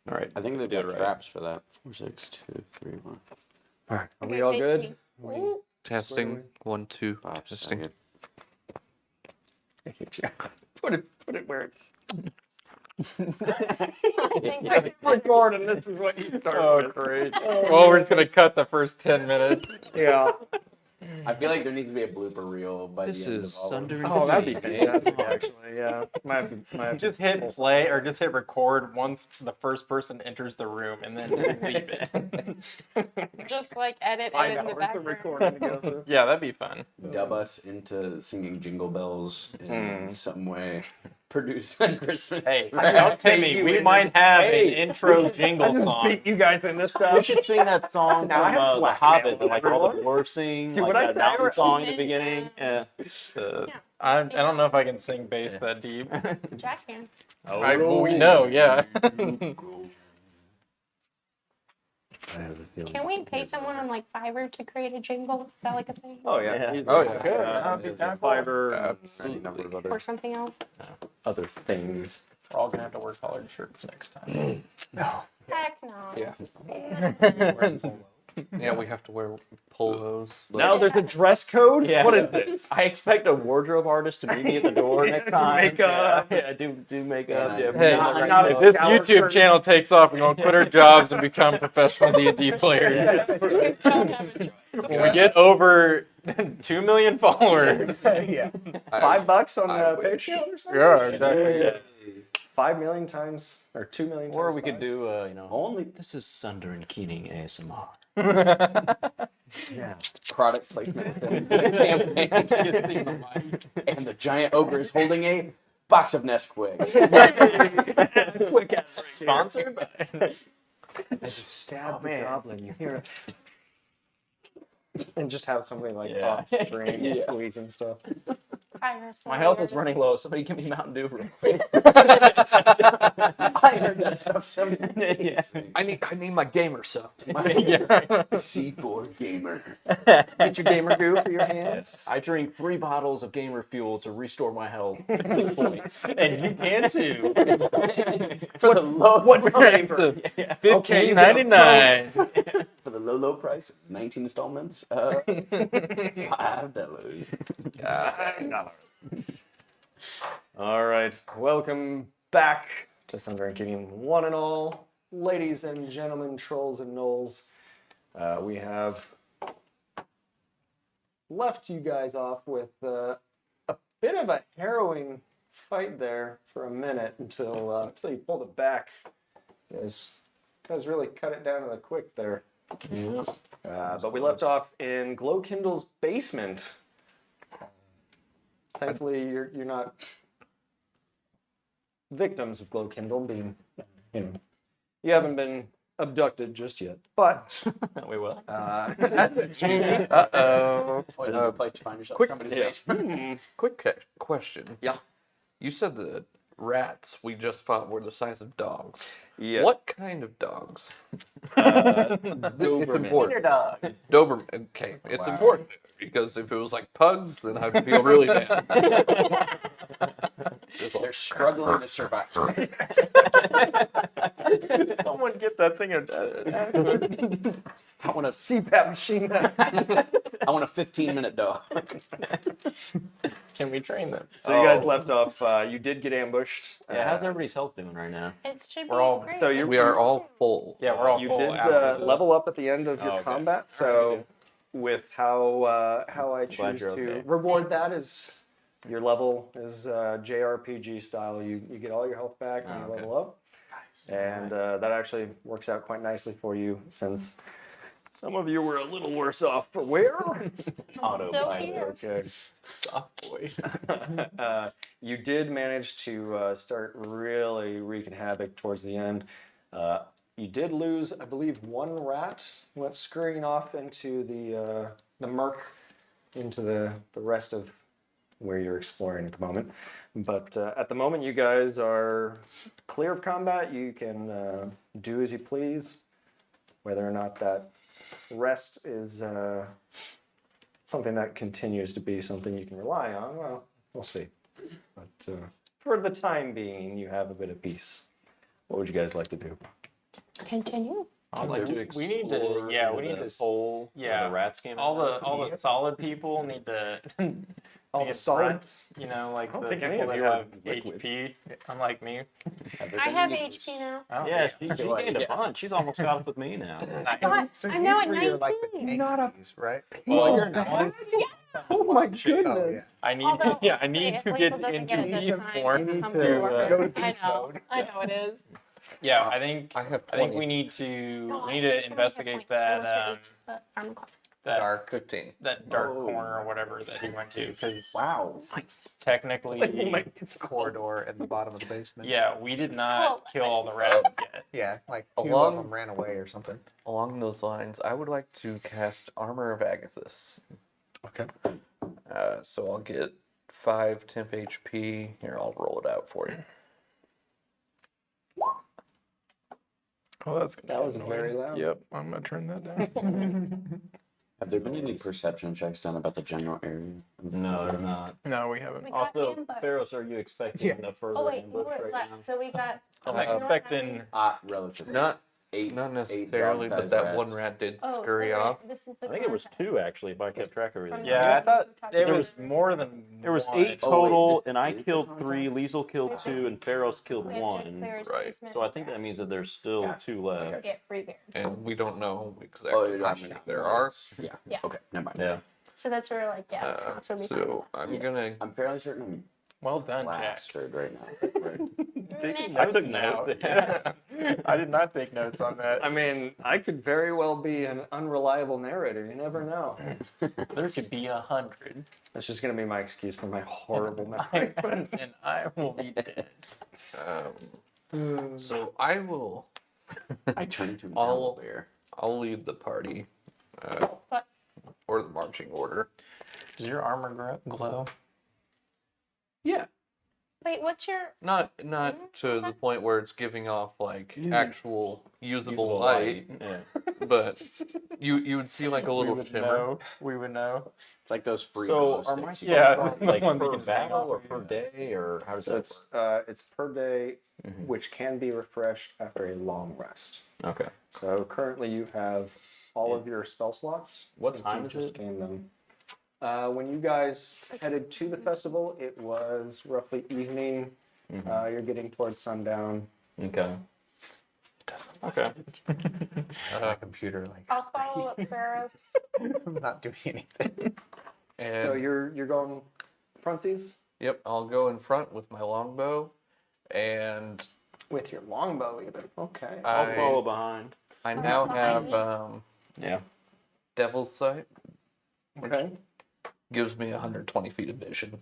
All right. I think they Did got it right. traps for that. 4, 6, 2, 3, 1. All right. Are Okay, we all face good? me. We- Ooh. Testing. 1, 2. Bob Testing. Saget. Put it where it. I think that's Record, and this is what you start Oh, with. great. Well, we're just going to cut the first 10 minutes. Yeah. I feel like there needs to be a blooper reel by This the end is of all of Sunder them. and Oh, that'd be Keating. fantastic, actually. Yeah. Might have to Just hit play or just hit record once the first person enters the room and then just leave it. just like edit 5 it in the hours of background. recording together. Yeah, that'd be fun. Dub us into singing Jingle Bells in some way. Produce on Christmas. Hey, I'll take Timmy, you we in. might have Hey. an intro I jingle just song. beat you guys in this We stuff. should sing that song Now I from have The blackmail Hobbit, that, like all the everyone. dwarves sing, Dude, like what I that say? mountain song at the Sing, beginning. Yeah. I don't know if I can sing bass that deep. Jack can. Well, we know, yeah. I have a feeling. Can we pay someone on like Fiverr to create a jingle? Is that like a thing? Oh yeah. Yeah. Easily. Oh, yeah. That'd be Yeah, cool. Fiverr and Absolutely. any number of Or something else? other things. We're all gonna have to wear collared shirts next time. No. Heck no. Yeah. Yeah, we have to wear polos. Now there's a dress code. Yeah. What is this? I expect a wardrobe artist to meet me at the door next time. Makeup. Yeah, do makeup. Yeah, Hey, not if a this shower YouTube curtain. channel takes off, we're gonna quit our jobs and become professional D&D players. You don't have a choice. When we get over 2 million followers. Yeah. $5 on I Patreon or something? Yeah, exactly. Yeah. 5 million times or 2 million times. Or we could 5? do, Only this is Sunder and Keating ASMR. Yeah. product placement campaign. And the giant ogre is holding a box of Nesquiks. Quick ass. Sponsored by. As you stab the goblin, you hear it. And just have something like Yeah. off screen Yeah. squeezing stuff. Fiverr. My health is running low. Somebody give me Mountain Dew real quick. I heard that stuff somewhere. Yeah. I need my gamer subs. C4 gamer. Get your gamer goo for your hands. I drink 3 bottles of gamer fuel to restore my health points. And you can too. For the low, What It's flavor? the Okay, you get a $15.99. for the low price of 19 installments. $5. All right, welcome back to Sunder and Keating, one and all, ladies and gentlemen, trolls and gnolls. We have left you guys off with a bit of a harrowing fight there for a minute until you pulled it back. You guys really cut it down to the quick there. But we left off in Glowkindle's basement. Thankfully, you're not victims of Glowkindle, being, you haven't been abducted just yet. But We will. Uh-oh. What is a place to find yourself? Quick- Somebody's yeah. basement. Quick question. Yeah. You said the rats we just fought were the size of dogs. Yes. What kind of dogs? It's Doberman. important. Doberman. Okay, it's important because if it was like pugs, then I'd feel really bad. It's all- They're struggling to survive. Someone get that thing. I want a CPAP machine. I want a 15-minute dog. Can we train them? So you guys left off. You did get ambushed. Yeah, how's everybody's health doing right now? It should We're be all- great. so you're- We are all full. Yeah, we're all You full did after the- level up at the end of your Oh, okay. combat. So Alright, with how I Glad choose you're to okay. reward that is your level is JRPG style. You get all your health back when you Oh, okay. level up. And that actually works out quite nicely for you since some of you were a little worse off for wear. Autopilot. here. Okay. Soft boy. You did manage to start really wreaking havoc towards the end. You did lose, I believe, one rat went scurrying off into the murk, into the rest of where you're exploring at the moment. But at the moment, you guys are clear of combat. You can do as you please. Whether or not that rest is something that continues to be something you can rely on, well, we'll see. But for the time being, you have a bit of peace. What would you guys like to do? Continue. I'd like to explore we need to- yeah, we into need this to- hole where the rats came all out. the solid people need to All be the in solids? front, you know, like don't the think any people of that you are have liquids. HP, unlike me. I have HP now. Oh, Yeah, damn. she Well, gained a yeah. bunch. She's almost caught up with me now. Nice. So I'm you now at three are like the 19. tankies, right? Well, you're not. Oh my Oh, goodness. yeah. I need, Although, yeah, I honestly, need if to Lisa get doesn't into get it this beast time, form. You need I'm to bored. go to I beast know. mode. I know it is. Yeah, I think I have I think 20. we need to No, we I need think to it's investigate gonna that be a point. But armor class. that Dark 15. that dark Oh. corner or whatever that he went to because Wow. technically, It's a corridor in the bottom of the basement. yeah, we did not Well, kill all the rats yet. Yeah, like two Along- of them ran away or something. Along those lines, I would like to cast Armor of Agathis. Okay. So I'll get 5 temp HP. Here, I'll roll it out for you. Oh, that's That was very loud. Yep, I'm gonna turn that down. Have there been any perception checks done about the general area? No, they're not. No, we haven't. We got Also, ambush. Pharaohs, are you expecting Yeah. the further Oh wait, ambush we're right left. now? So we got. I'm North expecting. Relatively. Not eight. not eight necessarily, but dog-sized that rats. one rat did Oh, scurry so off. this is the I think it was contact. 2 actually, if I kept track of everything. Yeah, I thought There there was- was more than. There was one. 8 Oh, wait, total, this and I is the killed 3, contest? Liesel killed 2, and Pharaohs killed We have to 1. clear his Right. basement. So I think that means that there's still 2 left. Get free bear. And we don't know exactly Oh, you how don't many know. there are. Yeah. Yeah. Okay, never mind. Yeah. So that's where like yeah. So we So I'm Yes. gonna I'm fairly certain I'm Well done, Jack. blasted right now. Right. Meh. I took Now. notes. I did not take notes on that. I mean, I could very well be an unreliable narrator. You never know. There could be 100, That's just going to be my excuse for my horrible memory. and I will be dead. so I will I turned into an All- owl bear. I'll lead the party What? or the marching order. Does your armor glow? Yeah. Wait, what's your? Not to the point where it's giving off like actual usable Usable light, Yeah. but you would see like a little shimmer. know. We would know. It's like those free So glow are my sticks. Yeah, spells the like ones you per can just hang battle off or of, per yeah. day, or how does So that it's per day, Mhm. which can be refreshed after a long rest. work? Okay. So currently you have all of your spell slots. What since time you is just it? gained them. When you guys headed to the festival, it was roughly evening. Mhm. You're getting towards sundown. Okay. Okay. My computer, like, I'll follow up Pharaoh's. I'm not doing anything. And So you're going frontsies yep, I'll go in front with my longbow, and with your longbow even. Okay. I'll I follow behind. I now behind have me. Yeah. Devil's Sight, Okay. gives me 120 feet of vision.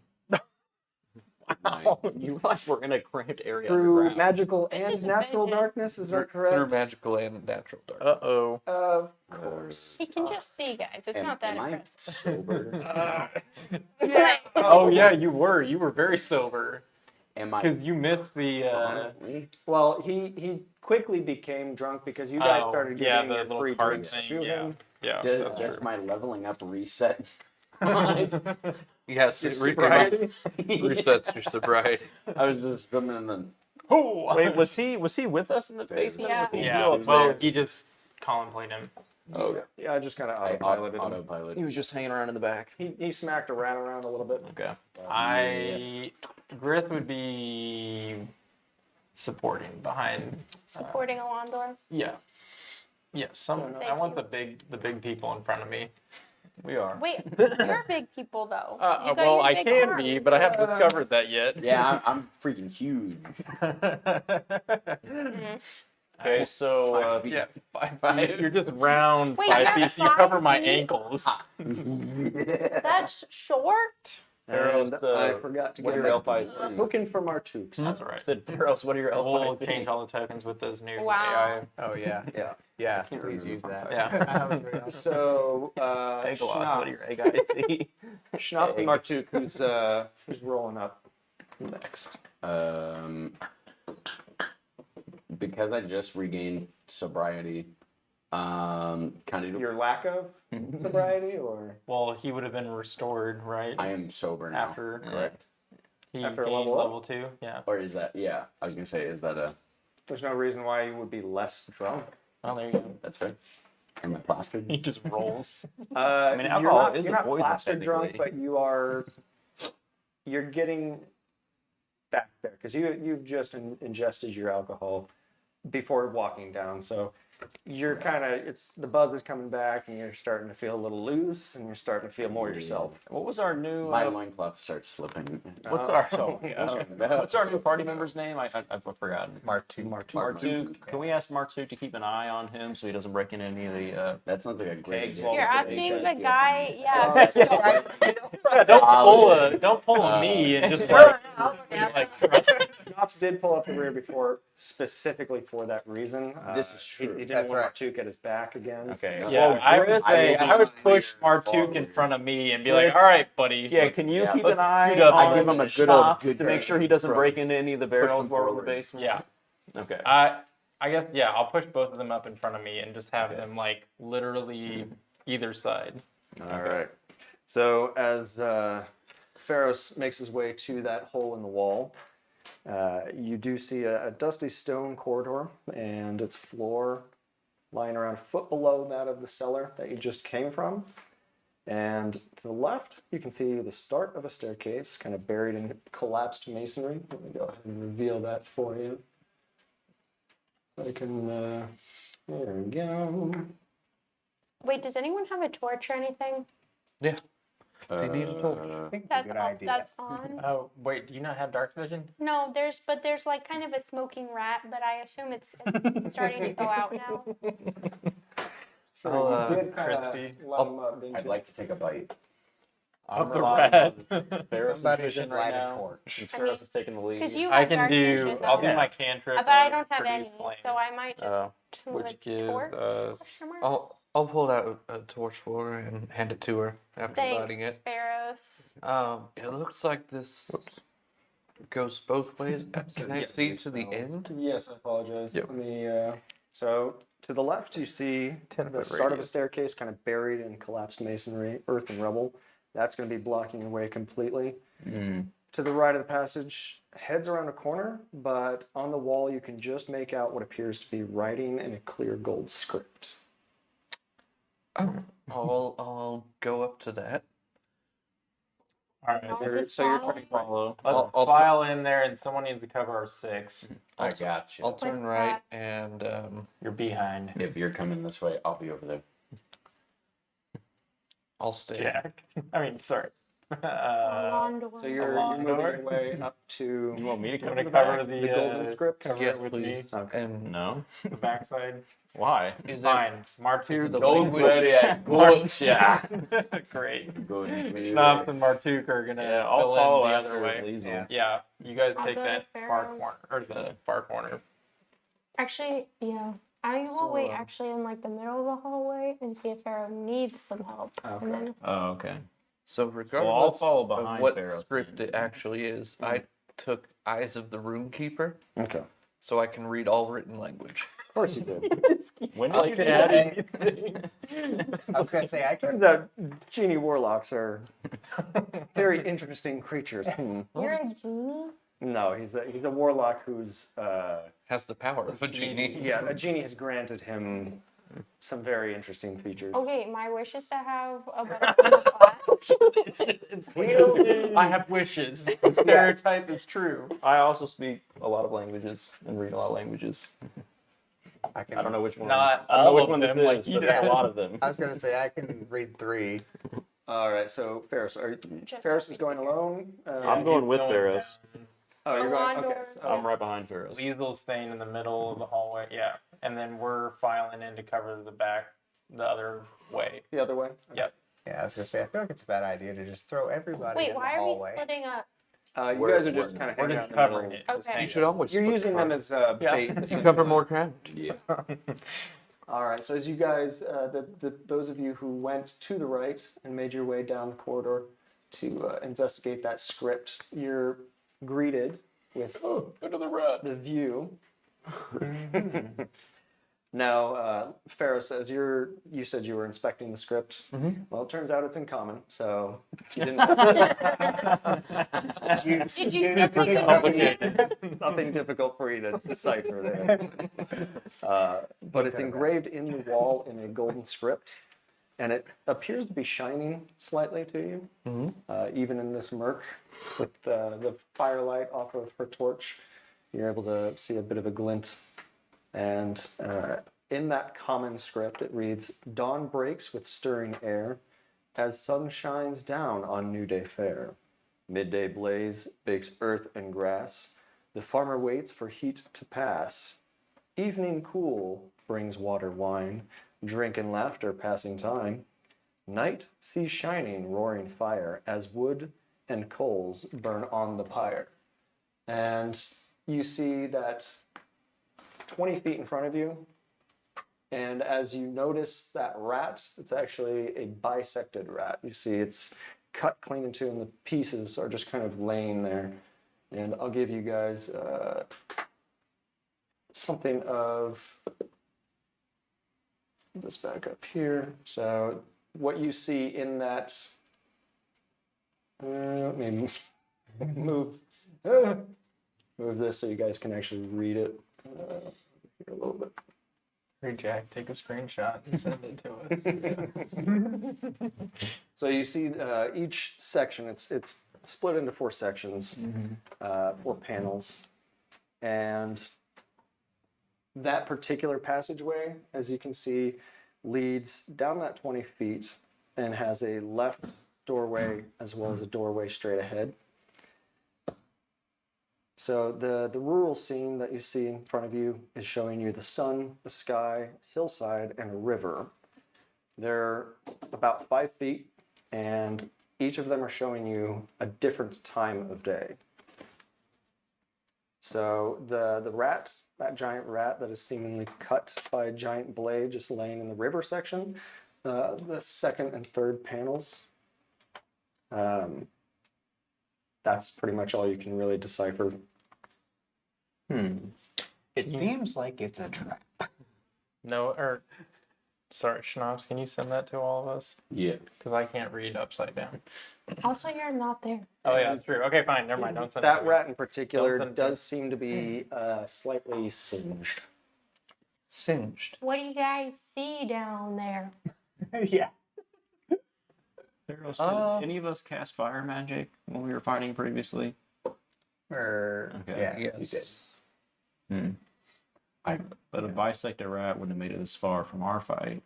You realize we're in a cramped area Through underground. magical It's and just a natural vision. darkness, is that Through correct? magical and natural darkness. Uh-oh. Of course. He can just see, guys. It's Am, not that am I impressive. sober? Oh yeah, you were. You were very sober Am I? because you missed the. Currently? Well, he quickly became drunk because you guys Oh, started yeah, getting the your little free card drinks. thing, Shooting. Yeah, Does that's true. my leveling up reset? Yes, Your it sobriety? resets your sobriety. I was just and then Oh. Wait, was he with us in the basement? Yeah. Or did he Yeah. go Well, upstairs? he just Colin played him. okay. Yeah, I just kind of I autopiloted him. autopilot. He was just hanging around in the back. He smacked around a little bit. Okay. Grith would be supporting behind. Supporting Alondor. Yeah. Yeah. Some. Thank I want you. the big people in front of me. We are. Wait, you're big people though. You got Well, your I big can arms. be, but I haven't discovered that yet. Yeah, I'm freaking huge. Okay, so Yeah, 5 feet. You're just round Wait, 5 you're feet, so you cover 5 my feet? ankles. That's short. Pharaohs, And I forgot to what get are your my elf token for Martuk. That's all right. Said Pharaohs, what are your elf We'll eyes change all the tokens with those new Wow. Oh, yeah. Yeah. Yeah, can't please remember use from that. Yeah. That was very awesome. So Egg loss, what do your Schnapp egg eyes see? Schnapp and Martuk, who's rolling up next. Because I just regained sobriety, kind of. Your lack of sobriety, or Well, he would have been restored, right? I am sober now. After Correct. he After gained level up? level 2. Yeah. Or is that? Yeah, I was gonna say, is that a? there's no reason why you would be less drunk. Oh, there you go. That's fair. Am I plastered? He just rolls. I mean, alcohol is a poison, plastered drunk, technically. but you're getting back there because you've just ingested your alcohol before walking down. So you're kind of the buzz is coming back, and you're starting to feel a little loose, and you're starting to feel more yourself. What was our new? My loincloth starts slipping. What's what's our new party member's name? I've forgotten. Martu. Martu. Can we ask Martu to keep an eye on him so he doesn't break in any of the? That sounds like a great Kegs idea. while You're we're asking taking the guy, Don't pull a me and just like trust. Cops did pull up the rear before specifically for that reason. This is true. He didn't That's want right. Martuk at his back again. Okay. so- Yeah, Well, I would Griff- say I I would will push clear Martuk forward. in front of me and be like, "All right, buddy." Yeah, can you keep let's an eye scoot up. on I give him a the good old shops good to make sure he doesn't front. break into any of the barrels him while we're in the forward. basement? Yeah, Okay. I guess I'll push both of them up in front of me and just have them like literally either side. All right. So as Pharos makes his way to that hole in the wall, you do see a dusty stone corridor and its floor lying around a foot below that of the cellar that you just came from. And to the left, you can see the start of a staircase kind of buried in collapsed masonry. Let me go ahead and reveal that for you. I can, there we go. Wait, does anyone have a torch or anything? Yeah. Do you need a torch? I think it's a That's good all, idea. that's on. Oh wait, do you not have dark vision? No, there's like kind of a smoking rat, but I assume it's starting to go out now. I'll, You did kinda crispy. let him up, didn't I'd you? like to take a bite. I'm Of the relying rat. on Ferris' Somebody vision should right light a now. torch. Since I Ferris mean, is taking the lead. Because you I have can dark do. vision, I'll do though. my cantrip. But I of don't have produce any, flame, so I might just do which a gives torch. us. Question mark? I'll pull out a torch for her and hand it to her after lighting Thanks, it. Pharos. It looks like this goes both ways. Can I Yes, see it to the smells. end? Yes, I apologize. Yep. Let me, so to the left, you see 10 the foot start of a radius. staircase kind of buried in collapsed masonry, earth and rubble. That's going to be blocking your way completely. To the right of the passage, heads around a corner, but on the wall you can just make out what appears to be writing in a clear gold script. I'll go up to that. All right, I'll there- just so you're follow. trying to follow. I'll- Let's I'll file in there, and someone needs to cover our 6. I got you. I'll turn With right and You're behind. If you're coming this way, I'll be over there. I'll stay. Jack. I mean, sorry. Alondor. So you're Along moving door? your way up to You want me to I'm cover gonna the cover back? the golden script. cover Yes, it with please. me. And No. The backside. Why? is it Fine. Martu's clear the gold language? Great. Good. Schnapps and Martuk are gonna Yeah, I'll fill follow in the after other way. Liesel. Yeah. Yeah, you guys I'll take go that to far Pharaoh. corner or the far corner. Actually, yeah. I will wait actually in like the middle of the hallway and see if Pharaoh needs some help. Okay. And then Oh, okay. So regardless follow of behind what Pharaoh. script it actually is, I took Eyes of the Roomkeeper, Okay. so I can read all written language. Of course you did. When I did could you add add it. I was gonna say I Turns can. out genie warlocks are very interesting creatures. you're a genie? No, he's a warlock who's Has the power of a genie. yeah, a genie has granted him some very interesting features. Okay, my wish is to have a better class. I have wishes. The stereotype is true. I also speak a lot of languages and read a lot of languages. I can. I don't know which one. Not I don't know all which of one them this like is, you but there's do. a lot of them. I was gonna say I can read 3. All right, so Ferris, Just Ferris is going alone. I'm going with going Ferris. Oh, you're going. Okay. Alondor. So, I'm right behind Ferris. Liesel's staying in the middle of the hallway. Yeah, and then we're filing in to cover the back, the other way. the other way. Yep. Yeah, I was gonna say I feel like it's a bad idea to just throw everybody Wait, in the why are we hallway. splitting up? You We're- guys are just kind of We're hanging just out in the covering middle. it. just Okay. hanging You should always. You're split using the them party. as Yeah. bait. You essentially. cover more ground. Yeah. All right, so as you guys, those of you who went to the right and made your way down the corridor to investigate that script, you're greeted with Go to the rat. the view Now, Ferris, as you said you were inspecting the script. Well, it turns out it's in common, so you didn't Did you have to take keep it? complicated. nothing difficult for you to decipher there. But it's engraved in the wall in a golden script, and it appears to be shining slightly to you, even in this murk. With the firelight off of her torch, you're able to see a bit of a glint. And in that common script, it reads, "Dawn breaks with stirring air, as sun shines down on new day fair. Midday blaze bakes earth and grass. The farmer waits for heat to pass. Evening cool brings water wine, drink and laughter passing time. Night sees shining roaring fire, as wood and coals burn on the pyre." And you see that 20 feet in front of you, and as you notice that rat, it's actually a bisected rat. You see it's cut clean in two, and the pieces are just kind of laying there. And I'll give you guys something of this back up here. So what you see in that, let me move this so you guys can actually read it here a little bit. Hey Jack, take a screenshot and send it to us. So you see each section, it's split into 4 sections, 4 panels. And that particular passageway, as you can see, leads down that 20 feet and has a left doorway as well as a doorway straight ahead. So the rural scene that you see in front of you is showing you the sun, the sky, hillside, and a river. They're about 5 feet, and each of them are showing you a different time of day. So the rat, that giant rat that is seemingly cut by a giant blade just laying in the river section, the second and third panels, that's pretty much all you can really decipher. It seems like it's a trap. No, or sorry, Schnapps, can you send that to all of us? Yeah. Because I can't read upside down. Also, you're not there. Oh yeah, that's true. Okay, fine. Never mind. Don't send it That to me. rat in particular Don't send it. does seem to be slightly singed. Singed. What do you guys see down there? Yeah. Theros, did any of us cast fire magic when we were fighting previously? Or Okay. yeah, you did. Yes. But a bisected rat wouldn't have made it this far from our fight.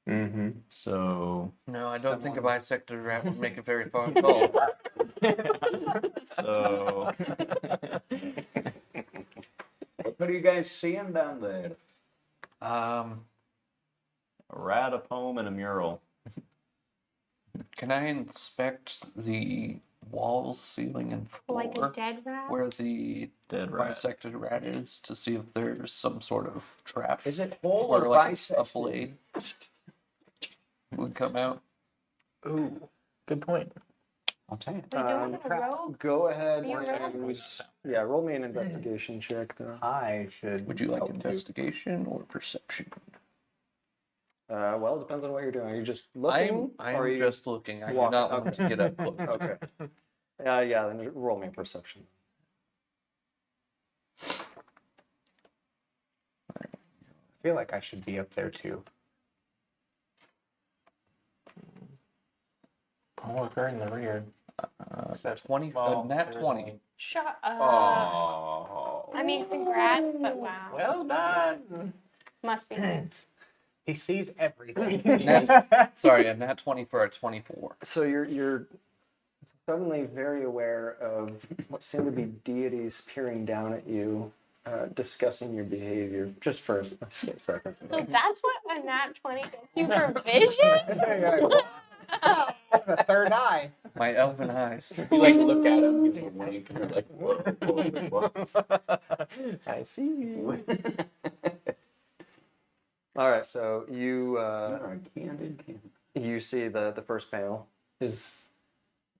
Mm-hmm. So, No, I don't think a bisected rat would make it very far at all. so What are you guys seeing down there? a rat, a poem, and a mural. Can I inspect the walls, ceiling, and floor Like a dead rat? where the Dead rat. bisected rat is to see if there's some sort of trap Is it whole or or like a bisected? blade would come out? Ooh, good point. I'll tell you. Are you doing a rogue? Go ahead Are you and roll me an investigation check. I should. Would you like help too. investigation or perception? Well, it depends on what you're doing. Are you just looking? I'm or are you... just looking. I do walking? not want to get up close. Okay. Yeah, then roll me a perception. I feel like I should be up there too. Oh, we're in the rear. Except 20, well, nat there's 20. only- Shut up. Oh. I mean, congrats, but wow. Well done. Must be nice. He sees everything. Sorry, a nat 20 for a 24. So you're suddenly very aware of what seem to be deities peering down at you, discussing your behavior. Just for a second. So that's what a nat 20 gets you for vision? Wow. The third eye. My elven eyes. You like look at him, give him a wink, and you're like, whoa. I see you. All right, so you You are a candid. you see the first panel is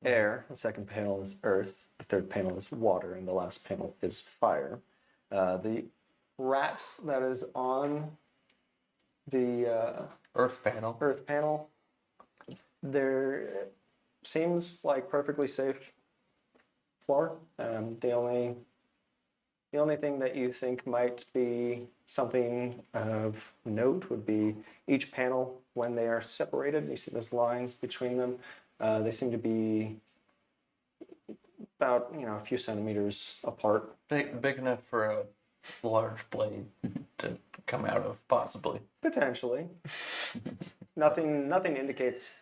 air, the second panel is earth, the third panel is water, and the last panel is fire. The rat that is on the Earth panel. earth panel. There seems like perfectly safe floor. The only thing that you think might be something of note would be each panel when they are separated. You see those lines between them. They seem to be about a few centimeters apart. Big enough for a large blade to come out of, possibly. Potentially. Nothing indicates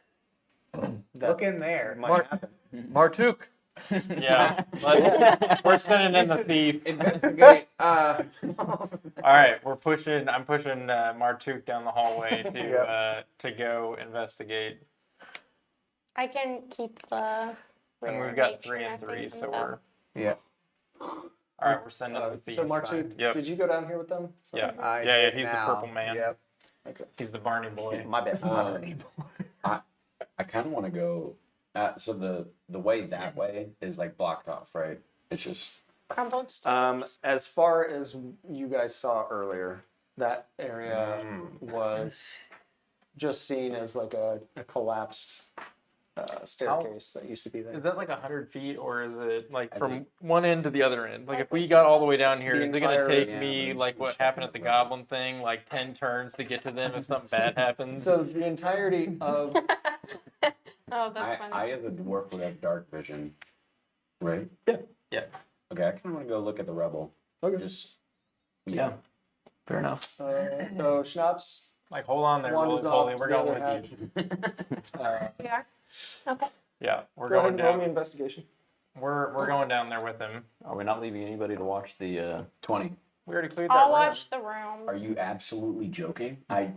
that Look in there. might happen. Martuk. Yeah. We're sending in the thief. Investigate. All right, I'm pushing Martuk down the hallway to go investigate. I can keep the. And rear we've got make 3 sure and 3, nothing so comes up. we're Yeah. all right. We're sending the thief. So Martu, Yep. did you go down here with them? Yeah. I Yeah, did he's now. the purple man. Yep. Okay. He's the Barney boy. My bad. I kind of want to go. So the way that way is like blocked off, right? It's just Crumbled stairs. As far as you guys saw earlier, that area was just seen as like a collapsed staircase that used to be there. Is that like 100 feet, or is it like I from think- one end to the other end? Like if we got all the way down here, The is it gonna entire- take yeah, me there's like some what checking happened at the it, right. goblin thing, like 10 turns to get to them if something bad happens? So the entirety of Oh, that's funny. I as a dwarf would have dark vision, right? Yeah. Okay, I kind of want to go look at the rebel. Okay. Just Yeah. Fair enough. so Schnapps, Like hold on there, Wanders Polly, off we're to the going other with you. We are? Okay. Yeah, we're go ahead going and roll me down. investigation. We're going down there with him. Are we not leaving anybody to watch the? 20. We already cleared that I'll room. watch the room. Are you absolutely joking? I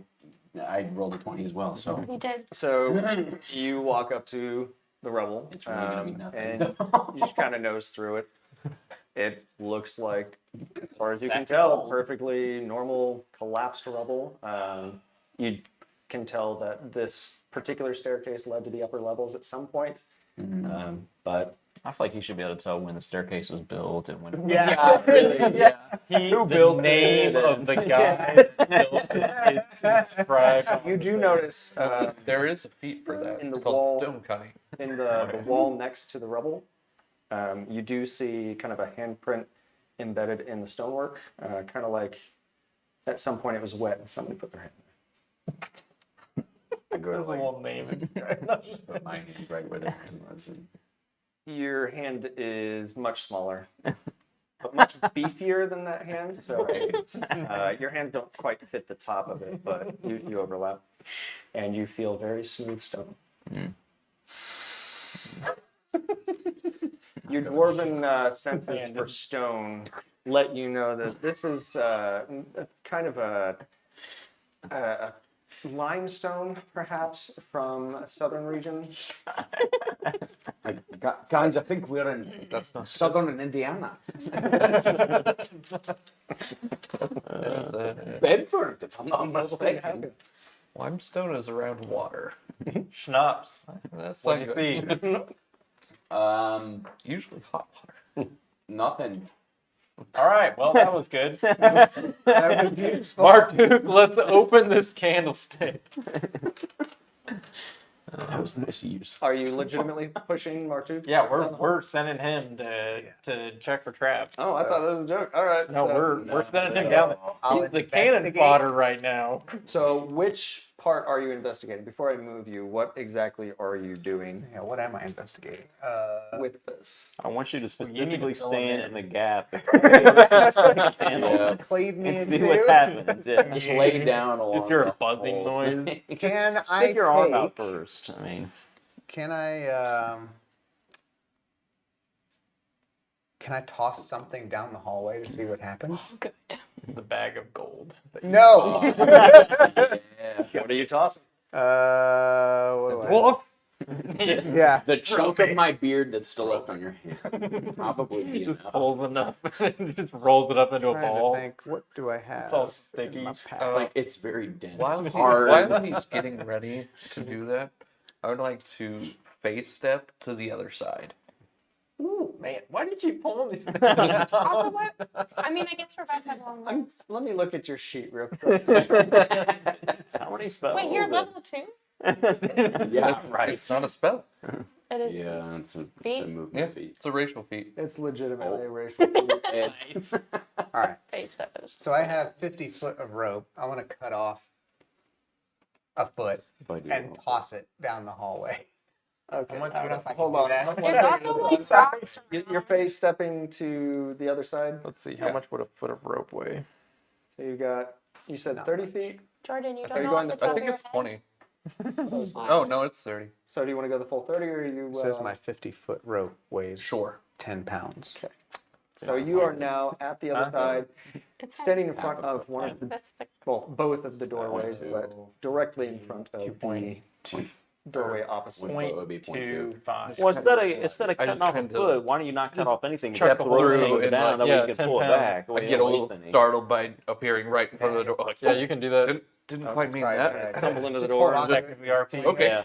rolled a 20 as well, so You did. So you walk up to the rubble, it's really gonna be nothing. and you just kind of nose through it. It looks like, as far as you can That's tell, old. perfectly normal collapsed rubble. You can tell that this particular staircase led to the upper levels at some point, but I feel like you should be able to tell when the staircase was built and when. Yeah. Who built the name it? of the guy that built it is inscribed on you the do thing. notice There is a feat for that. in the It's called wall- stone cutting. in the wall next to the rubble, you do see kind of a handprint embedded in the stonework, kind of like at some point it was wet and somebody put their hand there. I go That's to a like, little name. just put my hand right where the hand was. And Your hand is much smaller, but much beefier than that hand. So your hands don't quite fit the top of it, but you overlap, and you feel very smooth stone. Your dwarven senses for stone let you know that this is kind of a limestone, perhaps from a southern region. like, guys, I think we're in That's not southern Indiana. uh, Bedford, if I'm not mistaken. limestone is around water. Schnapps. That's What like do you see? usually hot water. Nothing. All right, well, that was good. That was useful. Marduk, let's open this candlestick. That was nice use. Are you legitimately pushing Martu? Yeah, we're sending him to check for traps. Oh, I thought that was a joke. All right. No, so, we're sending him down. I'll He's the cannon investigate. fodder right now. So which part are you investigating? Before I move you, what exactly are you doing Yeah, what am I investigating? with this? I want you to need to specifically fill him stand in. in the gap Yeah. Cleave me and in see what two. happens. Yeah. Just lay down along Is there a the buzzing hole. noise? Can I Stick your arm out take- first. I mean, Can I toss something down the hallway to see what happens? Good. The bag of gold. No. Yeah. What are you tossing? What do I? Yeah. The chunk of my beard that's still left on your hand. Probably be Just enough. pulls it up. Just rolls it up into a Trying ball. to think. What do I have? It's all sticky. in my pack? Like it's very dense. While, hard. while he's getting ready to do that, I would like to face step to the other side. Man, why do you keep pulling these things? Also, what? I mean, I guess revived have long legs. Let me look at your sheet real quick. How many spells? Wait, you're is level 2? Yeah, Right. It's not a spell. It is. Yeah, it's a Feet? movement Yeah, feat. it's a racial feat. It's legitimately a racial feat. It- All right. Face that is. So I have 50 foot of rope. I want to cut off a foot if I do and also. toss it down the hallway. Okay. much I don't know if I can Hold do on. that. There's also like rocks. Your face stepping to the other side. Let's see, how much would a foot of rope weigh? So you said Not 30 much. feet. Jordan, you I don't think, know off the top I of think your it's head? 20. Wow. Oh, no, it's 30. So do you want to go the full 30 or you? It says my 50 foot rope weighs Sure. 10 pounds. Okay. So you are now at the other side, It's standing in Half front a of foot. one of the, That's the well, both of the doorways, One, but two, directly in front of the 2.2. doorway opposite. One foot would be 0.2. 0.25. Well, instead of I cutting just off a kind of- foot, why don't you not cut off anything? chuck Just the throw whole the thing thing and, down, like, that way yeah, you can 10 pull it pounds. back. I get a little startled by appearing right in front of the door. Like, Yeah, you can do that. didn't quite mean Right, that. right. Stumble into the Just door. hold on to it. Technically RP. Okay.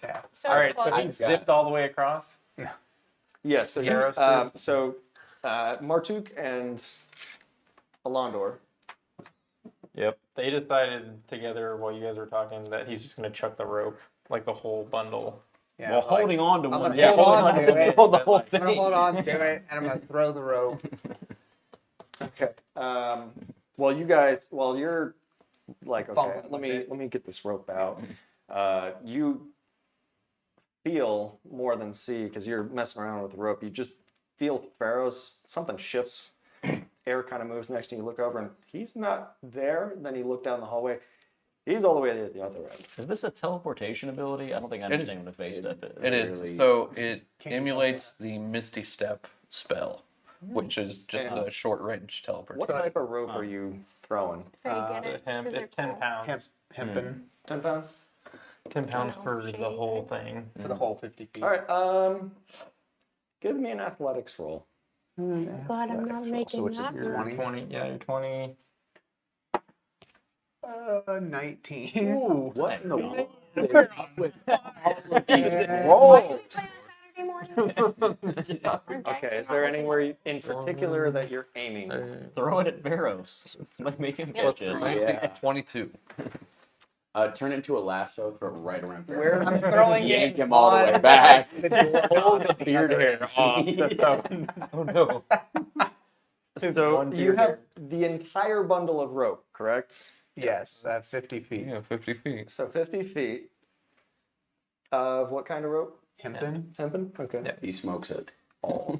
Yeah. so All it's right, so closed. he's zipped all the way across. Yes. So Arrows Martuk and Alondor. Yep. They decided together while you guys were talking that he's just going to chuck the rope, like the whole bundle. Yeah, Well, I'm like, holding on to I'm one, gonna yeah, hold holding on on to to it, the but, whole like, I'm gonna thing. hold on to it and I'm gonna throw the rope. Okay. Well, you guys, while you're like, okay, Fumbling let with me get this rope out. You feel more than see because you're messing around with the rope. You just feel Pharaoh's something shifts. Air kind of moves next to you. You look over and he's not there. Then you look down the hallway. He's all the way at the other end. Is this a teleportation ability? I don't think I understand what a face step is. It is. really- So it Can't you emulates the Misty Step spell, which is just Yeah. a short range teleport. What type of rope are you throwing? I get it. The hemp, 'cause they're it's 10 cool. pounds. Hempen 10 pounds. 10 pounds No, for the shade. whole thing. for the whole 50 feet. All right. Give me an athletics roll. Glad I'm not making which is that. your 20? 20, yeah, you're 20. 19. Ooh, What in the world? Why do we play this Saturday morning? Okay. Is there anywhere in particular that you're aiming? Throw it at Varos. Like, make him Yeah. catch it. Yeah. 22. Turn it into a lasso, throw it right around. Where? I'm throwing Yank it him all the way on back. the door. Hold the beard hair off. Oh no. So one you beard have hair. the entire bundle of rope, correct? Yes, 50 feet. Yeah, 50 feet. So 50 feet of what kind of rope? Hempen? Hempen? Okay. Yeah. He smokes it all.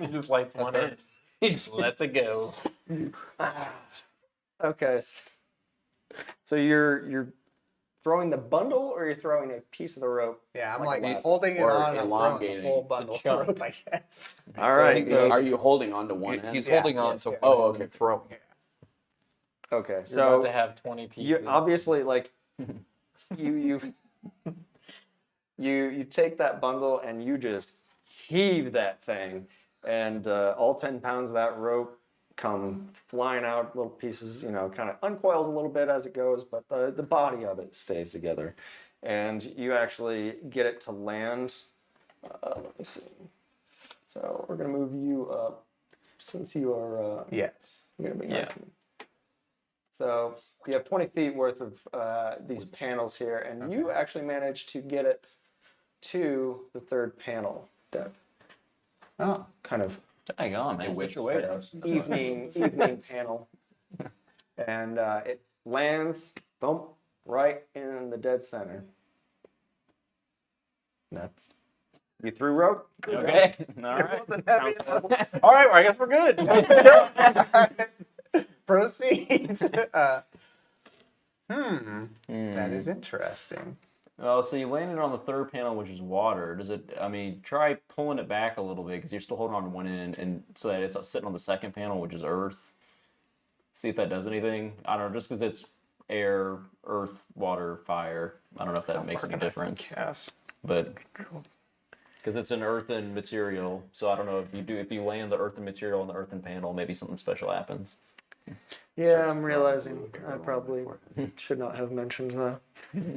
He just lights one end. Let's it go. Okay. So you're throwing the bundle or you're throwing a piece of the rope? Yeah, I'm Like like, a lasso. holding it Or on and I'm throwing the elongating whole the bundle of chunk. rope, I guess. All right. So are you holding on to one end? He's Yeah, holding on yes, to yeah. one Oh, okay. and throwing. Okay. You're about So to have 20 pieces. you obviously like you take that bundle and you just heave that thing, and all 10 pounds of that rope come flying out, little pieces, kind of uncoils a little bit as it goes, but the body of it stays together. And you actually get it to land. Let me see. So we're going to move you up since you are Yes. you're going to be Yeah. nice. So you have 20 feet worth of these panels here, and you actually managed to get it to the third panel. That Oh, kind of Hang on, man. Which Get your weight up. Pharaoh's- evening panel, and it lands thump right in the dead center. That's you threw rope. Good job. Okay. All right. Sounds horrible. All right, well, I guess we're good. proceed. That is interesting. Oh, so you landed on the third panel, which is water. Does it? I mean, try pulling it back a little bit because you're still holding on to one end, and so that it's sitting on the second panel, which is earth. See if that does anything. I don't know, just because it's air, earth, water, fire. I don't know if that makes any difference, Yes. but because it's an earthen material, so I don't know if you land the earthen material on the earthen panel, maybe something special happens. Yeah, I'm realizing I probably should not have mentioned the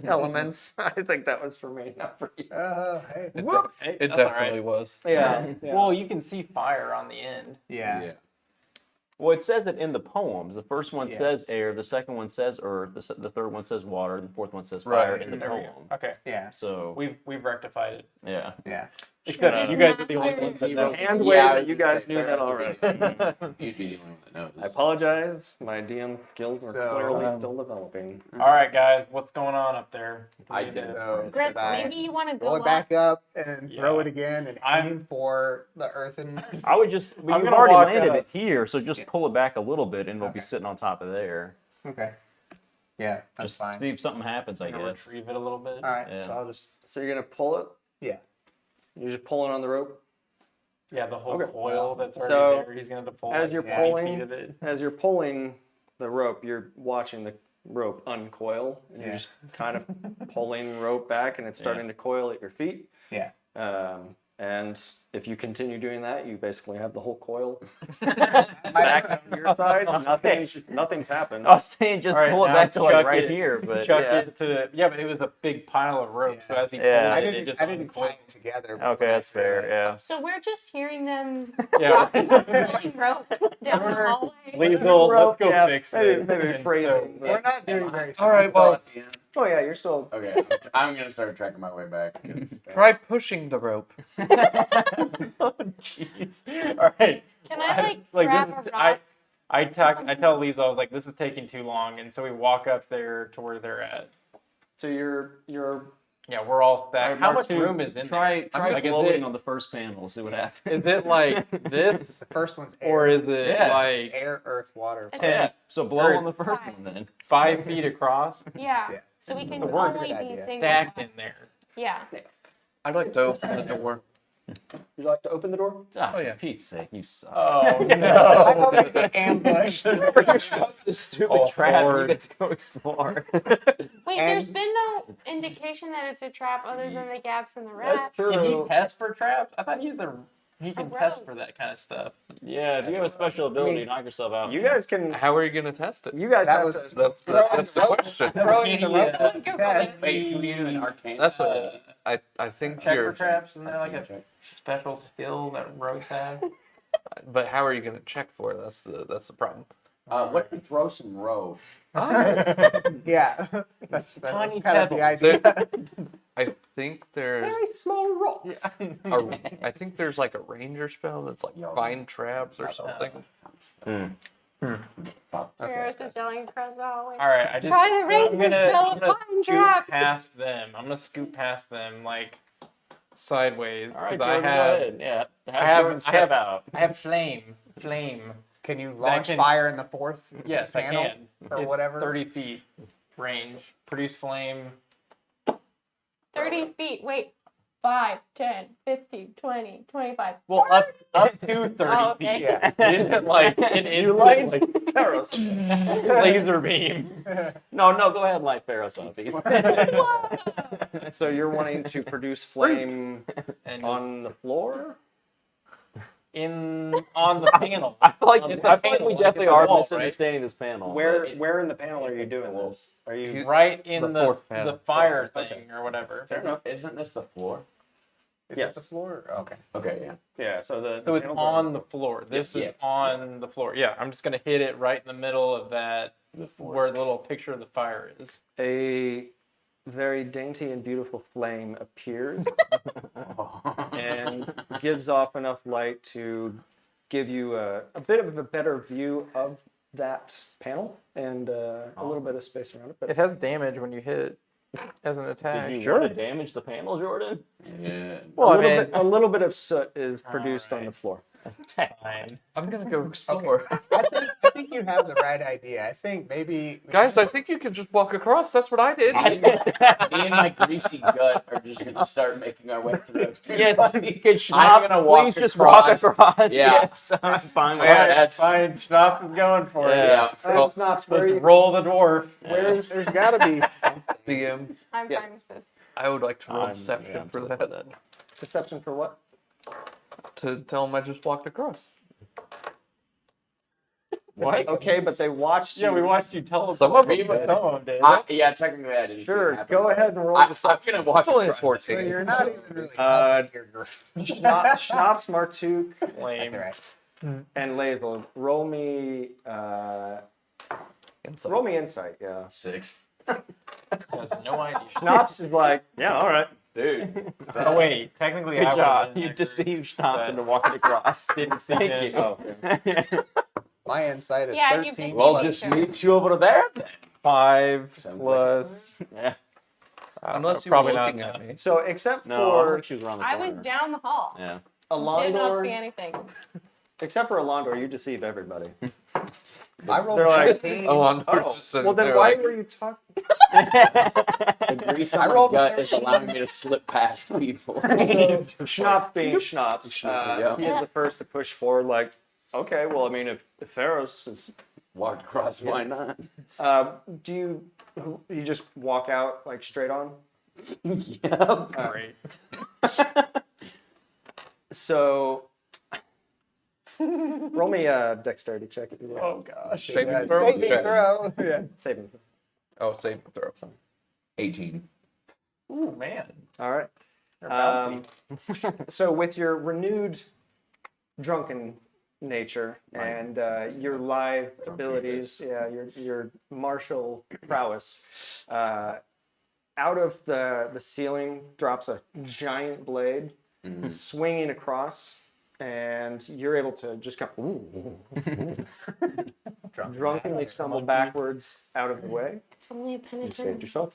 elements. I think that was for me, not for you. Hey. It, Whoops. it That's all definitely right. was. Yeah. Well, you can see fire on the end. Yeah. Well, it says that in the poems. The first one says Yes. air, the second one says earth, the third one says water, and the fourth one says fire Right. in the There we poem. go. Okay. Yeah. So We've rectified it. yeah. Yeah. Except Just you guys are not the only very- ones that know. Hand Yeah, wave I that was you gonna guys say, knew that already. You'd be the only one that knows. I apologize. My DM skills are So, clearly still developing. All right, guys, what's going on up there? I We need did. to- So Greg, should I maybe you want to go roll it up. back up and throw Yeah. it again and I'm- aim for the earthen? I would just. I'm You've gonna already walk landed up. it here, so just pull it back a little bit, and it'll be Okay. sitting on top of there. Okay. Yeah, that's Just fine. see if something happens, I I'm gonna guess. retrieve it a little bit. All right. Yeah. So I'll just. So you're gonna pull it? Yeah. You're just pulling on the rope? Yeah, the whole Okay. coil that's already So, there. He's gonna have to pull as like you're 20 pulling- feet of it. As you're pulling the rope, you're watching the rope uncoil, and you're Yeah. just kind of pulling rope back, and it's starting to coil at your feet. Yeah. And if you continue doing that, you basically have the whole coil Might- back on your side. Okay. Nothing's happened. I was saying just All right, pull it now back to like chuck right it- here, but Chuck yeah. it to but it was a big pile of rope. So Yeah. as he Yeah. pulled I it, it didn't. just I didn't tie uncoiled. it together. Okay, that's fair. Yeah. So we're just hearing them Yeah. pulling rope down the We're- hallway. Liesel, let's go Yeah, fix maybe- this. maybe And phrasing, We're not doing very. All right, well, Oh yeah, you're still. Okay, I'm gonna start tracking my way back. 'Cause, try pushing the rope. Oh, jeez. All right. Can I like grab this a is, rock? I tell Liesel, I was like, this is taking too long, and so we walk up there to where they're at. So you're Yeah, we're all stacked. Alright, How Mark much two, room is in Try there? try Like, is blowing it- on the first panel. See what happens. Is it like this, The first one's air. or is it Yeah. like air, earth, water? It's- Yeah. So blow Or on the first one then. 5 feet across, Yeah. Yeah. So we can The word's a only good be idea. things. stacked in there? Yeah. I'd like to open the door. you like to open the door? Oh, yeah. For Pete's sake, you suck. Oh I no! thought we get ambushed. the stupid Oh, trap. You Lord. get to go explore. Wait, And- there's been no indication that it's a trap other than the gaps in the rat. That's Can he true. test for traps? I thought he can test rope. for that kind of stuff. Yeah, if you have a special ability, mean, knock yourself out. You guys can. How are you gonna test it? You guys That have was- to. That's the, Throwing that's the the rope. question. Throwing the rope. Can he, Test. wait, can we do an arcane? That's a. I think Check you're. for traps, isn't there like a Check. special skill that rogues have? But how are you gonna check for it? That's the problem. What if we throw some rope? Yeah, that's Tiny kind of the idea. I think there's. small rocks. I think there's like a ranger spell that's like find traps or something. Ferris is yelling across the hallway. All right, I just Try the I'm ranger gonna, spell I'm and gonna find scoot traps. past them. I'm gonna scoot past them like sideways All right, because Jordan, I go have ahead. Yeah, I step have out. I have flame. Can you launch can- fire in the fourth Yes, I panel can. or It's whatever? 30 feet range. Produce flame. 30 feet. Wait. 5, 10, 15, 20, 25. Well, up to 30 Oh, okay. feet. Yeah. It isn't like an instant like, laser beam. No, go ahead and light Pharaoh's up. So you're wanting to produce flame And on the floor? on the panel. I feel like On the we panel, like definitely it's a are wall, misunderstanding this panel. Where in the panel are you doing this? Are you? Right in The the fourth panel. the fire Okay. thing or whatever. Isn't this the floor? Is Yes. it the floor? Okay. Okay, yeah. Yeah. So the. So it's panels are- on the floor. This Yeah, is yes, on the floor. Yeah, I'm just gonna hit it right in the middle of that The floor. where the little picture of the fire is. A very dainty and beautiful flame appears and gives off enough light to give you a bit of a better view of that panel and a little bit of space around it. But It has damage when you hit it as an attack. Did you want to damage the panel, Jordan? Yeah. Well, I mean, a little bit of soot is produced on the floor. fine. I'm gonna go explore. I think you have the right idea. I think maybe we Guys, should- I think you can just walk across. That's what I did. Me and my greasy gut are just gonna start making our way through. Yes, could I'm Schnapp gonna walk please just walk across. across? Yeah. Yes, I'm fine with Yeah, that. that's Fine, Schnaps is going for it. Yeah. Well, Let's roll the dwarf. there's got to be something. DM, I'm Yes. fine with this. I would like to roll I'm deception for totally that. Deception for what? To tell him I just walked across. What? Okay, but they watched Yeah, you. we watched you teleport. Some of them Some did. of them did. Yeah, technically I didn't see it Sure, happen, go but ahead and roll I'm deception. gonna watch It's only it. a 14. So you're not even really Uh, helping your group. Schnapps, Martuk, Lame. That's right. and Lazel. Roll me insight, yeah. 6. Has no idea. Schnapps is like, yeah, all right. Dude. Oh wait, technically Good I job. would've been You that just group see you stopped that into walking across. Didn't see Thank him. you. Oh, okay. My insight is Yeah, you 13. just We'll need to just show. meet you over there then. 5 Sounds plus. Yeah. I don't Unless know, you were probably looking not at me. So except No, I don't for think she was around the I corner. was down the hall. Yeah. Did not see Alondor, anything. except for Alondor, you deceive everybody. I rolled They're like, 19. Oh, I'm Oh, just sitting well then there why like, were you talking? The grease on I my rolled gut is allowing me to slip past people. So Schnapps being Schnapps, Yeah. he is the first to push forward. Like, okay, well, I mean, if Pharaoh's is, Walked across, why not? do you just walk out like straight on? Yeah. Great. So roll me a dexterity check if you will. Oh gosh. saving throw. Saving Okay. throw. Yeah. Saving. Oh, saving throw. 18. Ooh man. All right. They're bouncy. So with your renewed drunken nature and your lithe abilities, yeah, your martial prowess, out of the ceiling drops a giant blade swinging across, and you're able to just kind of drunkenly stumble backwards out of the way. It's only a You penitent. saved yourself.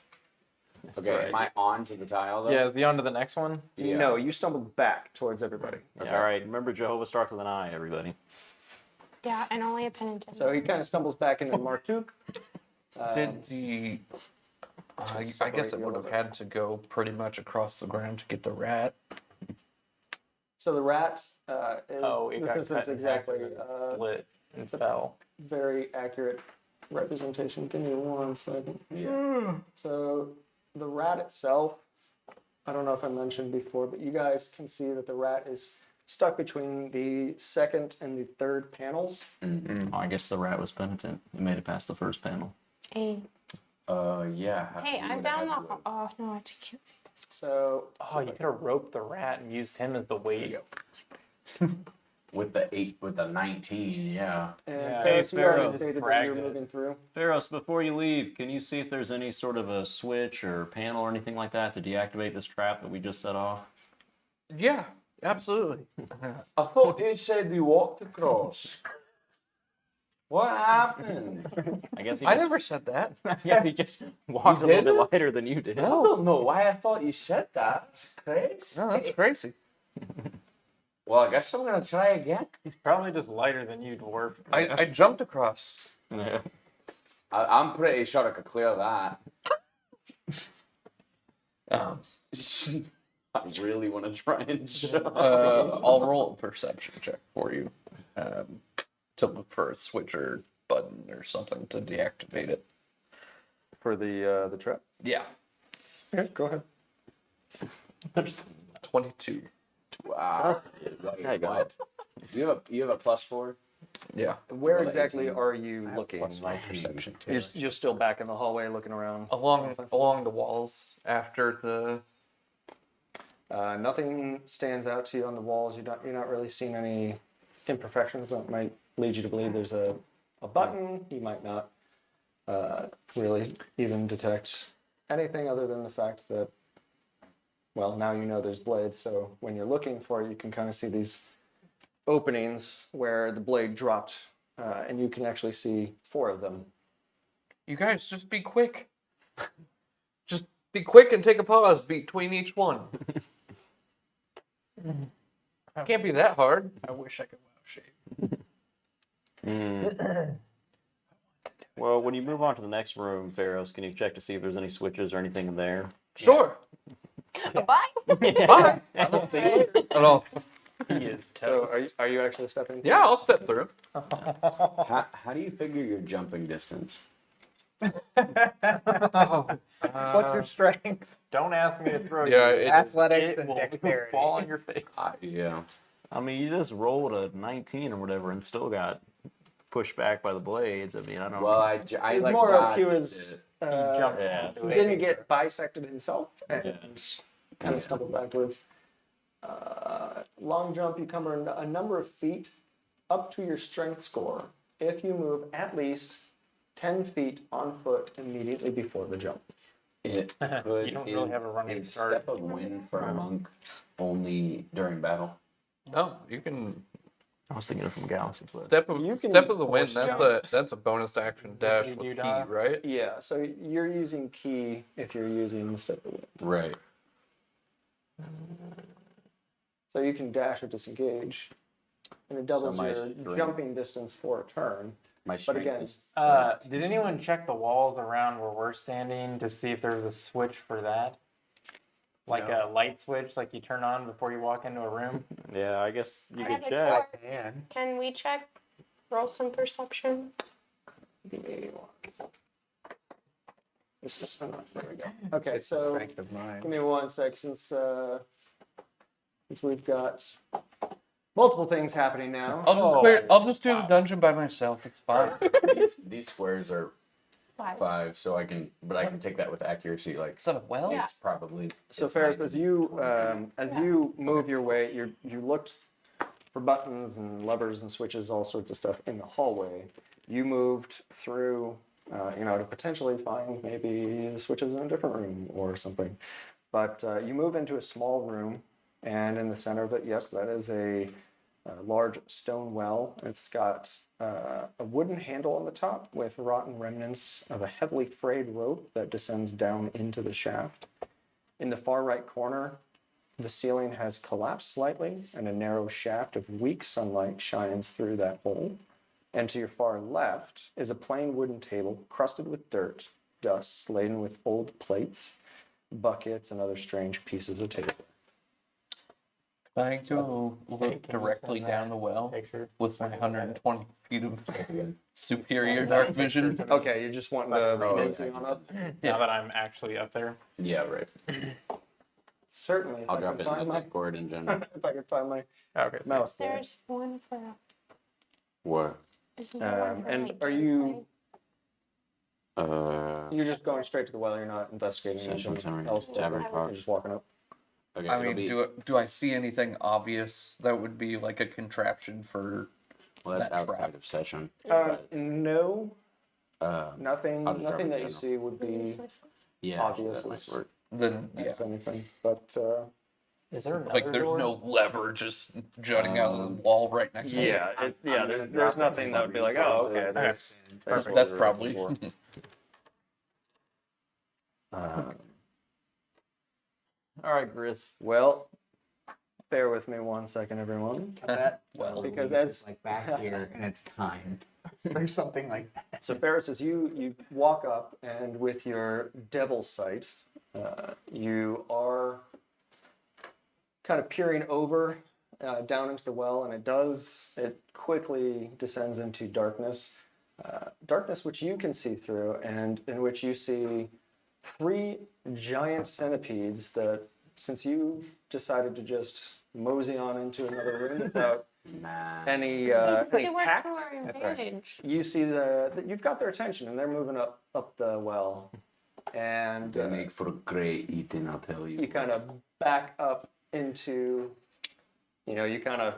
Okay, am I on to the tile though? Yeah, is he on to the next one? Yeah. No, you stumbled back towards everybody. Yeah, all right. Remember, Jehovah starts with an I, everybody. Yeah, and only a penitent. So he kind of stumbles back into Martuk. Did the... I guess it would have had to go pretty much across the ground to get the rat. So the rat is, Oh, it got this cut isn't in half exactly and then split and fell. very accurate representation. Give me 1 second. Yeah. So the rat itself, I don't know if I mentioned before, but you guys can see that the rat is stuck between the second and the third panels. Oh, I guess the rat was penitent. It made it past the first panel. Hey, Yeah. hey, you I'm would've down had the to hall. Oh, no, I just can't see this. So, Oh, you could have roped the rat and used him as the weight. with the 19, yeah. and Yeah. Ferris, Hey, you already Ferris, stated that bragged you're it. moving through. Pharaohs, before you leave, can you see if there's any sort of a switch or panel or anything like that to deactivate this trap that we just set off? Yeah, absolutely. I thought you said you walked across. What happened? I guess he I just, never said that. yeah, he just walked a You little didn't? bit lighter than you did. I don't know why I thought you said that. It's crazy. No, that's crazy. Well, I guess I'm gonna try again. He's probably just lighter than you, dwarf. I jumped across. Yeah. I'm pretty sure I could clear that. Um, I really want to try and jump. I'll roll a perception check for you to look for a switch or button or something to deactivate it. For the trap. Yeah, Yeah, go ahead. There's 22. Wow. There you go. What? You have a +4? Yeah, Where Well, exactly 18. are you I have looking? +1 Like, perception too. you're still back in the hallway looking around. along the walls after the. Nothing stands out to you on the walls. You're not really seeing any imperfections that might lead you to believe there's a button. You might not really even detect anything other than the fact that, well, now you know there's blades. So when you're looking for it, you can kind of see these openings where the blade dropped, and you can actually see 4 of them. You guys just be quick. Just be quick and take a pause between each one. Can't be that hard. I wish I could wow shape. Well, when you move on to the next room, Pharaohs, can you check to see if there's any switches or anything in there? Sure. Bye. Bye. I don't see you later. At all. He is So are you actually stepping? Yeah, I'll step through. How do you figure your jumping distance? What's your strength? Don't ask me to throw Yeah, you. it- Athletics It and will dexterity. fall on your face. Yeah. I mean, you just rolled a 19 or whatever and still got pushed back by the blades. I mean, I don't. Well, I It's like more of he dodged was. it. Jump Yeah. into He it. didn't get bisected himself and kind Yeah. of stumbled backwards. Long jump, you cover a number of feet up to your strength score if you move at least 10 feet on foot immediately before the jump. It could. You don't really have a running is start. Step of wind for a monk only during battle. No, you can I was thinking of from Galaxy Quest. step of the wind. force That's a bonus action dash You with do key, that? right? Yeah, so you're using key if you're using the step of wind. Right. So you can dash or disengage, and it doubles my your strength- jumping distance for a turn. My strength again, is. Did anyone check the walls around where we're standing to see if there was a switch for that? Like a light switch, like you turn on before you walk into a room? Yeah, I guess you I could have a check. card. And Can we check? Roll some perception. Give me one. This is there we go. Okay, it's the so strength of mind. give me 1 sec since we've got multiple things happening now. I'll just do the dungeon by myself. It's fine. These squares are 5, so I can take that with accuracy. Like So well, Yeah. it's probably. So it's Ferris, not as even- you move your way, you looked for buttons and levers and switches, all sorts of stuff in the hallway. You moved through, to potentially find maybe the switches in a different room or something. But you move into a small room, and in the center of it, yes, that is a large stone well. It's got a wooden handle on the top with rotten remnants of a heavily frayed rope that descends down into the shaft. In the far right corner, the ceiling has collapsed slightly, and a narrow shaft of weak sunlight shines through that hole. And to your far left is a plain wooden table crusted with dirt, dust laden with old plates, buckets, and other strange pieces of table. trying to Hey, look can you directly send down that the well Picture. with my 120 feet of Again. superior dark vision. Okay, you're just wanting to Oh, mosey yeah, on up? Now that I'm actually up there. Yeah, right. Certainly. If I'll I drop can it in find the my, Discord in general. if I can find my Okay. mouse there. There's one for. What? Isn't there one for, and like, are gameplay? you Uh. you're just going straight to the well? You're not investigating Session anything summary. else? Tavern You're talk. just walking up. Okay. I it'll mean, be, do I see anything obvious that would be like a contraption for? well, that's that outside trap? of session. No, Uh, nothing. I'll just grab Nothing it that you general. see would be Resources? yeah. obvious That might is- work. Then yeah, as anything, but Is there another like there's door? no lever just jutting out of the wall right next to it. I'm gonna there's drop it nothing in that would be like, oh, okay, resources. there's Perfect. That's probably. Um, All right, Grith. well. Bear with me 1 second, everyone. That Well, because it's that's- like back here and it's timed or something like that. So Ferris, as you walk up and with your devil sight, you are kind of peering over down into the well, and it quickly descends into darkness, darkness which you can see through, and in which you see 3 giant centipedes that, since you decided to just mosey on into another room without nah. any They work tact, to our right. advantage. you see that you've got their attention and they're moving up the well, and They make for great eating, I'll tell you. you kind of back up into, you kind of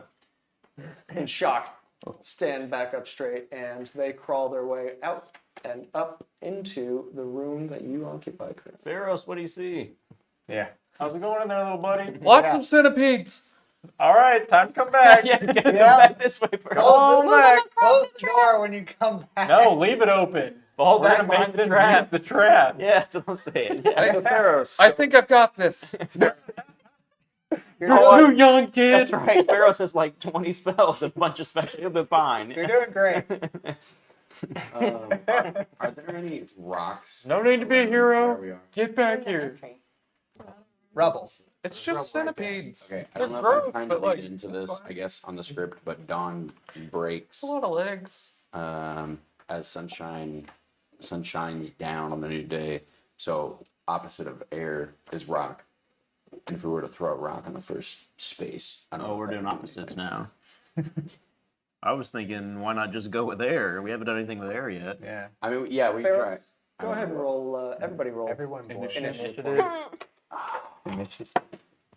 in shock stand back up straight, and they crawl their way out and up into the room that you occupy currently. Pharaohs, what do you see? Yeah. How's it going in there, little buddy? Lots Yeah. of centipedes. All right, time to come back. Get Yeah. back this way first. Come back. Close the door when you come back. No, leave it open. Fall We're back gonna behind make the them trap. use the trap. Yeah, that's what I'm saying. Yeah. So Theros, I think I've got this. You're too young, kid. That's right. Pharaoh has like 20 spells, a bunch of special. He'll be fine. You're doing great. Are there any rocks? No need to be a around hero. where we are? Get back here. Rubble. It's just centipedes. Okay, I They're don't know gross, if I'm trying but to like lead into it's this, fine. I guess, on the script, but dawn breaks It's a lot of legs. as sun shines down on the new day. So opposite of air is rock. And if we were to throw a rock in the first space, I don't know. Oh, if we're that doing would do opposites anything. now. I was thinking, why not just go with air? We haven't done anything with air yet. Yeah. I mean, yeah, we Pharaoh, try. Go ahead and roll. Everybody roll. Everyone board. Initiative. Initiative.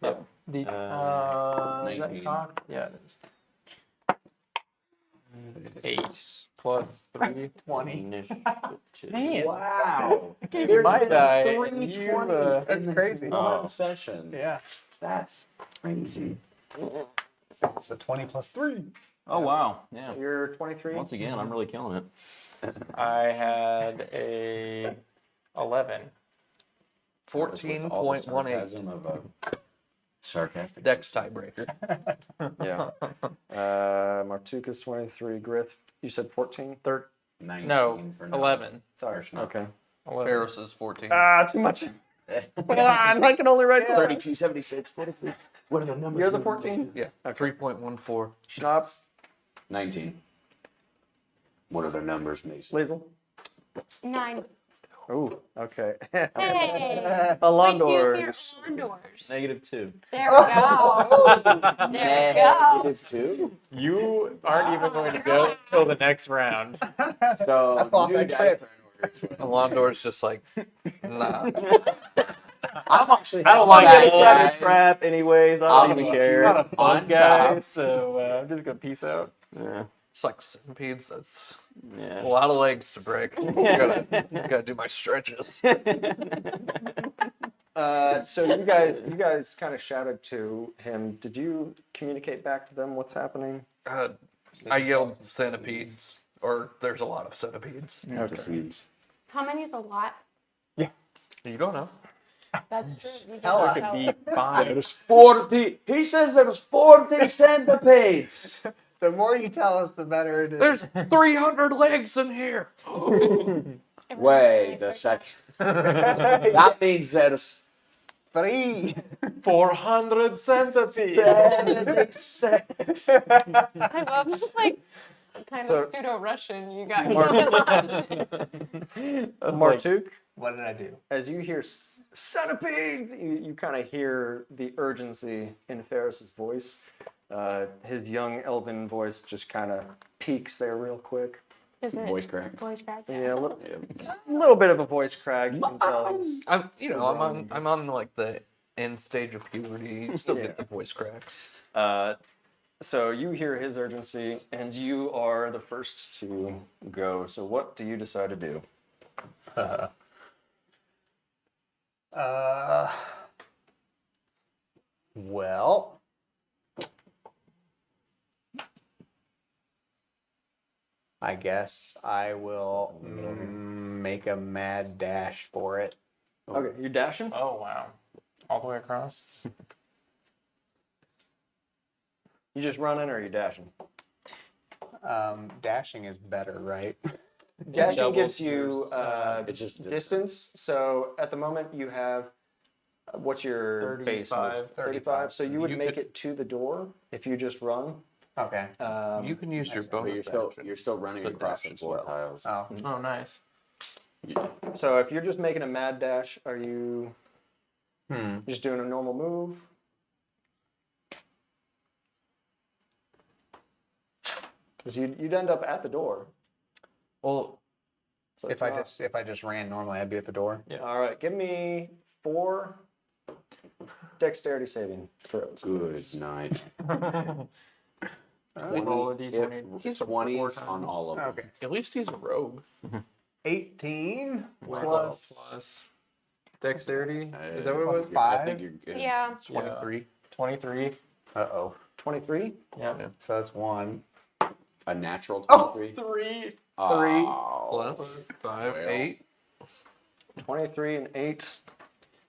Yep. The, is that 19. cocked? Yeah, it is. 8 plus 3. 20. Man, Wow. I gave you my die. Three and you, 20s That's in crazy. one session. Yeah. That's crazy. So 20 plus 3. Oh wow, yeah. You're 23. Once again, I'm really killing it. I had a 11. With all the 14.18. sarcasm of a sarcastic. Dex tiebreaker. Yeah. Martuka's 23. Grith, you said 14? 19 No, for now. 11. Sorry. Okay. 11. Ferris is 14. Too much. I can only write 32, 76, 43. What are the numbers? You're the 14? Yeah. 3.14. Schnapps, 19. What are the numbers, Mason? Liesel. 9. Ooh, okay. Hey! Alondors. Alondors. -2. There we go. There we go. Negative 2? You aren't even going to go till the next round. So, That's off you that guys trip. are in order. Alondor's just like, nah. I'm actually. I don't like it. guys. Scrap, anyways. I I'll don't be even I'm care. not a On fun guy, top. so I'm just going to peace out. Yeah. It's like centipedes. That's Yeah. a lot of legs to break. Gotta do my stretches. So you guys kind of shouted to him. Did you communicate back to them what's happening? I yelled centipedes, or there's a lot of centipedes. Antecedents. How many's a lot? You don't know. That's true. You Tell don't us. Could know. be 5. There's 40. He says there's 40 centipedes. The more you tell us, the better it is. There's 300 legs in here. Wait a second. That means there's 3. 400 centipedes. 76. I love this, like, kind So- of pseudo-Russian you got. Martuk, What did I do? as you hear centipedes, you kind of hear the urgency in Ferris's voice. His young elven voice just kind of peaks there real quick. Is it Voice crack. voice crack? Yeah, a little bit of a voice crack. You can tell he's- I'm on like the end stage of puberty. You still get the voice cracks. So you hear his urgency, and you are the first to go. So what do you decide to do? Well, I guess I will make a mad dash for it. Okay, you're dashing. Oh, wow. All the way across? You just running, or are you dashing? Dashing is better, right? Dashing Doubles gives you It's just distance. So at the moment you have what's your base? 35. 35. So you would You make could- it to the door if you just run. Okay. You can use your But bonus you're still running for across dash the as floor well. tiles. Oh. Oh, nice. So if you're just making a mad dash, are you Hmm. just doing a normal move? Because you'd end up at the door. Well, So If I just ran normally, I'd be at the door. all right, give me 4 dexterity saving throws. Good night. Roll a d20. He's 20s on all of them. Okay. at least he's a rogue. 18 Plus plus dexterity. I- Is that what it was? I think 5. you're good. Yeah. 23. 23. Uh-oh. 23. Yeah. So that's 1. A natural Oh, 23. 3. Oh, Plus 5, well. 8. 23 and 8.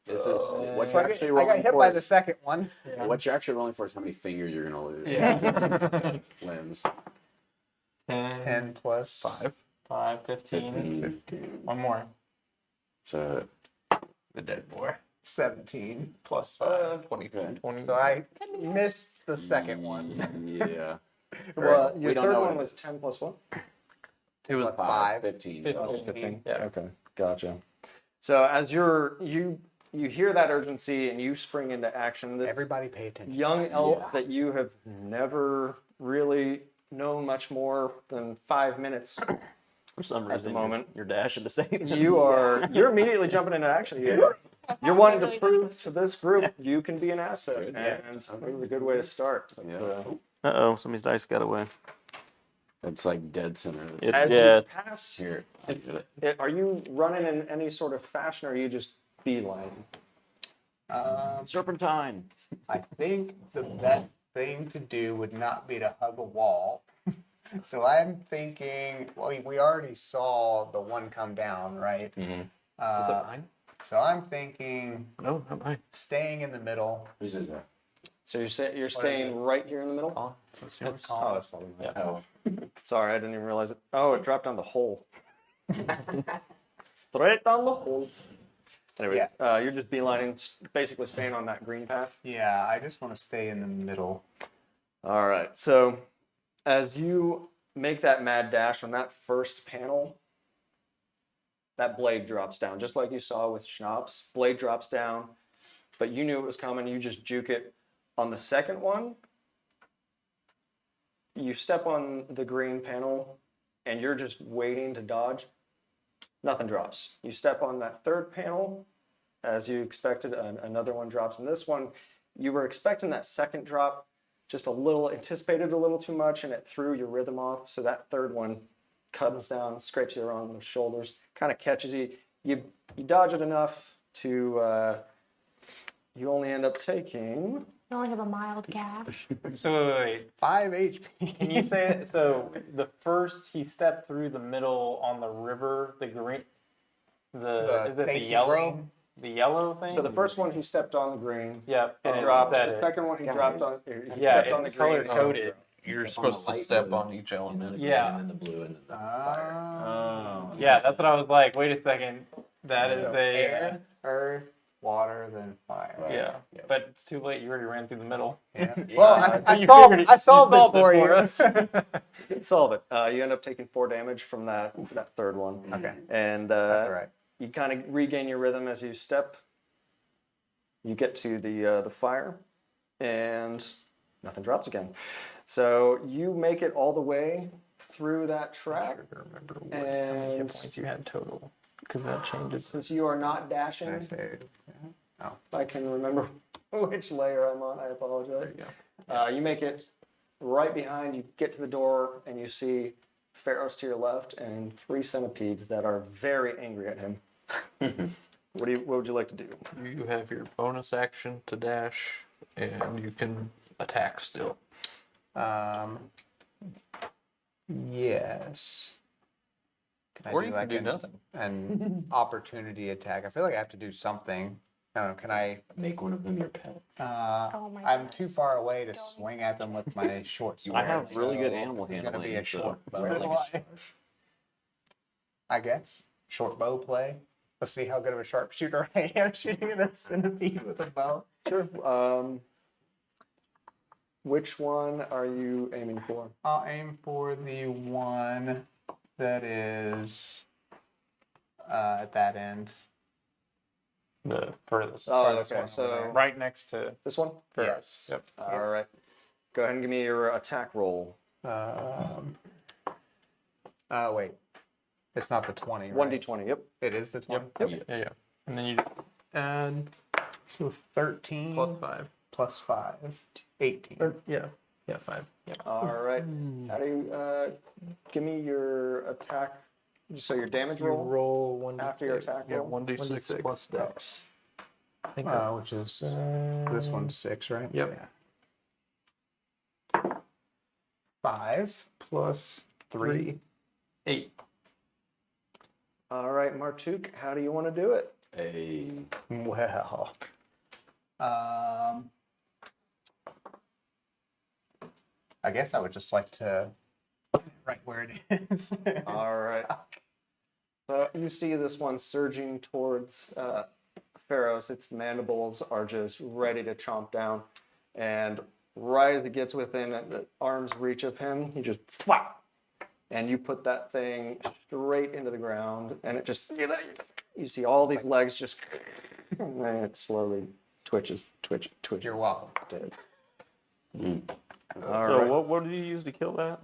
This is what I you're got actually rolling hit for. by the Is, second one. what you're actually rolling for is how many fingers you're gonna lose. Yeah. Limbs. 10, 10 plus 5. 5, 15. 15. One more. So The dead boy. 17 plus 5. 20. 20. So I missed the second one. yeah. Well, We your don't third know one what it was is. 10 plus what? It was 5. 15. 15. Yeah. Okay, gotcha. So as you hear that urgency and you spring into action, this Everybody pay attention. young elf Yeah. that you have never really know much more than 5 minutes. For some At the reason, moment. you're dashing to save him. You're immediately jumping into action. You're wanting to prove to this group you can be an asset, and this is a good way to start. But, Uh-oh, somebody's dice got away. It's like dead center. as Yeah, you it's pass, Here. are you running in any sort of fashion, or are you just beeline? serpentine. I think the best thing to do would not be to hug a wall. So I'm thinking, well, we already saw the one come down, right? Mine? So I'm thinking No, not mine. staying in the middle. Whose is that? So you're staying right here in the middle. Colin, so it's yours. Oh, that's probably mine. Oh, Sorry, I didn't even realize it. Oh, it dropped down the hole. Straight down the hole. Anyway, you're just beelining, basically staying on that green path. Yeah, I just want to stay in the middle. All right. So as you make that mad dash on that first panel, that blade drops down, just like you saw with Schnapps. Blade drops down, but you knew it was coming. You just juke it. On the second one, you step on the green panel and you're just waiting to dodge. Nothing drops. You step on that third panel, as you expected, another one drops. And this one, you were expecting that second drop, just a little, anticipated a little too much, and it threw your rhythm off. So that third one comes down, scrapes you around the shoulders, kind of catches you. You dodge it enough to, you only end up taking... I only have a mild gash. So wait, 5 HP. can you say it? So the first he stepped through the middle on the river, the green, is it the safety yellow? green. The yellow thing? So the first one, he stepped on the green. yeah, and it Dropped. said The it. second one, he dropped on. He Yeah, stepped on the it's green. color coded. You're Step on the supposed to light step blue, on each element. Yeah. And then the blue and then the Oh. Yeah, that's what I was like. Wait a second, that is So a air, earth, water, then fire. yeah. But it's too late. You already ran through the middle. Yeah. Well, I You solved, figured it- I solved you it for solved it you. Solve it. You end up taking 4 damage from that third one. Okay, And that's all right. you kind of regain your rhythm as you step. You get to the fire, and nothing drops again. So you make it all the way through that track, and points you had total? Because that changes. since you are not dashing, Can I say, I can remember which layer I'm on. I apologize. You make it right behind. You get to the door, and you see Pharaohs to your left and 3 centipedes that are very angry at him. What would you like to do? You have your bonus action to dash, and you can attack still. yes. Can Or you can do nothing. An opportunity attack. I feel like I have to do something. Can I? make one of them your pet. Oh my I'm gosh. too far away to swing at them with my short sword. I have really good so animal it's gonna be handling, a so short bow. really good I guess short bow play. Let's see how good of a sharpshooter I am shooting at a centipede with a bow. Sure. Which one are you aiming for? I'll aim for the one that is at that end. The furthest. Oh, Farthest okay. one over So there. Right next to this one. Ferris. Yes. Yep. All right. Go ahead and give me your attack roll. Wait. It's not the 20, right? 1d20. Yep. It is the 20? Yeah. And then you just And so 13 plus 5. 18. yeah, 5. Yeah. All right. How do you give me your attack? So your damage You roll roll 1 after your attack Yeah, roll. 1d6 plus dex. I think Which is this one's 6, right? Yep. Yeah. 5 plus 3. 8. All right, Martuk. How do you want to do it? Well, I guess I would just like to right where it is. All right. So you see this one surging towards Pharaohs. Its mandibles are just ready to chomp down. And right as it gets within the arm's reach of him, he just flap. And you put that thing straight into the ground. And it just, you see all these legs just, and it slowly twitches. You're welcome. Dead. So All right. what did you use to kill that?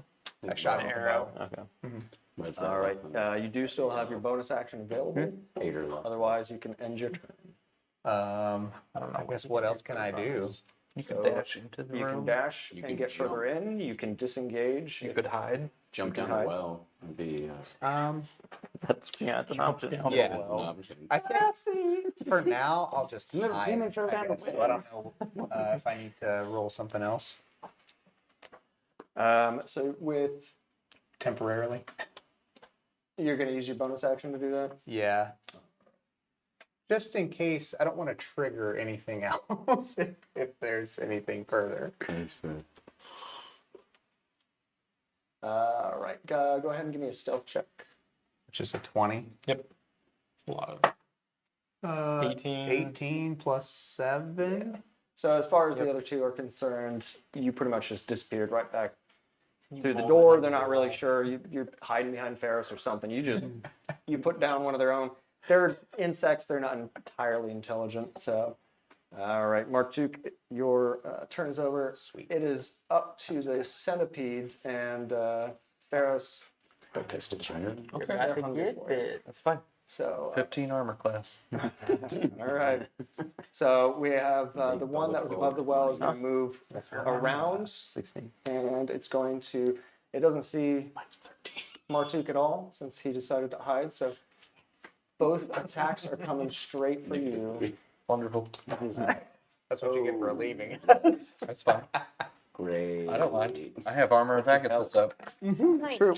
I shot an arrow. Okay. But it's got All right. less than You do still have your bonus action available. 8 or less. Otherwise, you can end your turn. I guess what else can I do? You So, can dash into the You can room. dash You and can get further in. You can disengage. You could hide. Jump can down hide. the well and be That's an option. Yeah. an option. I think for now I'll just Little hide, demon jump I down the guess. So I don't know if I need to roll something else So with temporarily. you're going to use your bonus action to do that. Yeah. Just in case, I don't want to trigger anything else if there's anything further. Thanks for All right. Go ahead and give me a stealth check. Which is a 20. Yep. A lot of 18. 18 plus 7. So as far as the other two are concerned, you pretty much just disappeared right back through the rolled door. it They're up not the really wall. sure. You're hiding behind Ferris or something. You put down one of their own. They're insects. They're not entirely intelligent. So, all right, Martuk, your turn is over. Sweet. It is up to the centipedes and Ferris. a taste of China. Okay. They're hungry for you. That's fine. So, 15 armor class. all right. So we have the one that was above the well is going to move around, 16. and it's going to. It doesn't see Mine's 13. Martuk at all since he decided to hide. So both attacks are coming straight for you. Wonderful. That's what you get for leaving. That's fine. Great. I don't mind. I have armor of Agathis up. Nice. True.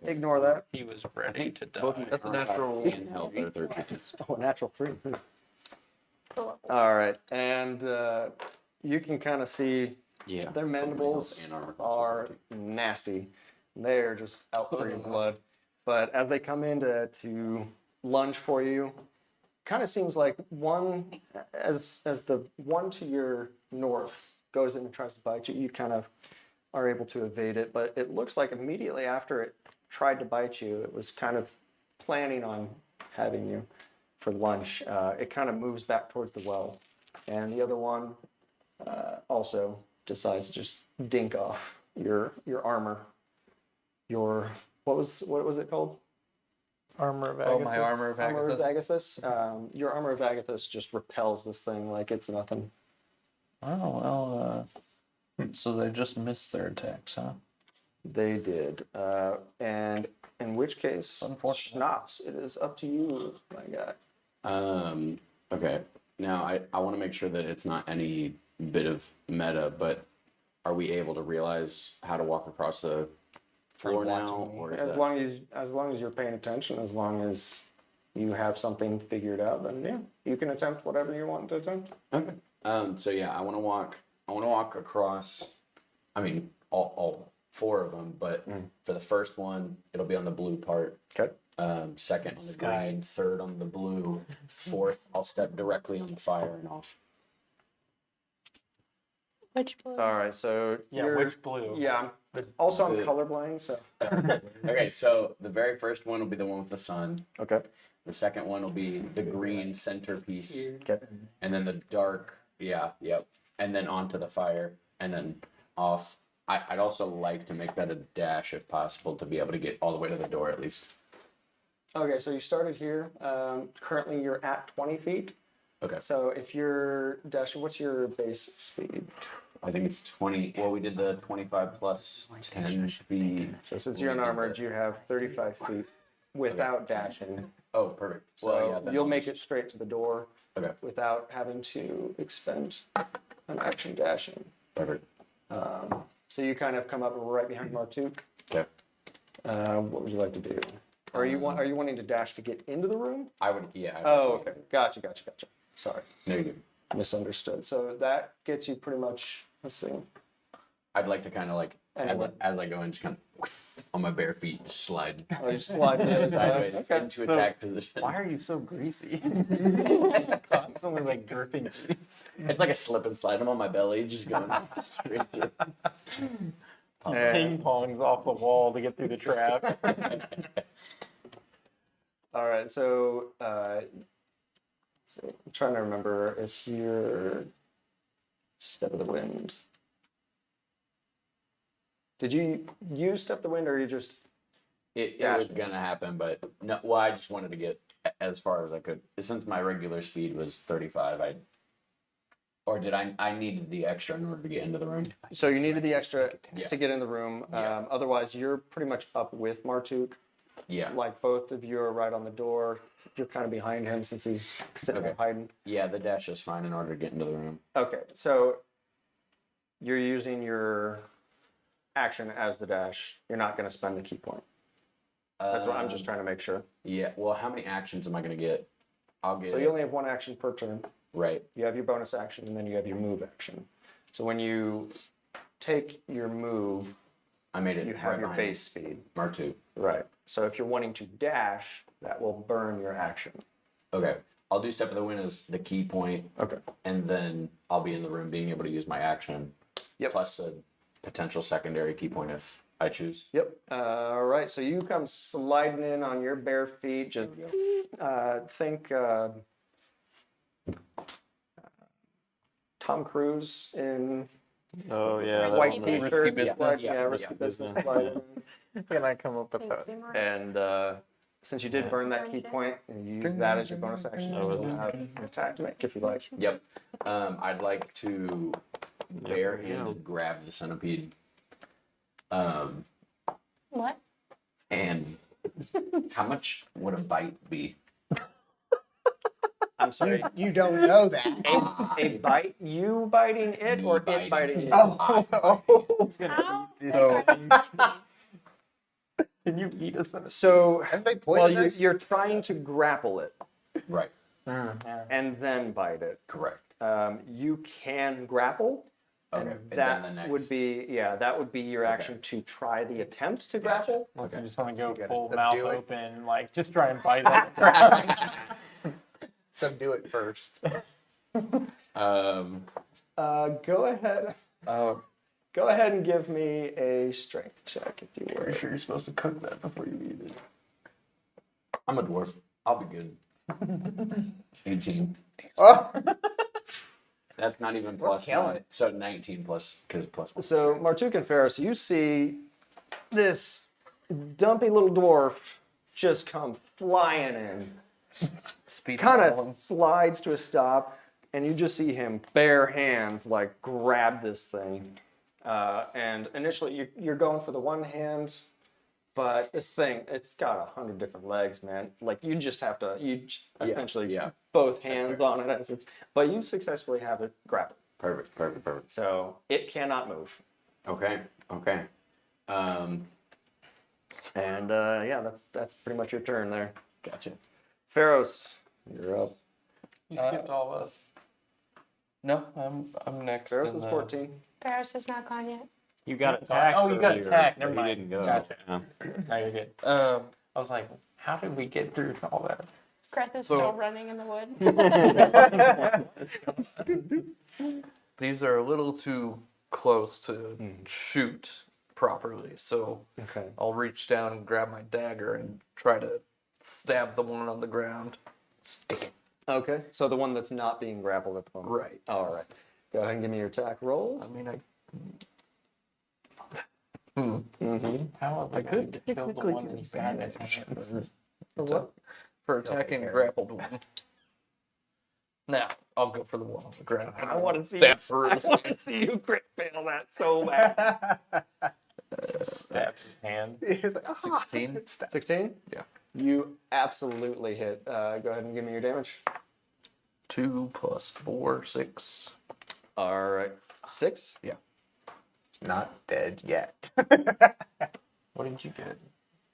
Ignore that. He was ready to die. Both That's a armor natural. and health are 13. Oh, natural 3. Cool. All right, and you can kind of see Yeah. their both my health mandibles and armor class are 13. nasty. They're just out for your blood. But as they come in to lunge for you, kind of seems like one as the one to your north goes in and tries to bite you, you kind of are able to evade it. But it looks like immediately after it tried to bite you, it was kind of planning on having you for lunch. It kind of moves back towards the well, and the other one also decides to just dink off your armor. Your what was it called? Armor of Oh, my Agathis. armor of Armor of Agathis. Agathis. Your armor of Agathis just repels this thing like it's nothing. Oh, well, so they just missed their attacks, huh? They did. And in which case, Unfortunate. Schnapps, it is up to you, my guy. Okay. Now I want to make sure that it's not any bit of meta, but are we able to realize how to walk across the floor now, watching me. or is As that? long as you're paying attention, as long as you have something figured out, then yeah, you can attempt whatever you want to attempt. Okay. So yeah, I want to walk. I want to walk across. I mean, all 4 of them, but for the first one, it'll be on the blue part. Okay. Second on the green, third on the blue, fourth I'll step directly on the fire and off. Which blue? All right, so Yeah, you're, which blue? yeah, also I'm The- colorblind, so Okay, so the very first one will be the one with the sun. okay. The second one will be the green centerpiece, Okay. and then the dark. Yeah, yep. And then onto the fire, and then off. I'd also like to make that a dash if possible to be able to get all the way to the door at least. Okay, so you started here. Currently, you're at 20 feet. Okay. So if you're dashing, what's your base speed? I think it's 20. Well, we did the 25 plus 10 feet. So since you're unarmored, you have 35 feet without dashing. Oh, perfect. So Well, yeah, then you'll I'll make just- it straight to the door Okay, without having to expend an action dashing. perfect. So you kind of come up right behind Martuk. Okay. What would you like to do? Are you wanting to dash to get into the room? I would, yeah. I would Oh, go. okay. Gotcha. Sorry, No, you're good. misunderstood. So that gets you pretty much. Let's see. I'd like to kind of like, Anyway. as I go in, just kind of on my bare feet, just slide Oh, you slide to the other side. sideways Okay. into attack position. Why are you so greasy? Constantly like dripping grease. It's like a slip and slide. I'm on my belly, just going straight through. Ping pongs off the wall to get through the trap. All right, so let's see. I'm trying to remember if you're Step of the Wind. Did you step the wind, or you just? It Dash was it. gonna happen, but no. Well, I just wanted to get as far as I could. Since my regular speed was 35, I needed the extra in order to get into the room. So you needed the extra Yeah. to get in the room. Yeah. Otherwise, you're pretty much up with Martuk. Yeah. Like both of you are right on the door. You're kind of behind him since he's sitting there Okay. hiding. Yeah, the dash is fine in order to get into the room. Okay, so you're using your action as the dash. You're not going to spend the key point. That's what I'm just trying to make sure. Yeah. Well, how many actions am I gonna get? I'll get. So you only have one action per turn. Right. You have your bonus action, and then you have your move action. So when you take your move, I made it. you have right your behind base speed. Martu. Right. So if you're wanting to dash, that will burn your action. Okay. I'll do step of the wind as the key point, Okay. and then I'll be in the room being able to use my action. Yep. Plus a potential secondary key point if I choose. Yep. All right. So you come sliding in on your bare feet. Just think Tom Cruise in Oh yeah, that white one Risky there. t-shirt. Business. slide- Yeah, yeah, risky yeah. business. slide in. Can I come up with Thanks, that? Mark. And since you did burn that key point, and you use that as your bonus action, Oh, you'll have an attack to make if you like. Yep. I'd like to barehanded grab the centipede. What? And how much would a bite be? I'm sorry. You don't know that. A bite? You biting it Me or biting it biting it. you? Oh, How? Can you eat a centipede? So, have they well, poisonous? you're trying to grapple it Right. Yeah. and then bite it. Correct. You can grapple. Okay. And And then the that next. would be, yeah, that would be your Okay. action to try the attempt to Gotcha. grapple. Unless Okay. you just want to go gotta full subdue mouth it. open, like just try and bite that. Subdue it first. Um. Go ahead. Go ahead and give me a strength check if you were. Pretty sure you're supposed to cook that before you eat it. I'm a dwarf. I'll be good. 18. Oh, That's not even We're plus killing one. it. So 19 plus because plus one. So, Martuk and Ferris, you see this dumpy little dwarf just come flying in. Speed Kind ball. of slides to a stop, and you just see him bare hands like grab this thing. And initially, you're going for the one hand, but this thing, it's got 100 different legs, man. Like you just have to, essentially yeah. both hands on it as it's, but you successfully have it grappled. Perfect. So it cannot move. Okay. And yeah, that's pretty much your turn there. Gotcha. Pharaohs, you're up. You skipped all of us. No, I'm next. Pharaohs in is the- 14. Paris is not gone yet. You got attacked. Oh, you got earlier, attacked. but Never he mind. didn't go. Gotcha. Yeah. Now you're good. Um, I was like, how did we get through all that? Greth is So- still running in the wood. these are a little too close to shoot properly, so Okay. I'll reach down and grab my dagger and try to stab the one on the ground. Okay. So the one that's not being grappled at the moment. Right. All right. Go ahead and give me your attack roll. I mean, How have I could to kill the technically one that's got in his hands? For what? for attacking a grappled one. Now, I'll go for the one on the ground. I want to see stab through. I want to see you crit fail that so bad. Stabs his hand. He's like, 16. 16? Yeah. You absolutely hit. Go ahead and give me your damage. 2 plus 4, 6. All right. 6? Yeah. not dead yet. What did you get?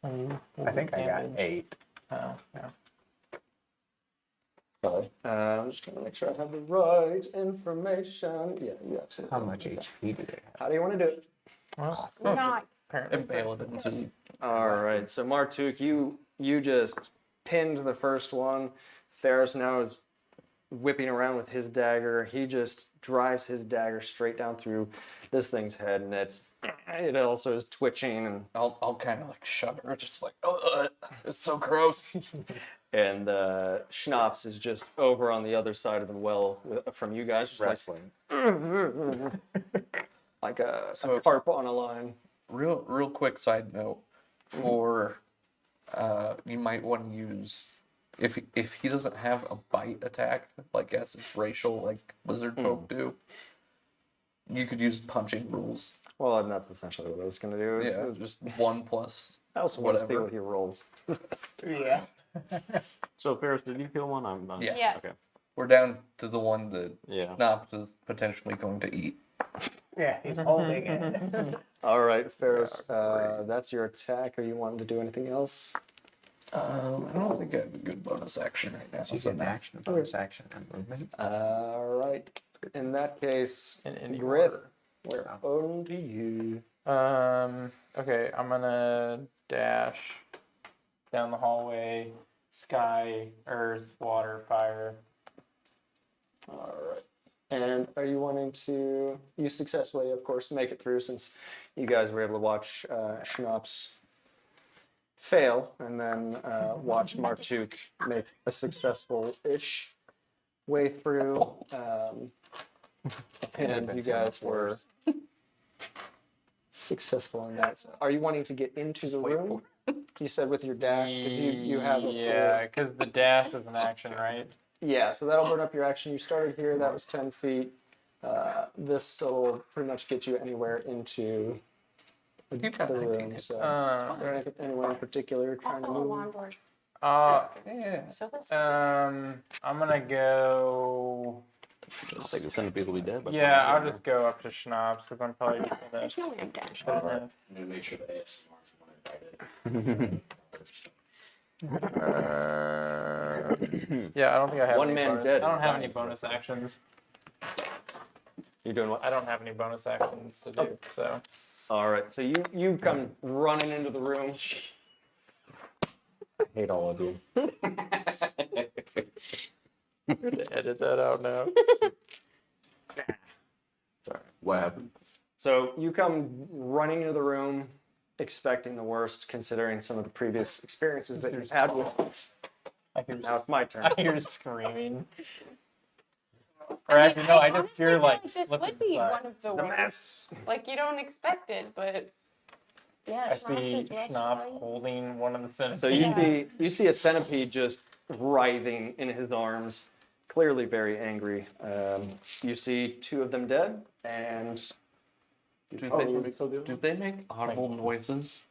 When you I think I got damage? 8. Oh, yeah. Sorry. I'm just going to make sure I have the right information. Yeah, you absolutely. How much HP did it have? How do you want to do it? Well, Nice. apparently. Impale it into. All right. So Martuk, you just pinned the first one. Ferris now is whipping around with his dagger. He just drives his dagger straight down through this thing's head, and it also is twitching, and I'll kind of like shudder, just like, oh, it's so gross. and Schnapps is just over on the other side of the well from you guys, just Wrestling. like a So- carp on a line. real quick side note for you might want to use if he doesn't have a bite attack like as his racial like lizard folk do, you could use punching rules. Well, and that's essentially what I was gonna do. Yeah, just 1+. I also want to see whatever. what he rolls. Yeah. So Ferris, did you kill one? I'm Yeah. Yes. Okay. We're down to the one that Yeah. Schnaps is potentially going to eat. Yeah, he's holding it. All right, Ferris, Yeah, that's your attack. Are you wanting to do anything else? I don't think I have a good bonus action right now. So you So get no. an action, a bonus action, and movement. All right. In that case, In any Grith, order. we're on to you. Okay, I'm gonna dash down the hallway, sky, earth, water, fire. All right. And are you wanting to, you successfully, of course, make it through since you guys were able to watch Schnaps fail and then watch Martuk make a successful-ish way through. And you guys were successful in that. Are you wanting to get into the room? You said with your dash, because you have a Yeah, because the dash is an action, right? Yeah, so that'll burn up your action. You started here, that was 10 feet. This will pretty much get you anywhere into the got 19 room. hit So, points. is there anyone in particular you're trying Also, to a move? Wandor. Yeah. So that's I'm gonna go. I think the centipede will be dead. By the Yeah, time I'll we get just go up to Schnaps because I'm probably just gonna. there's no way I'm dash. put it in. I'm gonna make sure the ASMR is one invited. Yeah, I don't think I have One any man bonus. dead I don't is have dying any for bonus actions. You're doing what? I don't have any bonus actions to do. Okay. So All right, so you come running into the room. I hate all of you. edit that out now. Sorry. What happened? So you come running into the room, expecting the worst, considering some of the previous experiences that you've had with. I hear, Now it's my turn. I hear screaming. Or actually, no, I just honestly hear feel like this slipping would be aside. one of the The worst. mess. Like you don't expect it, but yeah. I see Schnaps is rough, Schnapp right? holding one of the centipedes. So you Yeah. see a centipede just writhing in his arms, clearly very angry. You see two of them dead, and Do they make audible noises?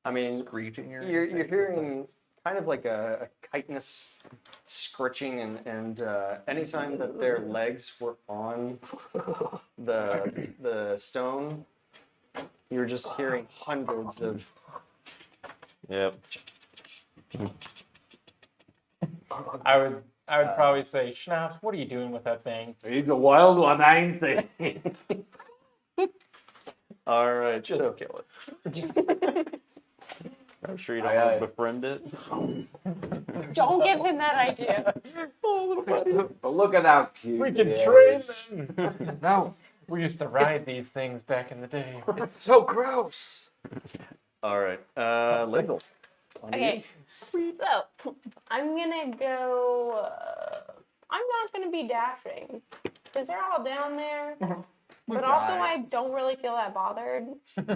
I mean, Screeching or you're anything? hearing kind of like a chitinous scritching, and anytime that their legs were on the stone, you're just hearing hundreds of. Yep. I would probably say, Schnapp, what are you doing with that thing? He's a wild one, ain't he? All right, Just so kill it. I'm sure you don't want to befriend it. Don't give him that idea. But look at how cute. We can it train is. them. No, We used to ride these things back in the day. it's so gross. all right, Liddle. on you. Okay. So I'm gonna go. I'm not gonna be dashing because they're all down there. But also, I don't really feel that bothered,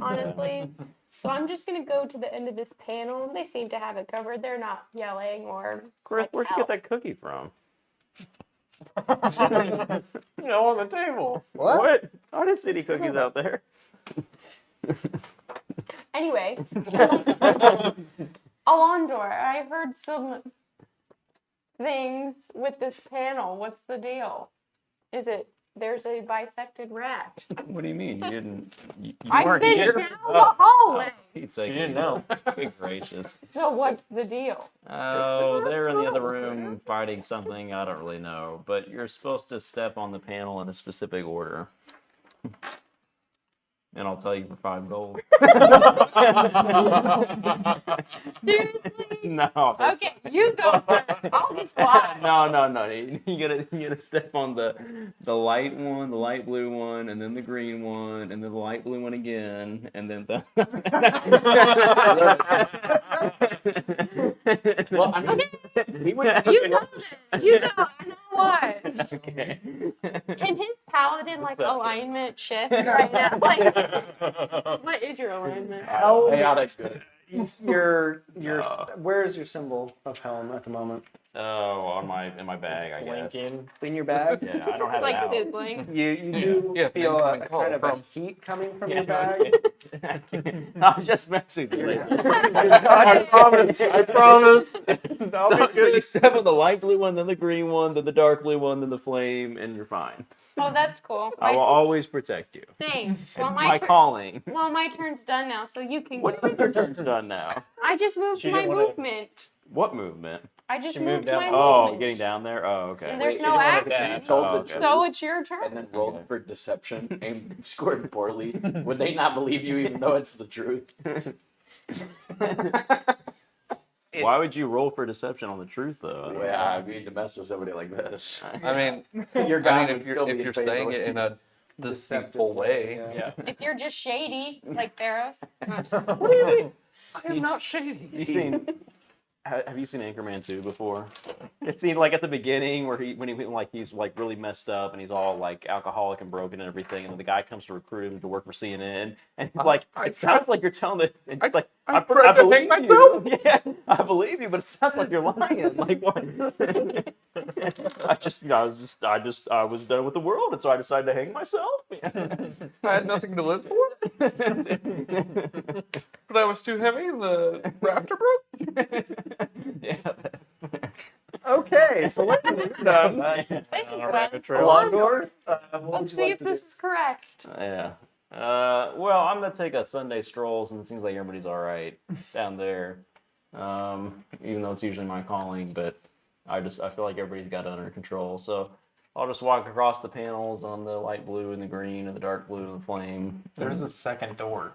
honestly. So I'm just gonna go to the end of this panel. They seem to have it covered. They're not yelling or. Chris, like, where'd you help. get that cookie from? On the table. What? I didn't see any cookies out there. Anyway, Alondor, I heard some things with this panel. What's the deal? Is it there's a bisected rat? What do you mean? You didn't? You I've weren't been here? down the hallway. Pete's sake, You didn't know. Good gracious. So what's the deal? Oh, they're in the other room fighting something. I don't really know. But you're supposed to step on the panel in a specific order. And I'll tell you for 5 gold. Seriously? No. that's- Okay, you go first. I'll just watch. No. You gotta step on the light one, the light blue one, and then the green one, and then the light blue one again, and then the. Well, I mean, we went. You go then. You go. I know What? Okay. Can his paladin like alignment shift right now? Like, what is your alignment? Chaotic good. Your No. where's your symbol of helm at the moment? Oh, in my bag, I guess. Blinking. In your bag? Yeah, I don't It's have like it out. sizzling. You do Yeah, feel incoming a call kind of from- a heat coming from Yeah, your no, bag. I was just messing with you. I promise. I promise. I'll be So you good. step on the light blue one, then the green one, then the dark blue one, then the flame, and you're fine. Oh, that's cool. I will always protect you. Thanks. Well, My my calling. well, my turn's done now, so you can What go. do you mean your turn's done now? I just moved She my didn't wanna- movement. What movement? I just She moved moved down. my Oh, movement. getting down there? Oh, okay. And there's Wait, no you wanna action. dash? Told Oh, the okay. truth So it's your turn. and then rolled Okay. for deception and scored poorly. Would they not believe you even though it's the truth? Why would you roll for deception on the truth, though? I don't Yeah, I mean to mess with somebody like this. I mean, Your I guy mean, would if still you're be if you're in favor saying with it in you. a deceitful way, Yeah. If you're just shady, like Theros. what do you mean? I'm not shady. You seen? Have you seen Anchorman 2 before? It seemed like at the beginning where he's like really messed up and he's all like alcoholic and broken and everything, and then the guy comes to recruit him to work for CNN, and he's like, "It sounds like you're telling the." It's like I tried to hang believe you. Yeah, I believe you, but it sounds like you're lying. Like what? I was done with the world, and so I decided to hang myself. I had nothing to live for, but I was too heavy and the rafter broke. Yeah. Okay, so let's move done. This is Rabbit fun. trail. Longor, what would Let's you see like if to this is correct. Yeah. Well, I'm gonna take a Sunday stroll since it seems like everybody's all right down there. Even though it's usually my calling, but I feel like everybody's got it under control. So I'll just walk across the panels on the light blue and the green and the dark blue and the flame. There's a second door.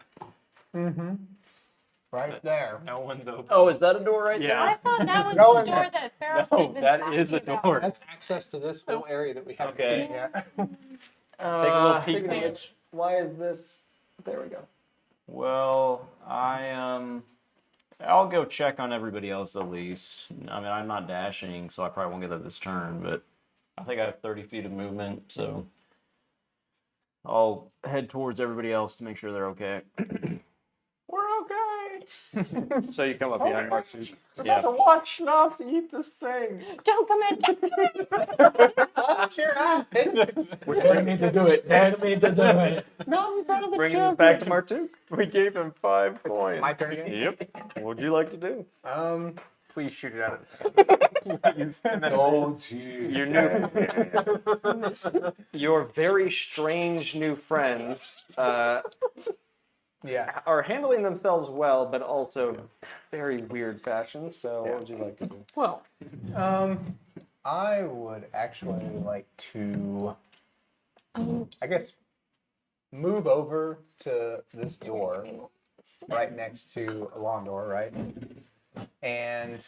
Right there. No one's open. Oh, is that a door right Yeah. I thought that was Go the in door there. that Theros No, had been that talking is a about. door. That's access to this whole area that we haven't Okay. seen yet. Take a little peek. do? Mitch. Why is this? There we go. Well, I'll go check on everybody else at least. I mean, I'm not dashing, so I probably won't get that this turn, but I think I have 30 feet of movement, so I'll head towards everybody else to make sure they're okay. We're okay. So you come up behind Mark. We're about to watch Schnapps eat this thing. Don't come in. Don't come in. Close your eyes. We didn't need to do it. Didn't need to do it. Not in front of the Bringing us children. back to Martuk. We gave him 5 coins. My turn again? Yep. What would you like to do? Please shoot it out of his hand. Don't you? Your new, your very strange new friends Yeah. are handling themselves well, but also very weird fashions. So, what would you like to do? Well, I would actually like to, I guess, move over to this door right next to a long door, right? And,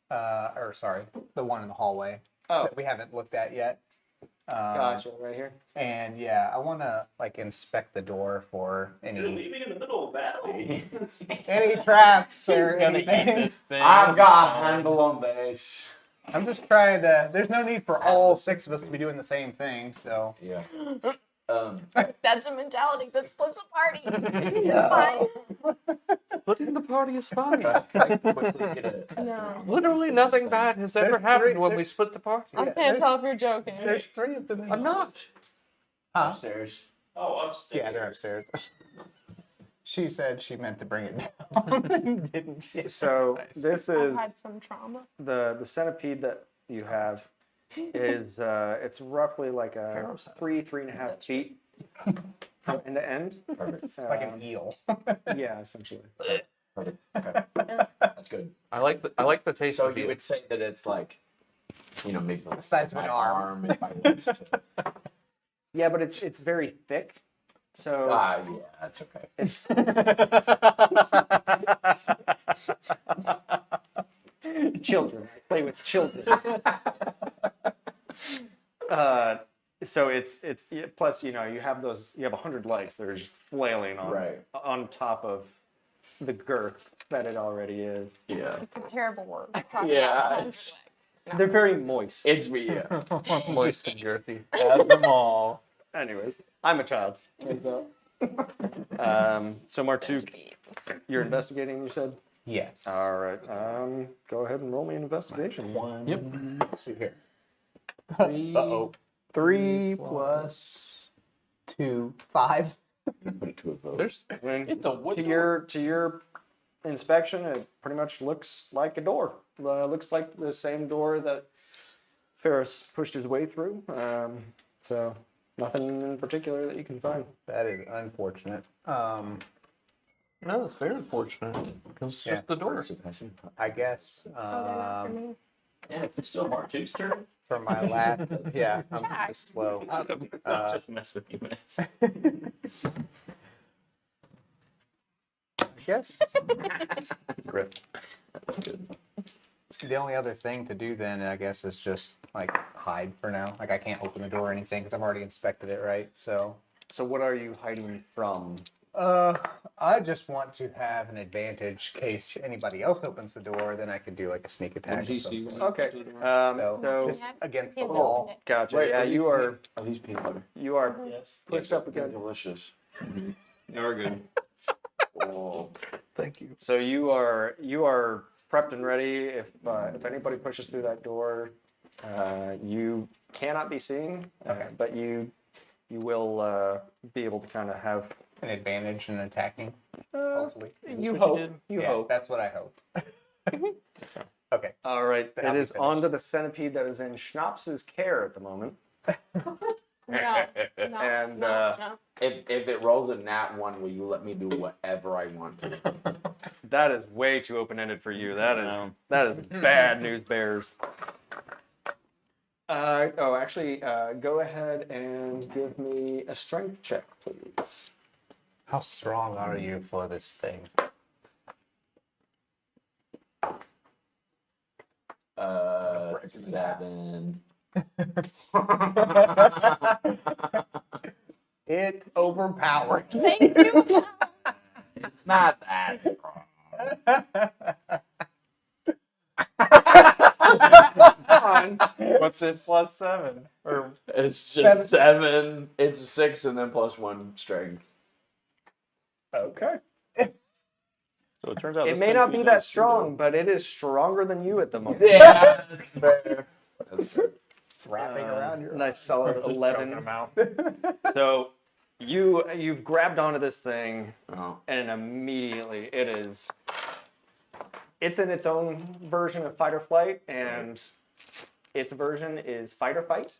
or sorry, the one in the hallway Oh, that we haven't looked at yet. gotcha. Right here. And yeah, I want to like inspect the door for any leaving in the middle of battle. any traps or Gonna eat anything. this thing. I've got a handle on this. I'm just trying to. There's no need for all 6 of us to be doing the same thing. So Yeah. That's a mentality that splits a party. No. splitting the party is fine. Can I quickly get a No. Literally nothing bad has ever There's happened three- when there- we split the party. I can't tell if you're joking. There's 3 of them. In I'm not. Huh? upstairs? Oh, upstairs. Yeah, they're upstairs. She said she meant to bring it down, didn't she? So this I've is had some trauma. the centipede that you have is it's roughly like a 3.5 feet from end to end. Perfect. It's like an eel. Yeah, essentially. Perfect. Okay. That's good. I like the taste So of you it. would say that it's like, maybe like The size of my an arm. and my waist. Yeah, but it's very thick. So Yeah, that's okay. children, I play with children. So it's plus you have you have 100 legs that are just flailing Right. on top of the girth that it already is. Yeah. It's a terrible word. Yeah, it's They're very moist. It's me. Yeah. Moist and girthy. Have them all. Anyways, I'm a child. Turns out. So Martuk, you're investigating. You said. Yes. All right. Go ahead and roll me an investigation. One. Yep. Let's see here. Uh-oh. 3 plus 2, 5. Put it to a vote. It's a to your inspection, it pretty much looks like a door. Looks like the same door that Ferris pushed his way through. So nothing in particular that you can find. That is unfortunate. No, it's very unfortunate because it's Yeah. just the door. I guess Oh, they're not for me. Yeah, it's still Martuk's turn. for my last, yeah, I'm just slow. Just mess with you, man. I guess Griff. the only other thing to do then, I guess, is just like hide for now. Like I can't open the door or anything because I've already inspected it, right? So, So what are you hiding from? I just want to have an advantage in case anybody else opens the door. Then I could do like a sneak attack. Or something. Okay. So, So just against the He's wall. opened it. gotcha. Wait, Yeah, you are these peanut butter. you are Yes. pushed up They're against. delicious. You're good. Oh. Thank you. So you are prepped and ready. If anybody pushes through that door, you cannot be seen, but you will be able to kind of have. An advantage in attacking, hopefully. You hope. You Yeah, hope. that's what I hope. Okay. All right. Then I'll It be is finished. on to the centipede that is in Schnaps's care at the moment. No, no, And, no, no. If it rolls a nat 1, will you let me do whatever I want to? That is way too open-ended for you. That is bad news bears. Actually, go ahead and give me a strength check, please. How strong are you for this thing? Seven. It overpowered. Thank you. It's not that strong. What's it plus 7? Or It's just 7. It's a 6 and then plus 1 strength. Okay. So it turns out It may not be that strong, but it is stronger than you at the moment. Yeah, that's fair. That's fair. It's wrapping around your Nice solid choking 11. them out. So you've grabbed onto this thing, Oh. and immediately it's in its own version of fight or flight, and its version is fight or fight.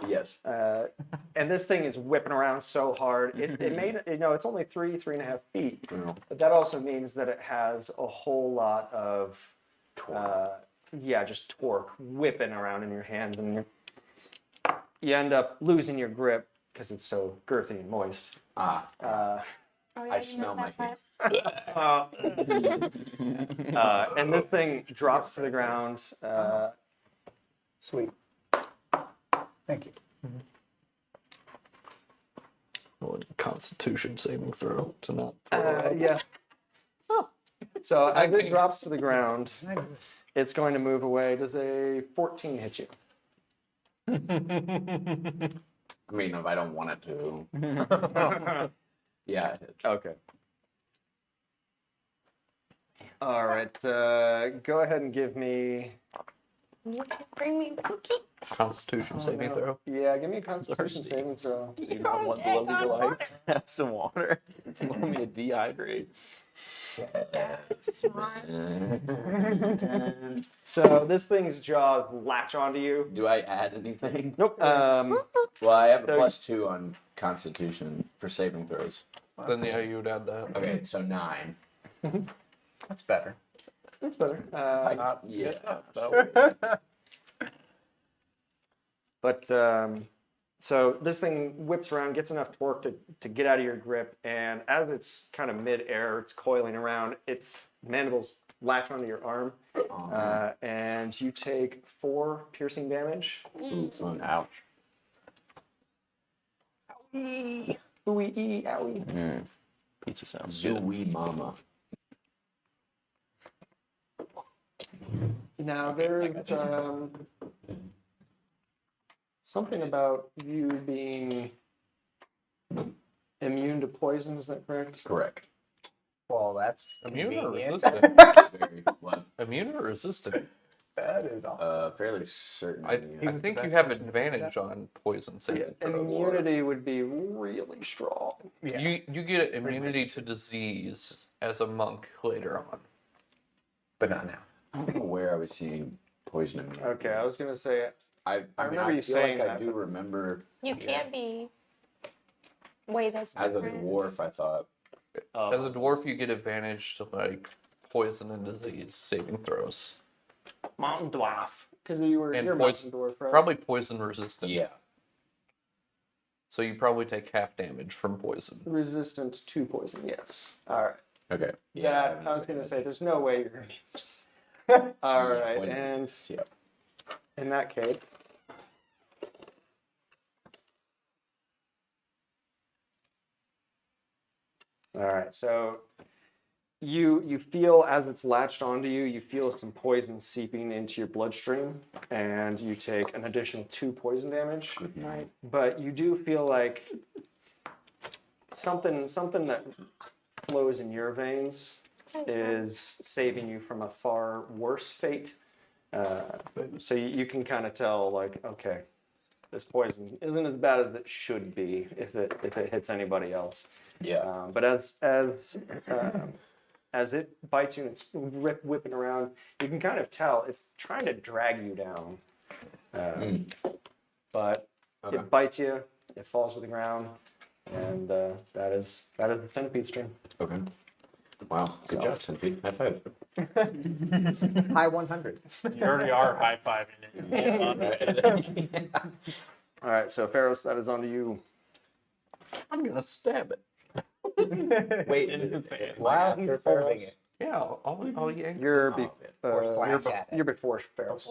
Yes. And this thing is whipping around so hard. It made it's only 3.5 feet, Oh. but that also means that it has a whole lot of just torque whipping around in your hands, and you end up losing your grip because it's so girthy and moist. Ah. Oh, yeah, I you smell missed my that part. And this thing drops to the ground. Sweet. Thank you. Constitution saving throw to not throw up. Yeah. So as Okay. it drops to the ground, it's going to move away. Does a 14 hit you? I mean, if I don't want it to. Yeah, it hits. Okay. All right. Go ahead and give me. You can bring me a cookie. Constitution saving throw. Yeah, give me a Constitution saving throw. Do you not want the lovely delight to have some water? You want me to dehydrate? So this thing's jaws latch onto you. Do I add anything? Nope. Well, I have a So- +2 on Constitution for saving throws. Then yeah, you would add that. Okay, so 9. That's better. That's better. Yeah. But so this thing whips around, gets enough torque to get out of your grip, and as it's kind of mid-air, it's coiling around, its mandibles latch onto your arm, and you take 4 piercing damage. Ooh, fun. Ouch. Ooey, owie. Pizza sounds good. Zooey mama. Now there's something about you being immune to poison. Is that correct? Correct. Well, that's Immune or convenient. resistant? Very well. Immune or resistant? That is awesome. Fairly certain. I was the think you best have person to do advantage on poison saving throws. Immunity would be really strong. Yeah. You get immunity to disease as a monk later on. But not now. I don't know where I was seeing poison immunity. Okay, I was gonna say I remember mean, you I feel saying like I that, do remember You can't be. Wait, that's as a different. dwarf. I thought. As a dwarf, you get advantage to like poison and disease saving throws, mountain dwarf because you're And a mountain poison- dwarf, right? probably poison resistant. Yeah. So you probably take half damage from poison. resistant to poison. Yes. All right. Okay. That I was gonna say. There's no way you're gonna. All right, poison and resistance, yeah. in that case. All right, so you feel as it's latched onto you, you feel some poison seeping into your bloodstream, and you take an additional 2 poison damage. Good night. But you do feel like something that flows in your veins is saving you from a far worse fate. So you can kind of tell, like, okay, this poison isn't as bad as it should be if it hits anybody else. Yeah. But as it bites you and it's whipping around, you can kind of tell it's trying to drag you down. But Okay. it bites you, it falls to the ground, and that is the centipede stream. Okay. Wow. Good So- job, Cynthia. High five. High 100. You already are high fiving it. All right, so Pharaohs, that is on to you. I'm gonna stab it. Wait. While he's holding it. Yeah, I'll yank. You're Or you're, slash at it. you're before Pharaohs.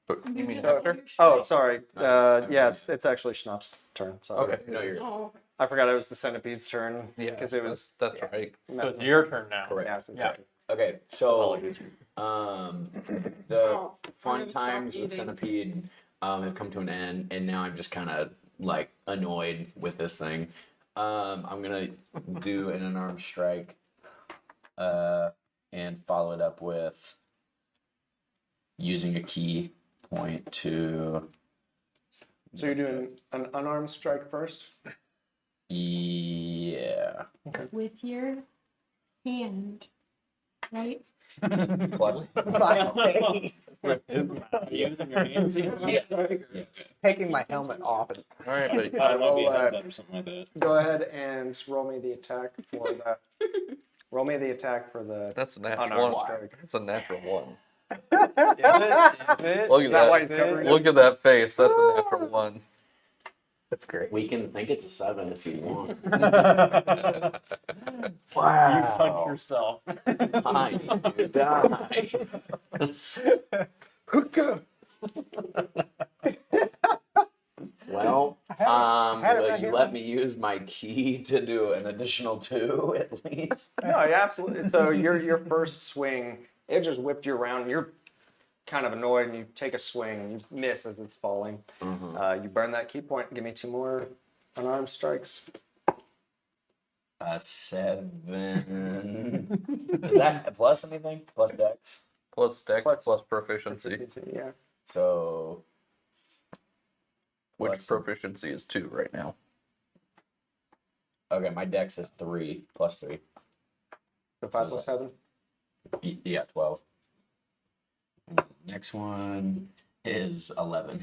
But you mean have after? your Oh, strength. sorry. No, Yeah, it's actually Schnapp's turn. Sorry. Okay. No, you're Oh, I forgot it was the centipede's turn Yeah, because it was that's right. So it's your turn now. correct. Yeah, it's okay. Yeah. Okay. So, Apologies. the Oh, fun I'm times stop with eating. Centipede have come to an end, and now I'm just kind of like annoyed with this thing. I'm gonna do an unarmed strike, and follow it up with using a key point to. So you're doing an unarmed strike first? Yeah. with your hand, right? Plus. My face. Using your hands. Yes. Taking my helmet off. And All right, buddy. I will or something like that. go ahead and roll me the attack for that. Roll me the attack for the That's a natural unarmed one. strike. That's a natural one. Is it? Look Is at that why that. he's covering Look at that face. That's a natural one. that's great. We can think it's a 7 if you want. You punch yourself. Hi, you die. Well, had it will right you here. let me use my key to do an additional 2 at least? No, yeah, absolutely. So your first swing, it just whipped you around. And you're kind of annoyed, and you take a swing, and you miss as it's falling. You burn that key point. Give me 2 more unarmed strikes. 7. Is that plus anything? Plus dex? Plus dex, Plus- plus proficiency. Yeah. So, Which plus- proficiency is 2 right now. okay, my dex is 3, plus 3. So 5 So plus is that- 7. Yeah, 12. Next one is 11.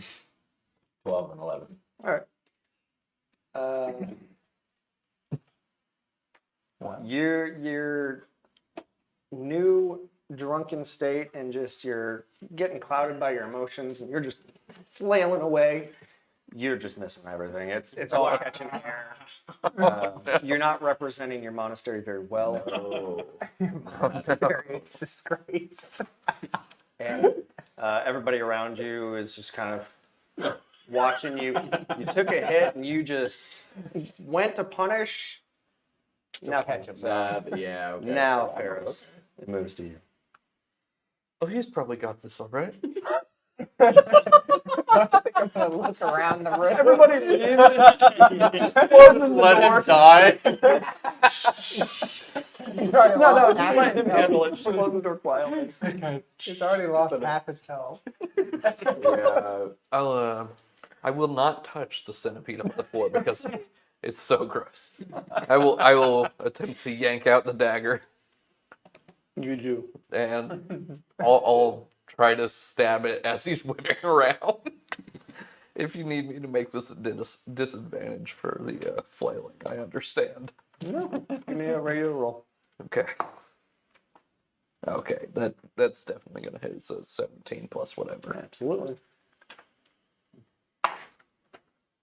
12 and 11. All right. Your new drunken state and just you're getting clouded by your emotions and you're just flailing away. You're just missing everything. It's all catching air. You're not representing your monastery very well. Oh. Monastery, it's disgrace. And everybody around you is just kind of watching you. You took a hit and you just went to punish. Now catch 'em. So Yeah, okay. now, Ferris, it moves to you. Oh, he's probably got this all right. I think I'm gonna look around the room. Everybody leaves. Let him die. He's already No, lost just half let his him health. handle it. Just close the door quietly. He's already lost half his health. Yeah. I will not touch the centipede on the floor because it's so gross. I will attempt to yank out the dagger You do. and I'll try to stab it as he's whipping around. If you need me to make this a disadvantage for the flailing, I understand. No, give me a regular roll. Okay. Okay, that's definitely gonna hit. So it's 17 plus whatever. Absolutely.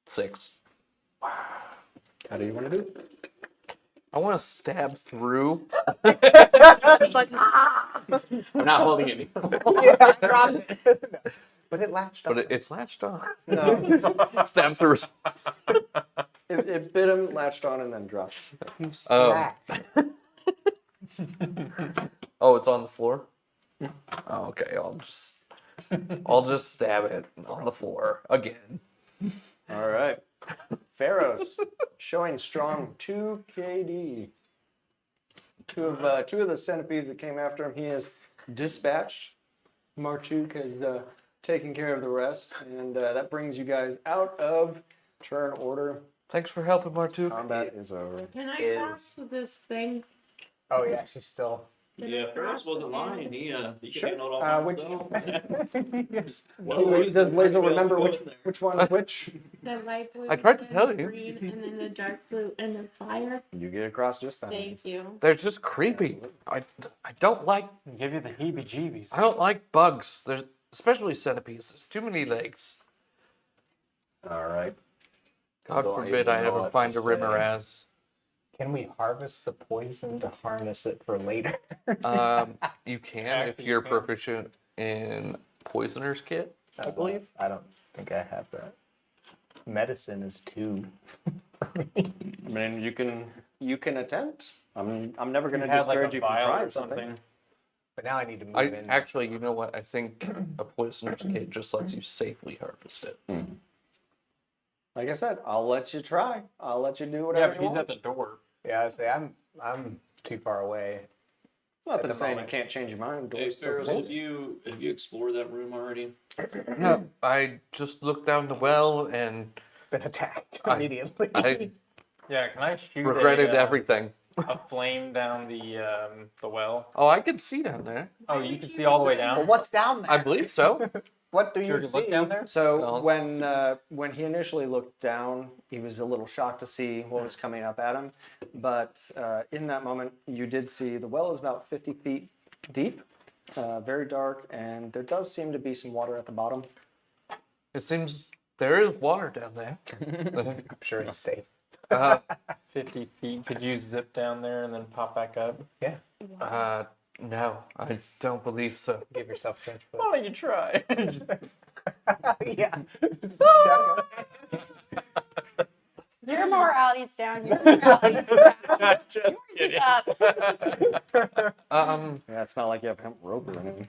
6. How do you want to do it? I want to stab through. It's like, I'm not holding it anymore. yeah, I dropped it. No. But it latched But on. it's latched on. No, Stab through. it bit him, latched on, and then dropped. You slapped. Oh, it's on the floor. Oh, okay, I'll just stab it on the floor again. All right. Pharaohs showing strong 2 KD. Two of the centipedes that came after him, he has dispatched. Martuk has taken care of the rest, and that brings you guys out of turn order. Thanks for helping, Martu. Combat is over. Can I Is- cross this thing? Oh yeah, she's still. Yeah, Ferris wasn't lying. He could Sure. handle it all by Which- himself. Does Blazer remember which one is which? The light blue. I tried to and tell the you. Green, and then the dark blue, and then fire. You get across just fine. Thank you. They're just creepy. I don't like Give you the heebie-jeebies. I don't like bugs. There's especially centipedes. There's too many legs. All right. God Don't forbid even I ever know find a what to say. Rimmeraz. Can we harvest the poison to harness it for later? You can if Actually, you you're can. proficient in Poisoner's Kit, I believe. I don't think I have that. Medicine is 2. I mean, you can attempt. I'm never going to You had like discourage a you from vial trying or something. something. But now I need to move I in. actually, you know what? I think a Poisoner's Kit just lets you safely harvest it. Like I said, I'll let you try. I'll let you do Yeah, whatever but you he's want. at the door. Yeah, I say I'm too far away. Nothing the saying you moment. can't change your mind. Hey, Doors still Ferris, closed. have you explored that room already? No, I just looked down the well and Been attacked I- immediately. I Yeah, can I shoot regretted a, everything. a flame down the well? Oh, I can see down there. Oh, you can see all the way down. Well, what's down there? I believe so. What do you George, see? look down there. So Well- when he initially looked down, he was a little shocked to see what was coming up at him. But in that moment, you did see the well is about 50 feet deep, very dark, and there does seem to be some water at the bottom. It seems there is water down there. I'm sure it's safe. 50 feet. Could you zip down there and then pop back up? Yeah, No, I don't believe so. give yourself a chance for Why don't you try? that. Yeah. Just chuck it. Your morality's down. Your morality's down. Just Yours kidding. is up. Yeah, it's not like you have hemp rope or anything.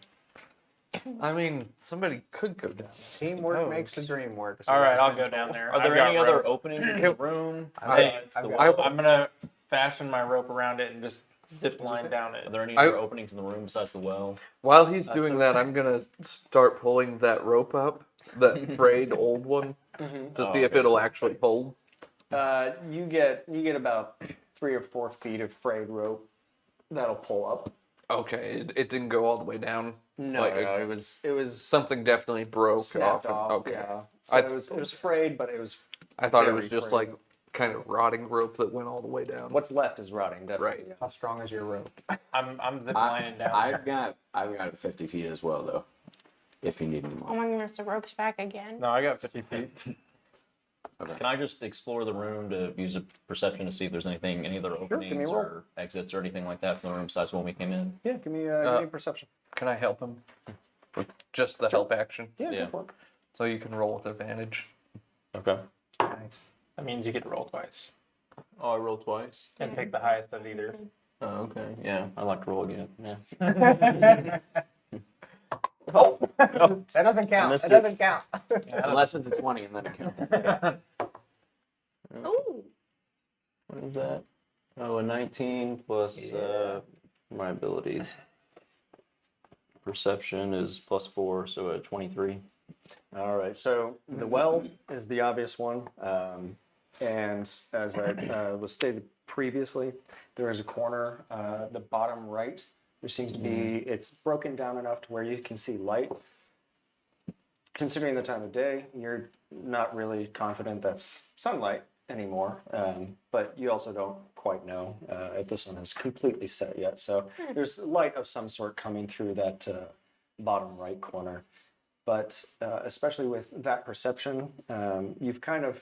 I mean, somebody could go down. Teamwork makes the dream work. so All right, I'll I've go been down told. there. Are there I've got any other rope. openings in the room? Hey, I've the got- wall? I'm gonna fashion my rope around it and just zip line down it. Are there any I- other openings in the room besides the well? While he's doing that, I'm gonna start pulling that rope up, that frayed old one, to see if it'll actually hold. You get about 3 or 4 feet of frayed rope that'll pull up. Okay, it didn't go all the way down. No, Like, no, it was Something definitely broke snapped off. off. Okay, Yeah. So I- it was frayed, but it was I thought it very was just frayed. like kind of rotting rope that went all the way down. What's left is rotting. Definitely. Right. How strong is your rope? I'm zip lining down I've there. got 50 feet as well though. If you need any Oh more. my goodness, the rope's back again. No, I got 50 feet. Can I just explore the room to use a perception to see if there's anything, any other give me a openings roll. or exits or anything like that from the room besides when we came in? Yeah. Give me a perception. Can I help him with just the help action? Yeah. Yeah. Go for it. So you can roll with advantage. Okay. Nice. That means you get to roll twice Oh, I rolled twice. and pick the highest of either. Oh, okay. Yeah, I like to roll again. Yeah. Oh, that doesn't count. missed That it. doesn't count. Unless it's a 20 and then it counts. Ooh. What is that? Oh, a 19 plus my abilities. Perception is +4, so a 23. All right, so the well is the obvious one. And as I was stated previously, there is a corner, the bottom right. There seems to be, it's broken down enough to where you can see light. Considering the time of day, you're not really confident that's sunlight anymore, but you also don't quite know if the sun has completely set yet. So there's light of some sort coming through that bottom right corner. But especially with that perception, you've kind of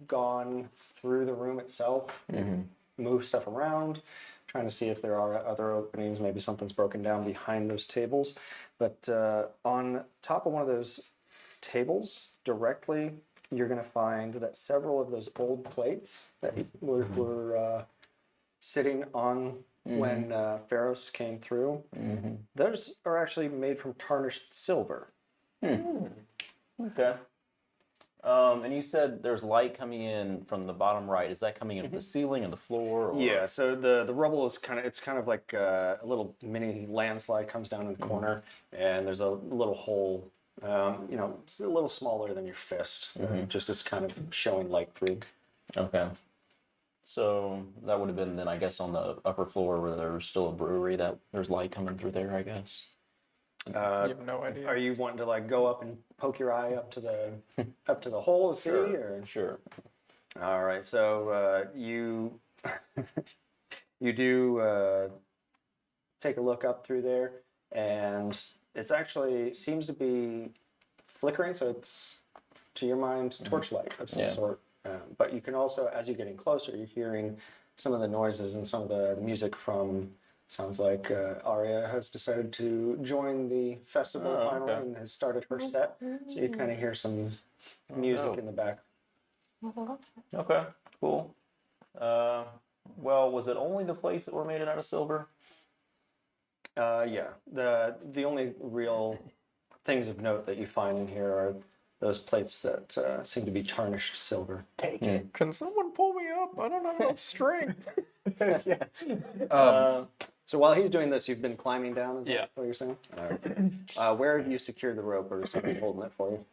gone through the room itself, moved stuff around, trying to see if there are other openings. Maybe something's broken down behind those tables. But on top of one of those tables, directly, you're going to find that several of those old plates that were sitting on when Pharaohs came through, those are actually made from tarnished silver. Okay. And you said there's light coming in from the bottom right. Is that coming in from the ceiling or the floor? Or... Yeah, so the rubble is kind of like a little mini landslide comes down in the corner, and there's a little hole, it's a little smaller than your fist, just as kind of showing light through. Okay. So that would have been then, I guess, on the upper floor where there's still a brewery that there's light coming through there, I guess. You have no idea. Are you wanting to like go up and poke your eye up to the hole to see? Or? Sure. All right, so you you do take a look up through there, and it's actually seems to be flickering, so it's to your mind torchlight of some sort. But you can also, as you're getting closer, you're hearing some of the noises and some of the music from. Sounds like Arya has decided to join the festival finally and has started her set. So you kind of hear some music in the back. Okay, cool. Well, was it only the plates that were made out of silver? Yeah, the only real things of note that you find in here are those plates that seem to be tarnished silver. Take it. Can someone pull me up? I don't have enough strength. So while he's doing this, you've been climbing down, is Yeah. that what you're saying? All right. Where have you secured the rope, or is something holding it for you?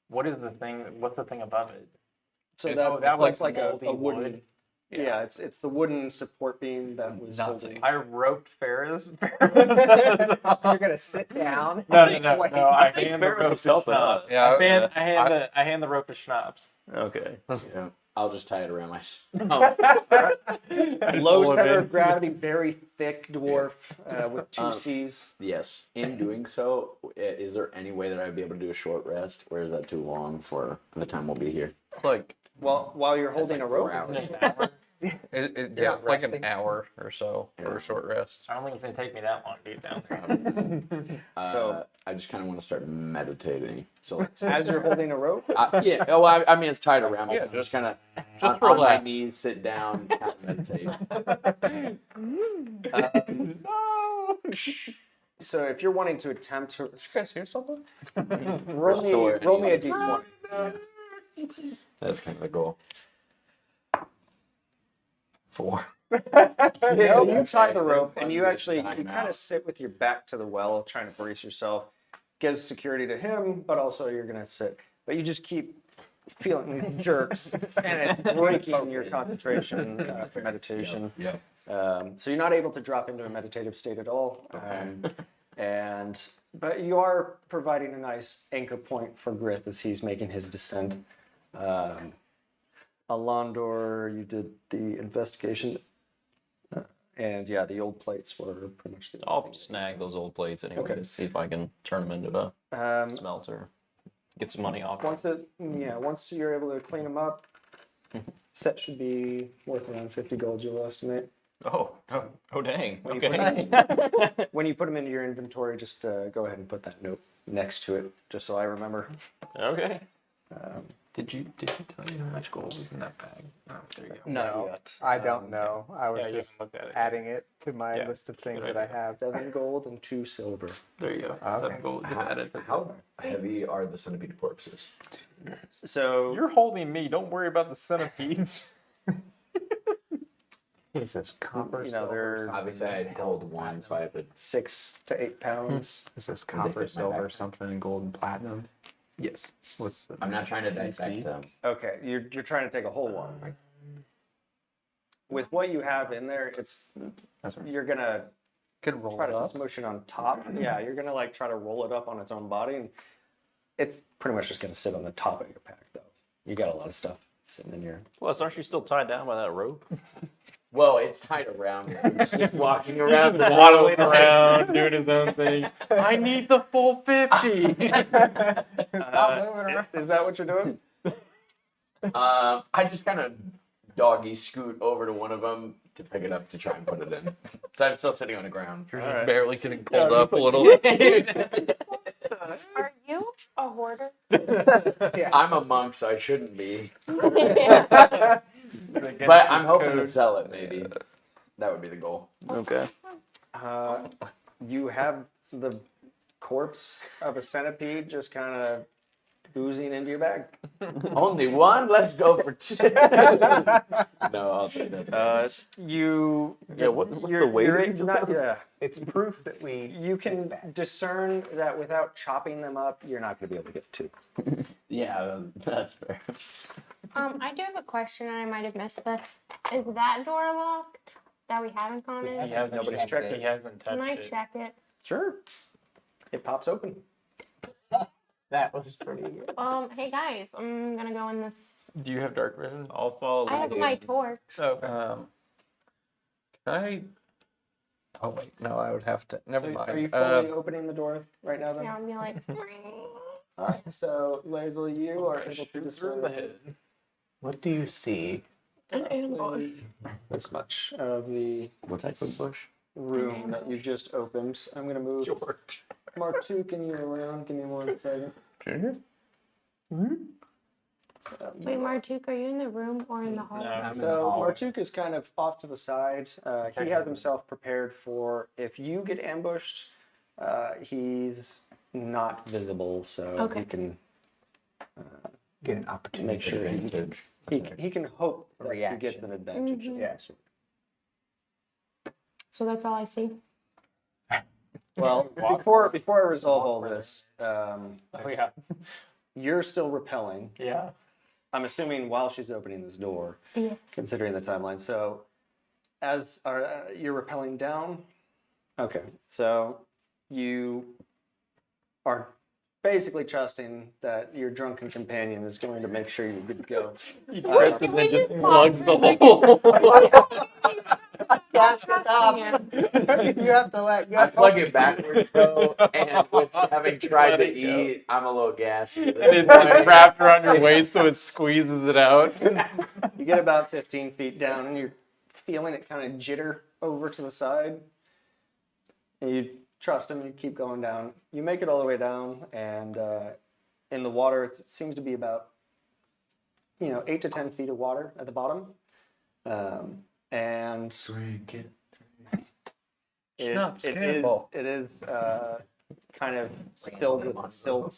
What's the thing above it? So that that was looks like a moldy wooden... wood. Yeah, it's the wooden support beam that was Nazi. holding... I roped Ferris. You're gonna sit down. No. and wait. I hand the Ferris rope would to help Schnapps. out. I hand the rope to Schnapps. Okay. Yeah. I'll just tie it around myself. Low center of gravity, very thick dwarf with two C's. Yes. In doing so, is there any way that I'd be able to do a short rest, or is that too long for the time we'll be here? It's like Well, while you're holding like a rope, 4 hours. Just an hour. it's like an hour or so for a short rest. I don't think it's gonna take me that long to get down there. So- I just kind of want to start meditating. So as you're holding a rope, yeah. Oh, I mean, it's tied around. Yeah, I'm just kind of just on my relax. knees, sit down, kind of meditate. so if you're wanting to attempt to Did you guys hear something? roll me a d20. That's kind of the goal. 4. Yeah, you tie the rope, and you Fun's actually you dying kind of out. sit with your back to the well, trying to brace yourself. Gives security to him, but also you're gonna sit. But you just keep feeling these jerks, and it's breaking your concentration for meditation. Yeah. So you're not able to drop into a meditative state at all. But you are providing a nice anchor point for Grith as he's making his descent. Alondor, you did the investigation. And yeah, the old plates were pretty much the I'll snag those old plates anyway Okay. to see if I can turn them into a Um, smelter. Get some money off. once you're able to clean them up, set should be worth around 50 gold, you'll estimate. Oh, dang. When you, Okay. when you put them into your inventory, just go ahead and put that note next to it, just so I remember. Okay. Did you tell me how much gold was in that bag? Oh, there you go. No, yet. I don't know. I was Yeah, you just haven't looked at it. adding it to my Yeah, list of things good that I idea. have. 7 gold and 2 silver. There you go. Okay. 7 gold. Just add it to How heavy are the centipede corpses? So You're holding me. Don't worry about the centipedes. Is this copper? you know they're Obviously, I held one, so I have a 6 to 8 pounds. Is this they copper, fit my silver, backpack? something, gold, and platinum? Yes. What's the? I'm not trying to dissect them. Okay, you're trying to take a whole one. With what you have in there, you're gonna Could roll try it to up. smush it on top. Yeah, you're gonna like try to roll it up on its own body, and it's pretty much just gonna sit on the top of your pack, though. You got a lot of stuff sitting in your. Plus, aren't you still tied down by that rope? Well, it's tied around me. He's just walking around, Waddling around, doing his own thing. I need the full 50. Stop moving around. Is that what you're doing? I just kind of doggy scoot over to one of them to pick it up to try and put it in. So I'm still sitting on the ground. You're All just right. barely getting pulled up a little. Are you a hoarder? I'm a monk, so I shouldn't be. Yeah. But I'm hoping to sell it, maybe. That would be the goal. Okay. You have the corpse of a centipede just kind of oozing into your bag. Only one? Let's go for 2. No, I'll take that. You. Yeah, what's you're- the weight you're of each of not- those? Yeah. It's proof that we. You can discern that without chopping them up, you're not going to be able to get 2. Yeah, that's fair. I do have a question, and I might have missed this. Is that door locked that we haven't gone He in? hasn't Nobody's checked checked it. it. He hasn't touched Can I it. check it? Sure. It pops open. That was pretty good. Hey guys, I'm gonna go in this. Do you have dark vision? I'll follow. I have my torch. Okay. Can I? Oh wait, no, I would have to. Never So mind. Are you fully opening the door right now then? Yeah, I'll be like. Alright, so Lazel, you are able to discern What do you see? An ambush. this much of the What type of bush? room that you just opened. I'm going to move Mark 2, can you around? Give me 1 second. Sure. Wait, Martuk, are you in the room or in the hall? No. I'm in the So hall. Martuk is kind of off to the side. He has himself prepared for if you get ambushed, he's not visible, so Okay. he can Get an opportunity. make sure Advantage. he can hope that he gets Reaction. an advantage. Mhm. Yeah. So that's all I see. Well, before I resolve all this, Oh yeah. you're still repelling. Yeah. I'm assuming while she's opening this door, Yes. considering the timeline. So, as you're rappelling down, okay. So you are basically trusting that your drunken companion is going to make sure you're good to go. Can we just plugs the hole. You have to let I go. plug it backwards though, and with having tried to eat, I'm a little gassy. at this It's point. wrapped around your waist so it squeezes it out. You get about 15 feet down, and you're feeling it kind of jitter over to the side. And you trust him. You keep going down. You make it all the way down, and in the water, it seems to be about 8 to 10 feet of water at the bottom. And Drink it. Schnapps, cannonball. it is kind of filled with silt.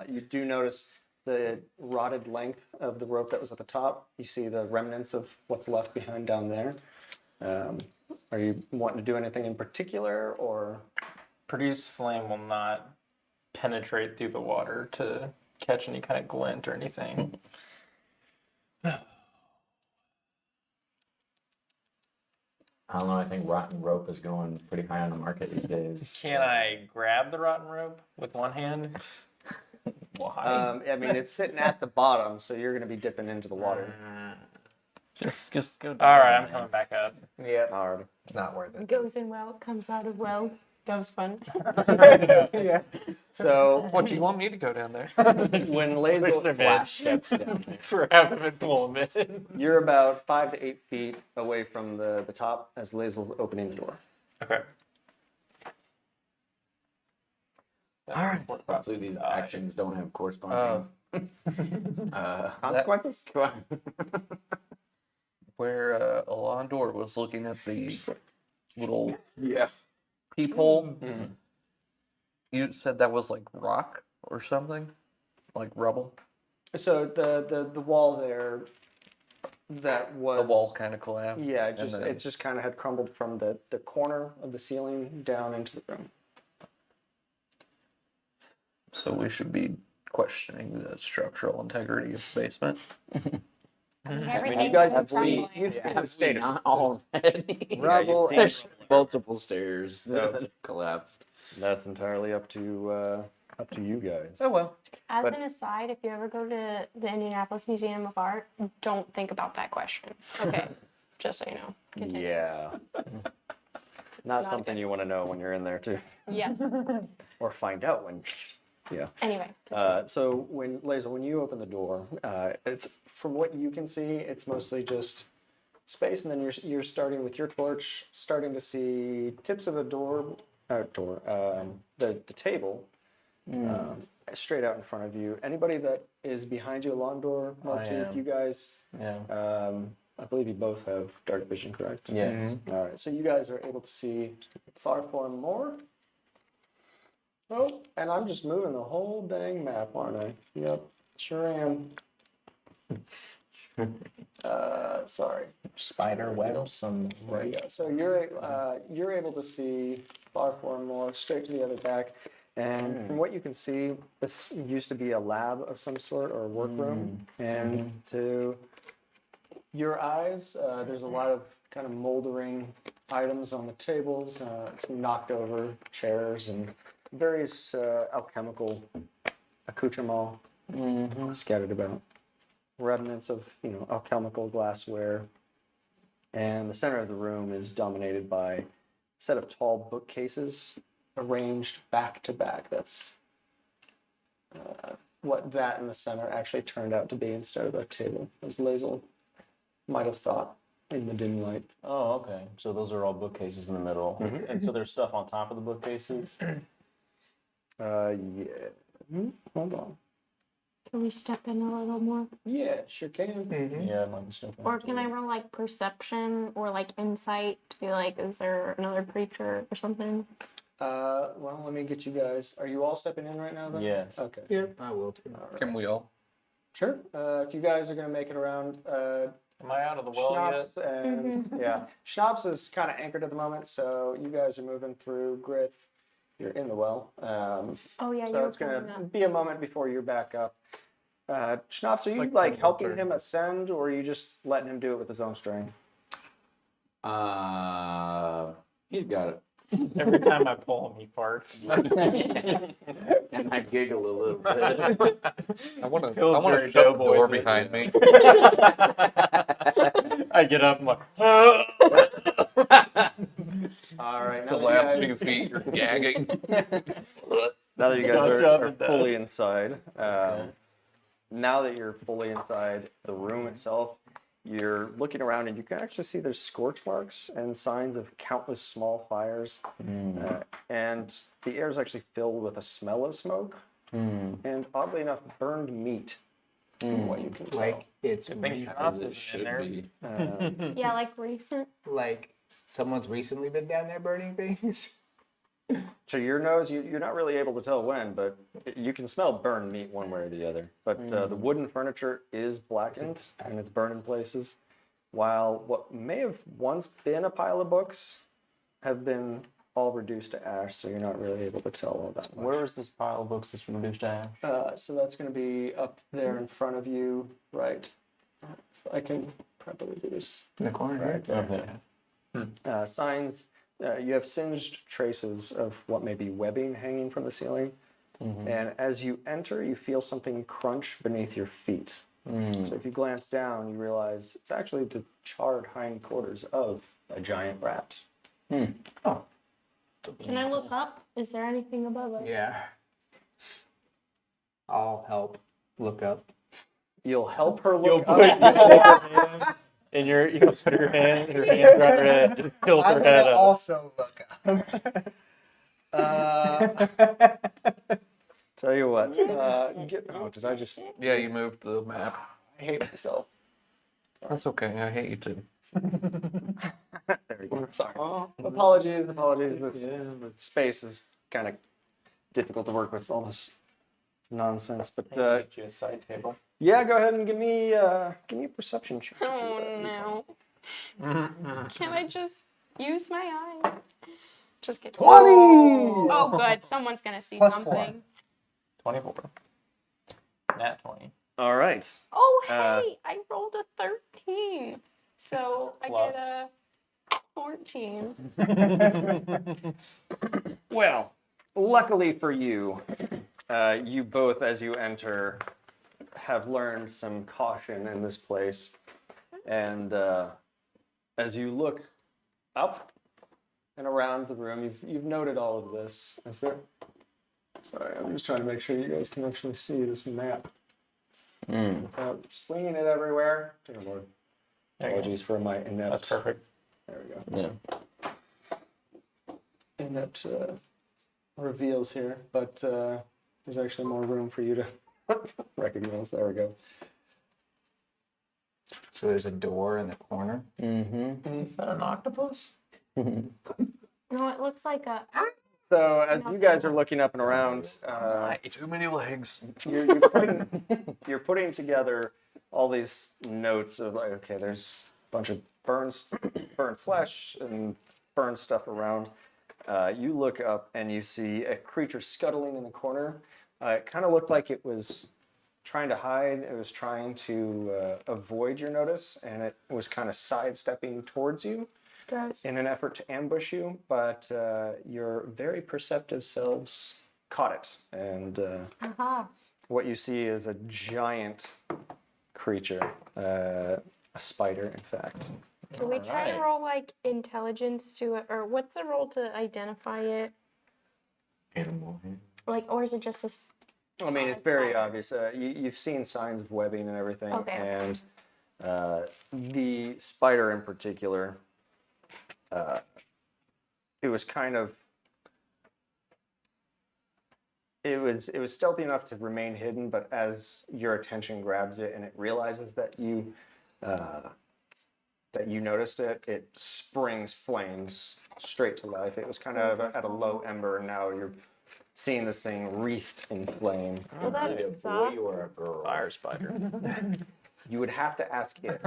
You do notice the rotted length of the rope that was at the top. You see the remnants of what's left behind down there. Are you wanting to do anything in particular, or? Produce flame will not penetrate through the water to catch any kind of glint or anything. I don't know. I think rotten rope is going pretty high on the market these days. Can I grab the rotten rope with one hand? Why? I mean, it's sitting at the bottom, so you're going to be dipping into the water. Just go. Down, All right, I'm man. coming back up. Yeah, Alright. not worth it. Goes in well, comes out of well. That was fun. Yeah. So What do you want me to go down there? when Lazel Flash steps down there. For having been pulling it. you're about 5 to 8 feet away from the top as Lazel's opening the door. Okay. Hopefully these actions don't have corresponding Consequences? Where Alondor was looking at the little Yeah. peephole, you said that was like rock or something? Like rubble? So the wall there, that was The wall kind of collapsed. Yeah, and then- it just kind of had crumbled from the corner of the ceiling down into the room. So we should be questioning the structural integrity of the basement. Everything's you guys been have seen, crumbling. you've seen the state of Not already. Rubble and There's multiple stairs that So- have collapsed. That's entirely up to you guys. Oh well. As But- an aside, if you ever go to the Indianapolis Museum of Art, don't think about that question. Okay, just so you know. Continue. Yeah. Not not something good. you want to know when you're in there too, Yes. or find out when. Yeah. Anyway. So when Laser, when you open the door, it's from what you can see, it's mostly just space, and then you're starting with your torch, starting to see tips of a the table, straight out in front of you. Anybody that is behind you, Alondor, Martuk, am. you guys, Yeah. I believe you both have dark vision, correct? Yes. All right, so you guys are able to see far more. Oh, and I'm just moving the whole dang map, aren't I? Yep, sure am. Sorry. spider webs. Some Right. Yeah. So you're able to see far more straight to the other back, and from what you can see, this used to be a lab of some sort or a workroom, and to your eyes, there's a lot of kind of moldering items on the tables, some knocked over chairs, and various alchemical accoutrements scattered about. Remnants of alchemical glassware, and the center of the room is dominated by a set of tall bookcases arranged back to back. That's what that in the center actually turned out to be instead of a table, as Lazel might have thought in the dim light. Oh, okay. So those are all bookcases in the middle, and so there's stuff on top of the bookcases. Yeah. Hold on. Can we step in a little more? Yeah, sure can. Yeah, might be stuff. Or can I roll like perception or like insight to be like, is there another creature or something? Well, let me get you guys. Are you all stepping in right now then? Yes. Okay. Yep, I will too. Can we all? Sure. If you guys are going to make it around, Am I out of the well yet? Schnapps and yeah, Schnapps is kind of anchored at the moment, so you guys are moving through Grith. You're in the well, Oh yeah, so you it's going were to be a moment before you're back up. Schnapps, are you Like like the helping water. him ascend, or are you just letting him do it with his own strength? He's got it. Every time I pull him, he farts. And I giggle a little bit. I want to. Feels I want very to shut the Doughboy, door doesn't it? behind me. I get up, I'm like, All right. The last few feet, you're gagging. Now that you guys Don't are, shove are it down. fully inside, now that you're fully inside the room itself, you're looking around and you can actually see there's scorch marks and signs of countless small fires. And the air is actually filled with a smell of smoke and, oddly enough, burned meat. From what you can tell. Like it's I think recent. Schnapps As it is in should there. be. Yeah, like recent. Like someone's recently been down there burning things. So your nose, you're not really able to tell when, but you can smell burned meat one way or the other. But the wooden furniture is blackened and it's burned in places, while what may have once been a pile of books have been all reduced to ash, so you're not really able to tell all that much. Where is this pile of books that's reduced to ash? So that's going to be up there in front of you, right? If I can probably do this. In the corner Right. Okay. Signs. You have singed traces of what may be webbing hanging from the ceiling. And as you enter, you feel something crunch beneath your feet. So if you glance down, you realize it's actually the charred hindquarters of a giant rat. Oh, Can I look up? Is there anything above us? yeah. I'll help look up. You'll help her You'll look put up. your hand in you'll put your hands around her head, just tilt her I'm head gonna up. also look up. Tell you what. Did I just? Yeah, you moved the map. I hate myself. That's okay. I hate you too. There we go. Sorry. Apologies. This space is kind of difficult to work with all this nonsense. But Get you a side table. yeah, go ahead and give me a perception check. Oh no. Can I just use my eyes? Just get 20! Oh, good. Someone's gonna see Plus 4. something. 24. Nat 20. All right. Oh, hey, I rolled a 13. So I Plus. get a 14. Well, luckily for you, you both, as you enter, have learned some caution in this place. And as you look up and around the room, you've noted all of this. Is there? Sorry, I'm just trying to make sure you guys can actually see this map without slinging it everywhere. Dear Lord. There you go. Apologies for my inept. That's perfect. There we go. Yeah. Inept reveals here, but there's actually more room for you to recognize. There we go. So there's a door in the corner. Mm-hmm. Is that an octopus? No, it looks like a. So as you guys are looking up and around, Too many legs. you're putting together all these notes of like, okay, there's a bunch of burnt flesh and burned stuff around. You look up and you see a creature scuttling in the corner. It kind of looked like it was trying to hide. It was trying to avoid your notice, and it was kind of sidestepping towards you Gross. in an effort to ambush you. But your very perceptive selves caught it, and Aha. what you see is a giant creature, a spider, in fact. Can we try to Alright. roll like intelligence to it, or what's the roll to identify it? Animal. Like, or is it just a? I mean, it's very obvious. You've seen signs of webbing and everything, Okay. and the spider in particular, it was kind of. It was stealthy enough to remain hidden, but as your attention grabs it and it realizes that you noticed it, it springs flames straight to life. It was kind of at a low ember, and now you're seeing this thing wreathed in flame. Well, that Is it a sucks. boy or a girl? Fire spider. You would have to ask it.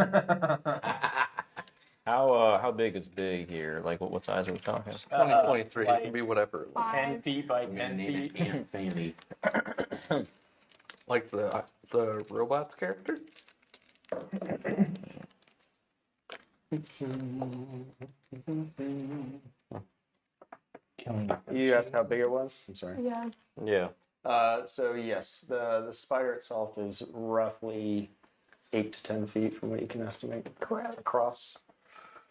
How big is big here? Like what size are we talking? 2023. It like- can be whatever. it wants. 10 feet by I'm gonna 10 name feet. it Aunt Fanny. Like the robots character. You asked how big it was? I'm sorry. Yeah. Yeah. So yes, the spider itself is roughly 8 to 10 feet from what you can estimate Gross. across.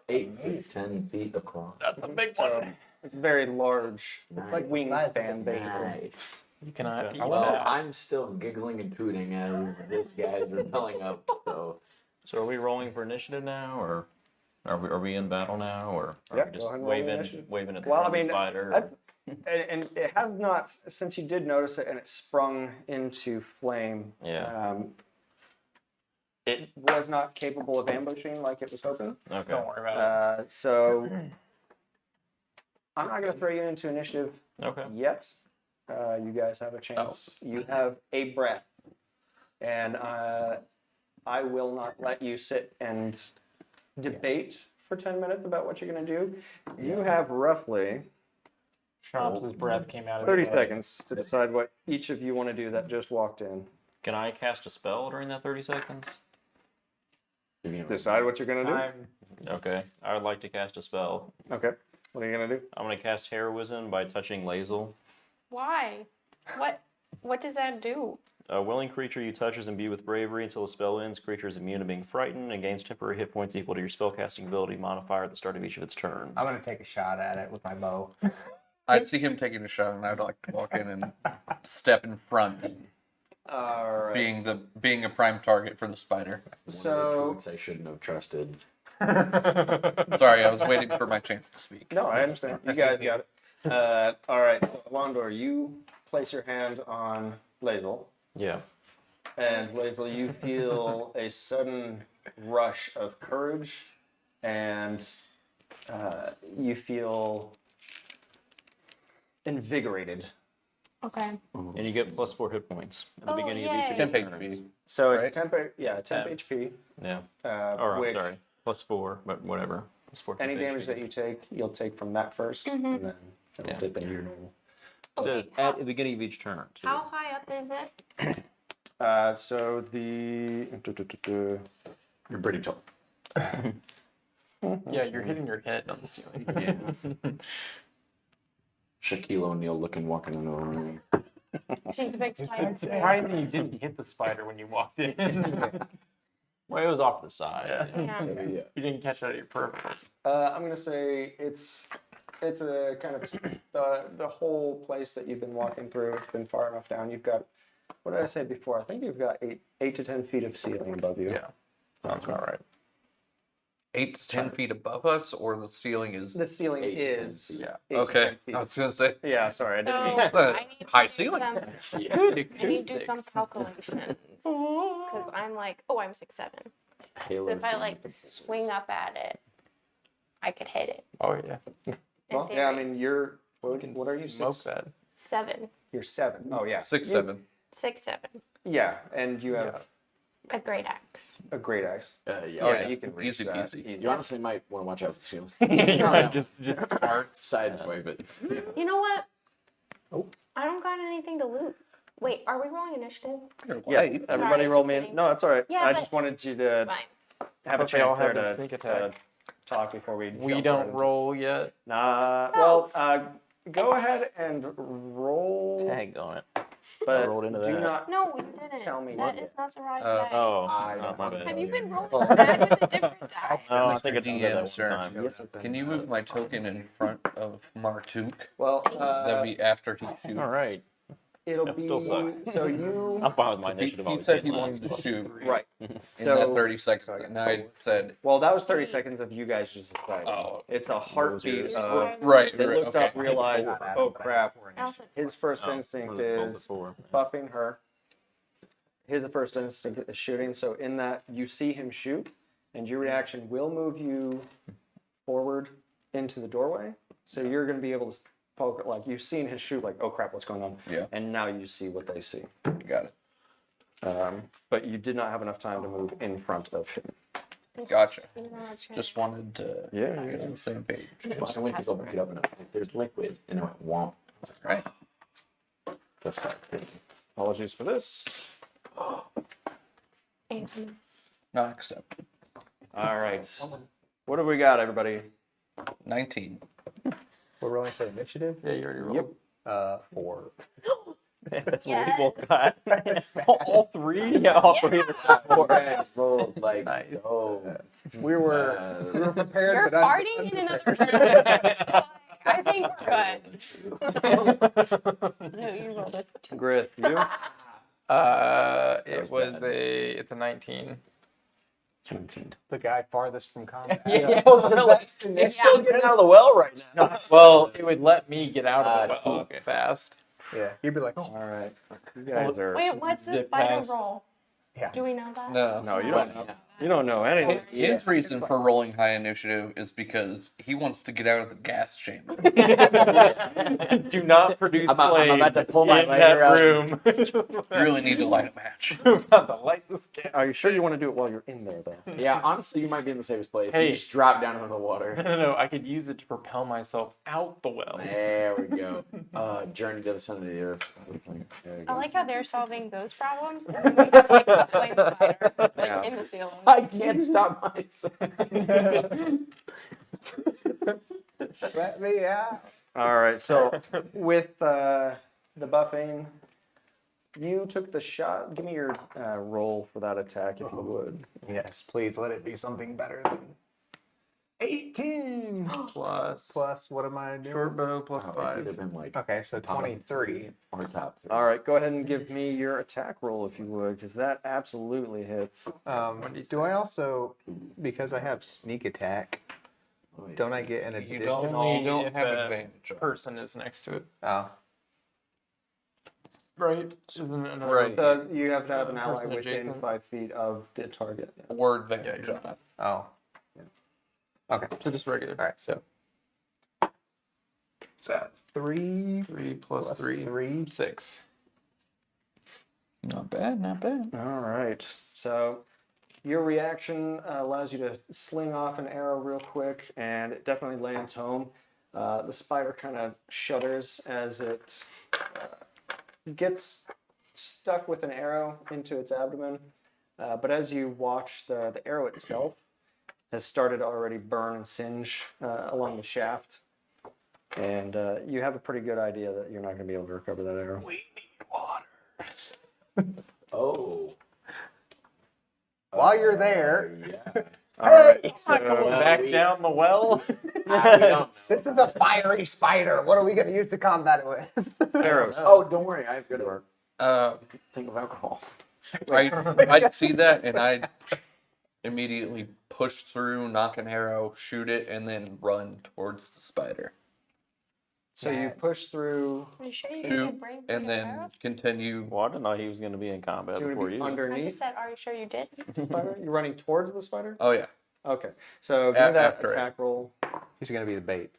8 to 10 feet across. That's a big So it's very large. It's like the size of a wingspan, basically. Nice. You cannot Okay. eat Well, that. I'm still giggling and tooting as this guy's repelling up. So So are we rolling for initiative now, or are we in battle now, or are Yeah, we go just ahead and roll waving initiative. at the Well, I front of mean, the spider? that's, and it has not, since you did notice it and it sprung into flame. Yeah. It was not capable of ambushing like it was hoping. Okay. Don't worry about So I'm not going to throw you into initiative Okay. yet. You guys have a chance. You have a breath, and I will not let you sit and debate for 10 minutes about what you're going to do. You have roughly it. Shrop's breath came out of 30 his leg. seconds to decide what each of you want to do that just walked in. Can I cast a spell during that 30 seconds? Decide what you're going to I'm Okay. I would like to cast a spell. do. Okay. What are you going to do? I'm going to cast Heroism by touching Lazel. Why? What does that do? A willing creature you touch is imbued with bravery until the spell ends. Creature is immune to being frightened and gains temporary hit points equal to your spellcasting ability modifier at the start of each of its turns. I'm gonna take a shot at it with my bow. I'd see him taking a shot, and I'd like to walk in and step in front, All right. being a prime target for the spider. One of the So, tweets I shouldn't have trusted. Sorry, I was waiting for my chance to speak. no, I understand. You guys got it. All right. So, Alondor, you place your hand on Lazel. Yeah. And Lazel, you feel a sudden rush of courage, and you feel invigorated. Okay. And you get +4 hit points at the Oh, beginning of each yay. of Temp your turns. HP. So Right. it's temp HP. Yeah. Or I'm Which sorry, +4, but whatever. +4. any temp damage HP. that you take, you'll take from that 1st, and then it'll Yeah. dip into your normal. It says Okay, at the beginning of each turn. too. How high up is it? So the You're pretty tall. Yeah, you're hitting your head on the ceiling. Shaquille O'Neal looking walking into a room. See the big spider. Surprising you didn't hit the spider when you walked in. Well, it was off to the side. Yeah. Yeah. Yeah. You didn't catch it out of your purpose. I'm gonna say it's a kind of the whole place that you've been walking through. It's been far enough down. You've got, what did I say before? I think you've got 8 to 10 feet of ceiling above you. Yeah. Sounds about right. 8 to 10 feet above us, or the ceiling is. The ceiling 8 to 10 is feet. 8 to Okay, 10 feet. I was gonna say. Yeah, sorry, I So didn't mean. But I need to high do ceiling. some- Good I need to do some calculations. Because I'm like, oh, I'm 6'7". So Halo if I theme. like to swing up at it, I could hit it. Oh yeah. In Well, yeah, I theory. mean you're. What are you? Smoke 6? that. 7, You're 7. Oh yeah. 6'7". 6'7", Yeah, and you have a great axe. a great axe. Yeah. Yeah, you can reach Easy that. peasy. easy. You honestly might want to watch out for the ceiling. Yeah, just arcs. Sideswipe it. You know what? Oh. I don't got anything to loot. Wait, are we rolling initiative? Yeah, Light. everybody Sorry, roll just me. kidding. No, that's all right. Yeah, I but- just wanted you to Fine. have a But they all chance there have their to, sneak attack. talk before we. We jump don't in. roll yet. Nah. Oh. Well, go ahead and roll. Tag on it. But rolled into do that. not. No, we didn't. Tell me That what- is not the right Uh, way. Oh, I oh, don't my wanna bad. Have tell you been you. rolling bad with a different die? No, I Mr. think I did that DM, one sir. time. Yes, it's been- Can you move my token in front of Martuk? Well, That'd be after he shoots. All right. it'll that be still sucks. so you. I'm fine with my He, initiative. he always said being he last. wanted to shoot Right. in So- that 30 seconds, and I said, Well, that was 30 seconds of you guys just deciding. Oh. It's a heartbeat yours? of. right, They right, looked okay. up, realized, oh crap. I also- His first Oh, instinct what was it called is before? buffing her. His first instinct is shooting. So in that, you see him shoot, and your reaction will move you forward into the doorway. So you're going to be able to poke. Like you've seen his shoot. Like, oh crap, what's going on? Yeah. And now you see what they see. Got it. But you did not have enough time to move in front of him. Gotcha. You know, it's Just wanted to Yeah, get on the same page. Well, I went to go pick it up and I was like, there's liquid. And I went, womp. Right. That's not good. Apologies for this. ASMR. Not accepted. All right. What have we got, everybody? 19. We're rolling for initiative. Yeah, you already rolled. 4. That's what we Yes. both got. All three? Yeah, all three of us got You 4. guys rolled like, Nice. oh. We were prepared, You're but farting in another room. So I think we're good. No, you rolled it. Grith, you? It's a 19. 17. the guy farthest from combat. Yeah. The best You're initiative. still getting out of the well right now. Well, it would let me get out of the well Cool. fast. Yeah, you'd be like, oh, All right. You guys are. Wait, what's the Zip spider pass. roll? Yeah. Do we know that? No. No, you don't know. You don't know His, anything. his reason for rolling high initiative is because he wants to get out of the gas chamber. Do not produce I'm flame about to pull my in lighter that out. room. You really need to light a match. I'm about to light this candle. Are you sure you want to do it while you're in there, though? Yeah, honestly, you might be in the safest place. Hey. You just drop down into the water. No, I could use it to propel myself out the well. There we go. Journey to the center of the earth. There we I go. like how they're solving those problems, and then we have like a flame spider like Yeah. in the ceiling. I can't stop myself. let me out. All right. So with the buffing, you took the shot. Give me your roll for that attack, if you would. Yes, please let it be something better than 18 Plus plus. What am I doing? short bow plus Oh, it's 5. either been like Okay, so 23. or top 3. All right. Go ahead and give me your attack roll, if you would, because that absolutely hits. Do I also, because I have sneak attack, don't I get an You additional? don't if have a advantage. Person is next to it. Oh, right? Isn't it another Right. So you have to have an ally person within adjacent? 5 feet of the target. Or advantage Yeah, on it. Oh. Okay. So just regular. All right. So. Is that 3 3 plus 3. 3? 6. Not bad, not bad. All right. So your reaction allows you to sling off an arrow real quick, and it definitely lands home. The spider kind of shudders as it gets stuck with an arrow into its abdomen. But as you watch, the arrow itself has started to already burn and singe along the shaft. And you have a pretty good idea that you're not going to be able to recover that arrow. We need water. Oh. While you're there, Yeah. hey, Back we- down the well. We don't know. this is a fiery spider. What are we going to use to combat it with? Arrows. Oh, don't worry. I have good work. Think of alcohol. I'd see that and I'd immediately push through, knock an arrow, shoot it, and then run towards the spider. So you push through. Are you sure you Shoot, didn't bring and then arrow? continue. Well, I didn't know he was going to be in combat So you before would be you. I underneath just said, are you sure you did? the spider. You're running towards the spider. Oh yeah. Okay. So give me that After it. attack roll. He's going to be the bait.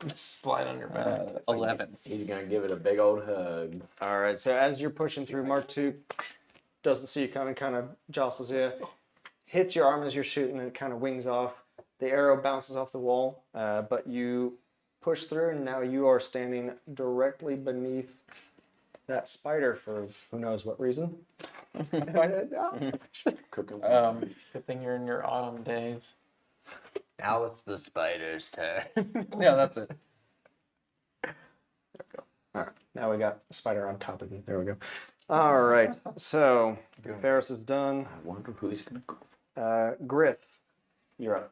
Slide on your back. 11. He's gonna give it a big old hug. All right. So as you're pushing through, Mark II doesn't see you coming, kind of jostles you, hits your arm as you're shooting, and it kind of wings off. The arrow bounces off the wall, but you push through, and now you are standing directly beneath that spider for who knows what reason. Cooking. Good thing you're in your autumn days. Now it's the spider's turn. Yeah, that's it. All right. Now we got the spider on top of you. There we go. All right. So Ferris is done. I wonder who he's gonna go for. Grith, you're up.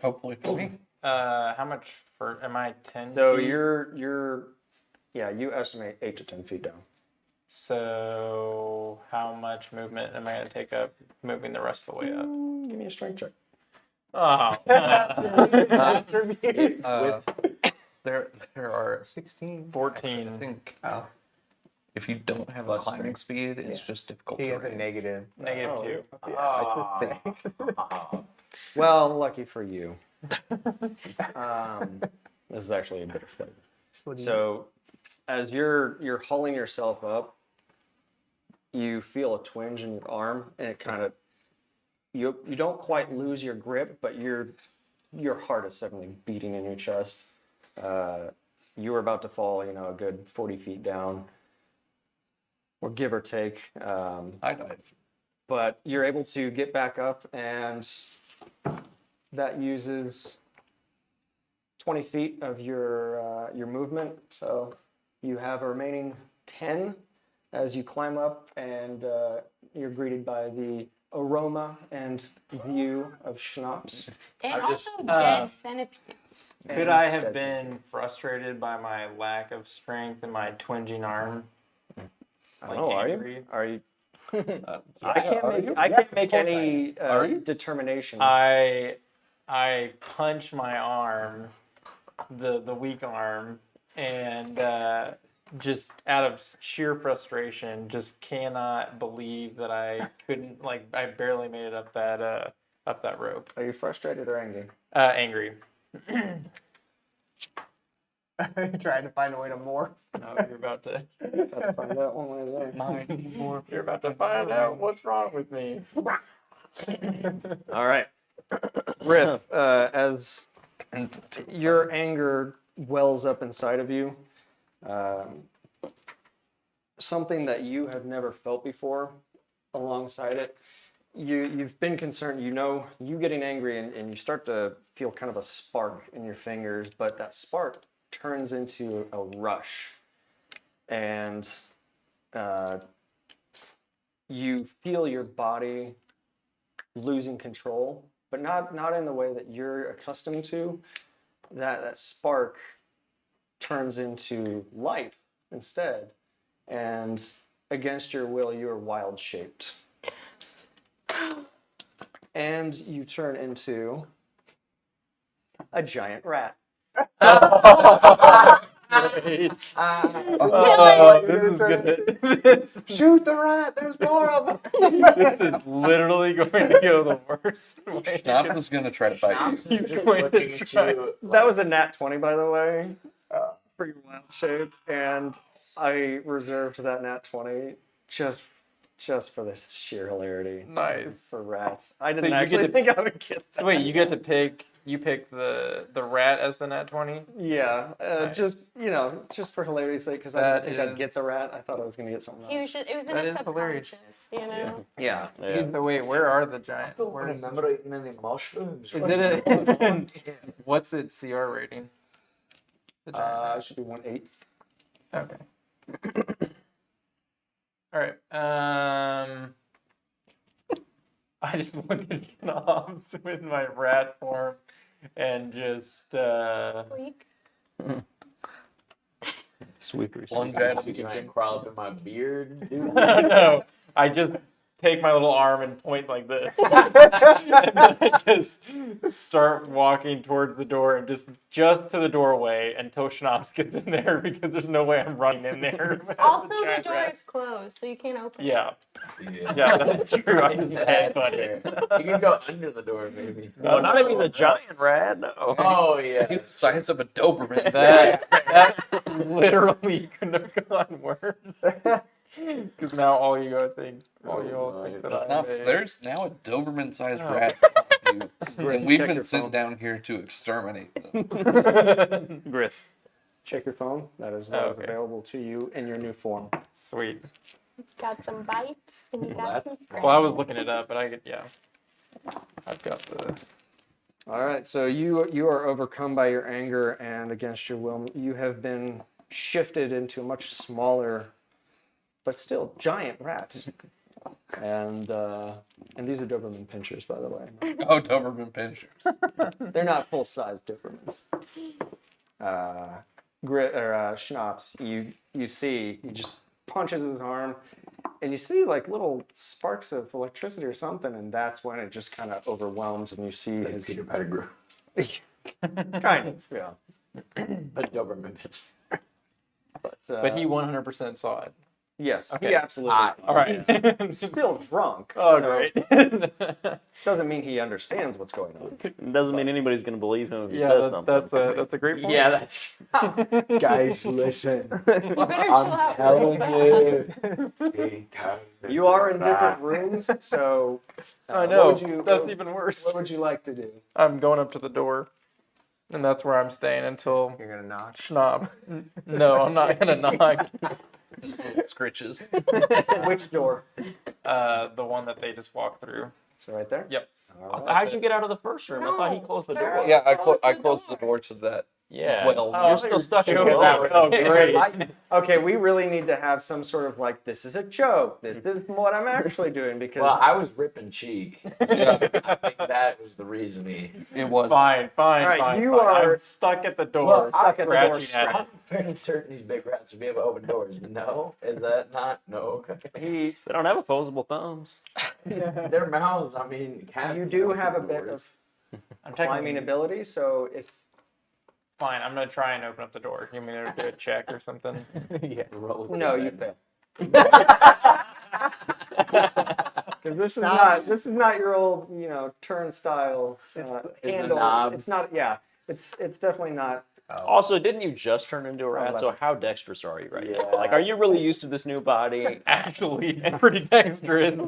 Hopefully for me. How much for? Am I 10? So feet? you estimate 8 to 10 feet down. So how much movement am I going to take up moving the rest of the way up? Give me a strength check. Oh. Attributes. There are 16. 14. I think Oh, if you don't have a Plus climbing strength. speed, it's just difficult he to has a read. negative. Negative 2. Yeah, it's a thing. Well, lucky for you. This is actually a bit of flavor. So, as you're hauling yourself up, you feel a twinge in your arm, and it kind of you don't quite lose your grip, but your heart is suddenly beating in your chest. You are about to fall, a good 40 feet down, or give or take. I dive. But you're able to get back up, and that uses 20 feet of your movement. So you have a remaining 10 as you climb up, and you're greeted by the aroma and view of schnapps. And I'm also just, dead centipedes. Could I have been frustrated by my lack of strength and my twinging arm? I don't know, are angry? you? Are you? Uh, I can't Yes, make of course any Are you? determination. I punch my arm, the weak arm, and just out of sheer frustration, just cannot believe that I couldn't I barely made it up that rope. Are you frustrated or angry? Angry. Trying to find a way to morph. No, you're about to Gotta find out one way or the other. you're about to find out what's wrong with me. All right. Riff, as your anger wells up inside of you, something that you have never felt before alongside it, you've been concerned, you getting angry and you start to feel kind of a spark in your fingers, but that spark turns into a rush. And you feel your body losing control, but not in the way that you're accustomed to. That spark turns into light instead, and against your will, you are wild shaped, and you turn into a giant rat. great. Oh, This is good. This, Shoot the rat! There's more of them. this is literally going to go the worst way. Schnapps is gonna try to bite you. Schnapps is He's just going to looking at try. you. That was a nat 20, by the way, for your wild shape, and I reserved that nat 20 just for the sheer hilarity. Nice. For rats. I So didn't you actually get to- think I would get that. So wait, you get to pick. You pick the rat as the nat 20. Yeah, Nice. just just for hilarity's sake, because I That didn't think I'd get is- the rat. I thought I was gonna get something He else. was just, it was in That his is hilarious. subconscious, you know? Yeah. Yeah. So wait, where are the giant? I Where is remember eating any mushrooms. Is it what's its CR rating? The giant It should be 1/8. rat. Okay. All right. I just look at knobs with my rat form and just Weak. Sweepers. One guy You can crawl up in my beard, dude. no, I just take my little arm and point like this. And then I just start walking towards the door and just to the doorway until Schnapps gets in there because there's no way I'm running in there. as a Also, the giant door rat. is closed, so you can't open it. Yeah, Yeah, yeah, that's true. I just That's headbutt fair. it. You can go under the door, maybe. No, not even the giant rat. No. Oh yeah. He's the size of a Doberman. That literally couldn't have gone worse. Because now all you think that I Now, made. there's now a Doberman-sized Oh. rat. And we've Check been your sent phone. down here to exterminate them. Grith. Check your phone. That is what is Okay. available to you in your new form. Sweet. Got some bites and you got some scratches. Well, I was looking it up, but I've got the. All right, so you are overcome by your anger and against your will. You have been shifted into a much smaller, but still giant rat. And these are Doberman pinchers, by the way. Oh, Doberman pinchers. They're not full-size Dobermans. Schnapps, you see, he just punches his arm, and you see like little sparks of electricity or something, and that's when it just kind of overwhelms, and you see Like his Peter Pettigrew. kind of, yeah. But Doberman pits. But he 100% saw it. Yes, Okay. he absolutely. All right. Still drunk. Oh, so great. Doesn't mean he understands what's going on. It doesn't mean anybody's going to believe him if he Yeah, says something. that's a great point. Yeah, that's. Guys, listen. You better chill I'm out. telling you. Big time. You are in different rooms, so I know. What would you, That's even worse. what would you like to do? I'm going up to the door, and that's where I'm staying until You're gonna knock. Schnapps. No, I'm not gonna knock. Just little scritches. Which door? The one that they just walked through. So right there. Yep. All right. How'd you get out of the first room? I thought he closed the door. Yeah, I Close closed the the door to that. Yeah. Well, you're still stuck in joking. the Oh, great. Okay, we really need to have some sort of like, this is a joke. This is what I'm actually doing because Well, I was ripping cheek. Yeah, I think that was the reason he. it was. Fine. All right, fine. you fine. are- I'm stuck at the door. Well, stuck at the door, scratching at it. I'm fairly certain these big rats would be able to open doors. No, is that not? No, okay. he, They don't have opposable thumbs. Their mouths. I mean, cats you can do open have a doors. bit of I'm climbing technically ability, so if fine. I'm gonna try and open up the door. You want me to do a check or something? Roll no, it you back. fail. Because this is not your old turnstile Is the handle. knob. It's not. Yeah, it's definitely not. Also, didn't you just turn into a rat? So 11. how dexterous are you right now? Yeah. Like, are you really used to this new body? Actually, pretty dexterous.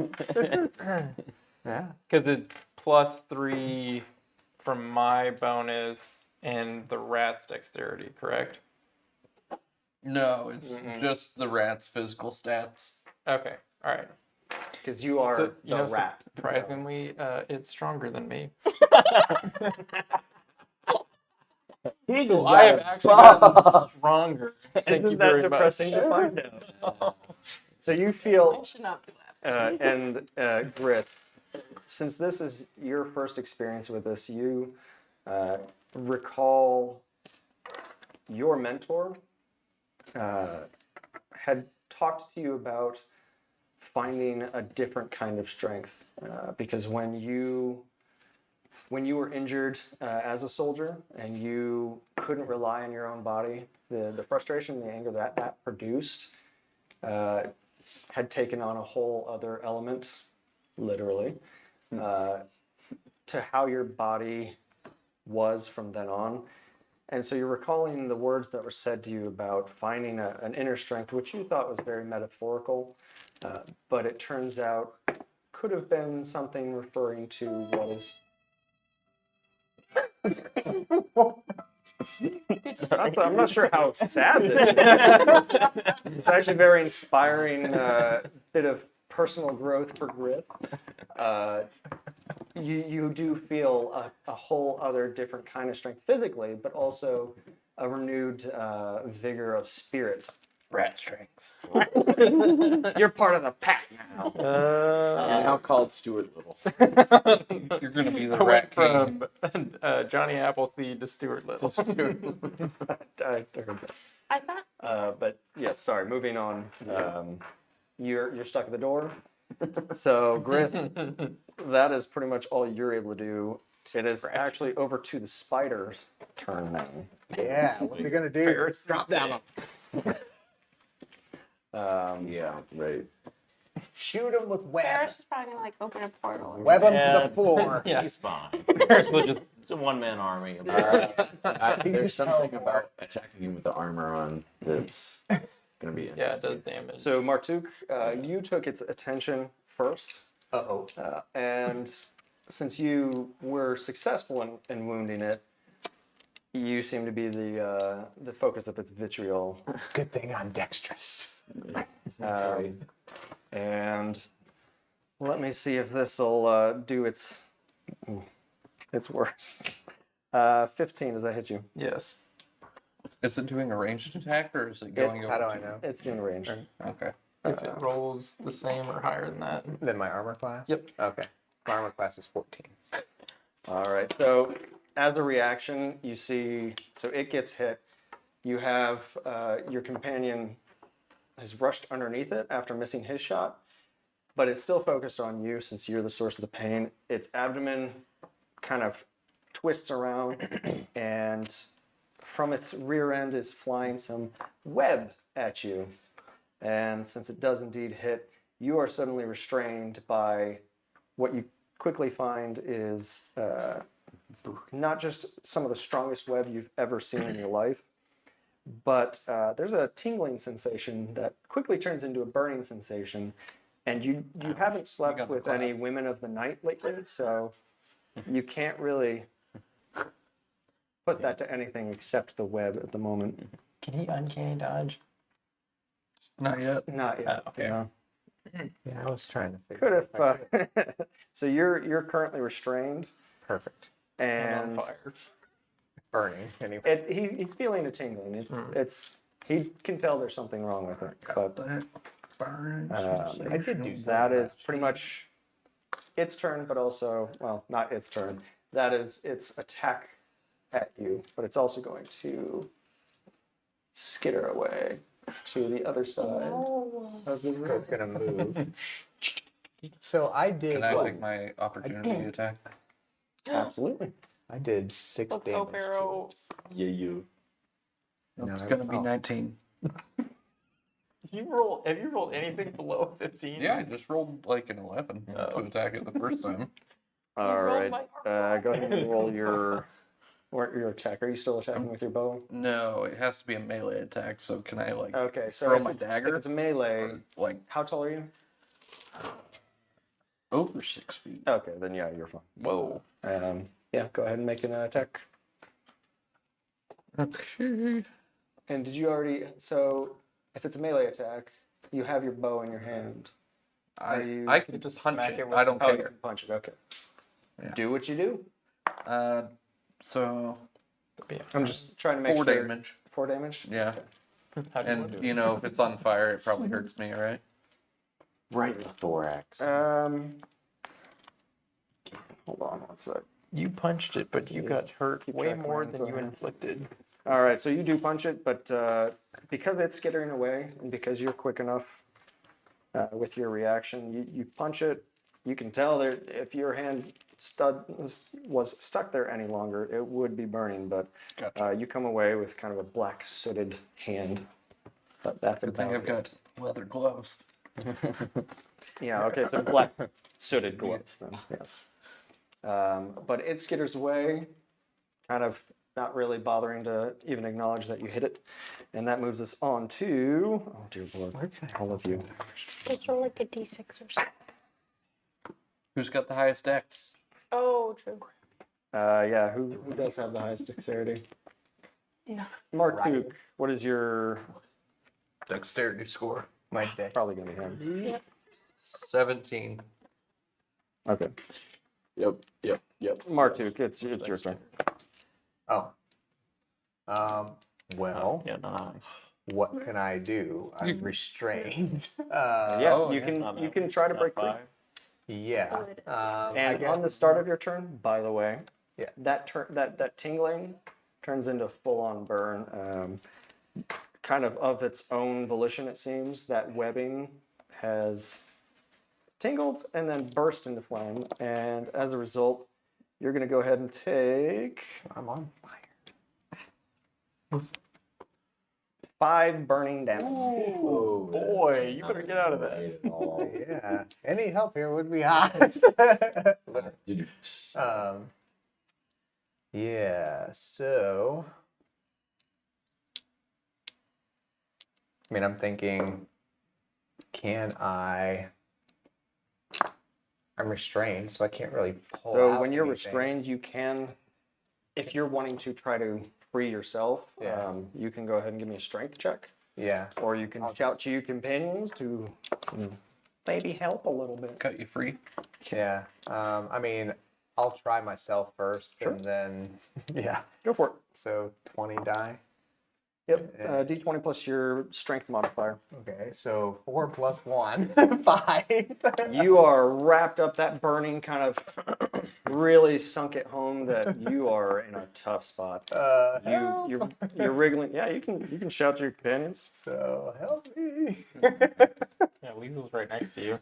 Yeah. Because it's +3 from my bonus and the rat's dexterity, correct? No, it's just the rat's physical stats. Okay. All right. Because you are So, the rat. Surprisingly, it's stronger than me. He So just I have actually gotten stronger. Thank you Isn't that very depressing much. to find out? So you I feel, should not be laughing. Grit, since this is your first experience with this, you recall your mentor had talked to you about finding a different kind of strength because when you when you were injured as a soldier and you couldn't rely on your own body, the frustration, the anger that produced had taken on a whole other element, literally, to how your body was from then on. And so you're recalling the words that were said to you about finding an inner strength, which you thought was very metaphorical, but it turns out could have been something referring to what is. I'm not sure how sad this is. It's actually a very inspiring bit of personal growth for Griff. You do feel a whole other different kind of strength physically, but also a renewed vigor of spirit. Rat strength. You're part of the pack now. You're now called Stuart Little. You're gonna be the I rat went king. from Johnny Appleseed to Stuart Little. I heard that. I thought But yes, sorry. Moving on. You're stuck at the door. So Griff, that is pretty much all you're able to do. It is actually over to the spider's turn now. Yeah, what's it gonna do? Drop down. Yeah, right. Shoot him with web. Ferris is probably gonna like open a portal. Web him to Yeah. the floor. Yeah, he's fine. It's a one-man army. There's something about attacking him with the armor on that's gonna be Yeah, it does damage. So Martuk, you took its attention first, Uh-oh. and since you were successful in wounding it, you seem to be the focus of its vitriol. Good thing I'm dexterous. And let me see if this will do its worst. 15, does that hit you? Yes. Is it doing a ranged attack or is it going over? How do I know? It's in range. Okay. If it rolls the same or higher than that. Then my armor class? Yep. Okay. My armor class is 14. All right. So as a reaction, you see, so it gets hit. You have your companion has rushed underneath it after missing his shot, but it's still focused on you since you're the source of the pain. Its abdomen kind of twists around, and from its rear end is flying some web at you. And since it does indeed hit, you are suddenly restrained by what you quickly find is not just some of the strongest web you've ever seen in your life, but there's a tingling sensation that quickly turns into a burning sensation. And you haven't slept got the with clap. any women of the night lately, so you can't really put that to anything except the web at the moment. Can he uncanny dodge? Not yet. Not yet. okay. Yeah. Yeah, I was trying to Could figure have. it out. So you're currently restrained, Perfect. And and on fire. Burning. Anyway. he's feeling a tingling. It's he can tell there's something wrong with it, but That burn I did do that something is last pretty much its turn, but also, well, not its turn. That is its attack at you, but it's also going to skitter away to the other side Oh. of the So room. it's gonna move. So I did Can I what? take my opportunity attack? Absolutely. I did 6 Let's go, damage. to it. Pharaoh. Yeah, you. It's No, gonna be oh. 19. Have you rolled anything below 15? Yeah, I just rolled like an 11 to attack it the first time. All rolled right. my Go ahead and roll your attack. Are you still attacking with your bow? No, it has to be a melee attack. So can I like Okay, so throw if my it's, dagger? if it's a melee, or, like how tall are you? over 6 feet? Okay, then yeah, you're fine. Whoa. Yeah, go ahead and make an attack. Okay. And did you already? So if it's a melee attack, you have your bow in your hand. Are you? I can just punch smack it. it with I don't Oh, you care. can punch it. Okay. Yeah. Do what you do. So I'm just trying to make 4 sure. damage. 4 damage. Yeah. How do you want to And do you know, if it's on fire, it probably hurts me, right? Right in the thorax. Hold on one sec. it? You punched it, but you got hurt keep way track of more mine. than Go you ahead. inflicted. All right, so you do punch it, but because it's skittering away, and because you're quick enough with your reaction, you punch it. you can tell that if your hand was stuck there any longer, it would be burning. But Gotcha. you come away with kind of a black sooted hand. But that's Good thing about I've it. got leather gloves. Yeah, okay, so black sooted gloves then, yes. But it skitters away, kind of not really bothering to even acknowledge that you hit it. And that moves us on to, oh dear Lord, all of you. Just roll like a d6 or something. Who's got the highest dex? Oh, true. Yeah, who does have the highest dexterity? No. Mark Duke, what is your, Dexterity score. My deck. probably gonna be him. 17. Okay, Yep. Mark Duke, it's your turn. Oh. Well, Yeah, no. what can I do? I'm restrained. Yeah, Oh, you yeah. can you can try to break free. Yeah. Good. I And guess, on the start of your turn, by the way, Yeah. that tingling turns into full-on burn. Kind of its own volition, it seems. That webbing has tingled and then burst into flame, and as a result, you're going to go ahead and take I'm on fire. 5 burning damage. Oh boy, you better get out of that. Right at all. Yeah. Any help here would be hot. Yeah, so I mean, I'm thinking, I'm restrained, so I can't really pull So out when you're anything. restrained, you can, if you're wanting to try to free yourself, Yeah. you can go ahead and give me a strength check, Yeah. or you can I'll shout to your companions to maybe help a little bit. Cut you free. Yeah. I mean, I'll try myself first, Sure. and then yeah. Go for it. So 20 die. Yep, Yeah. D20 plus your strength modifier. Okay, so 4 plus 1, 5. You are wrapped up, that burning kind of really sunk it home that you are in a tough spot. Help. You're wriggling. Yeah, you can shout to your companions. So help me. Yeah, Weasel's right next to you.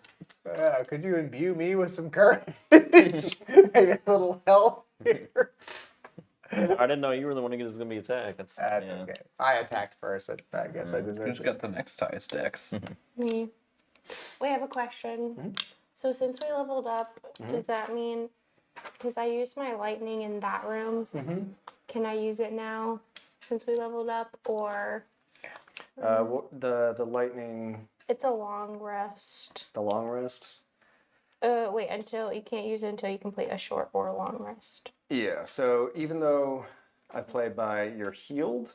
Could you imbue me with some courage? Maybe a little help here. I didn't know you were the one who was going to be attacked. That's yeah. Okay. I attacked first. I guess I deserve Who's it. got the next highest dex? Me. Wait, I have a question. So since we leveled up, does that mean, because I used my lightning in that room, can I use it now since we leveled up, or The lightning, it's a long rest? the long rest. Wait, until you can't use it until you complete a short or a long rest. Yeah, so even though I play by you're healed,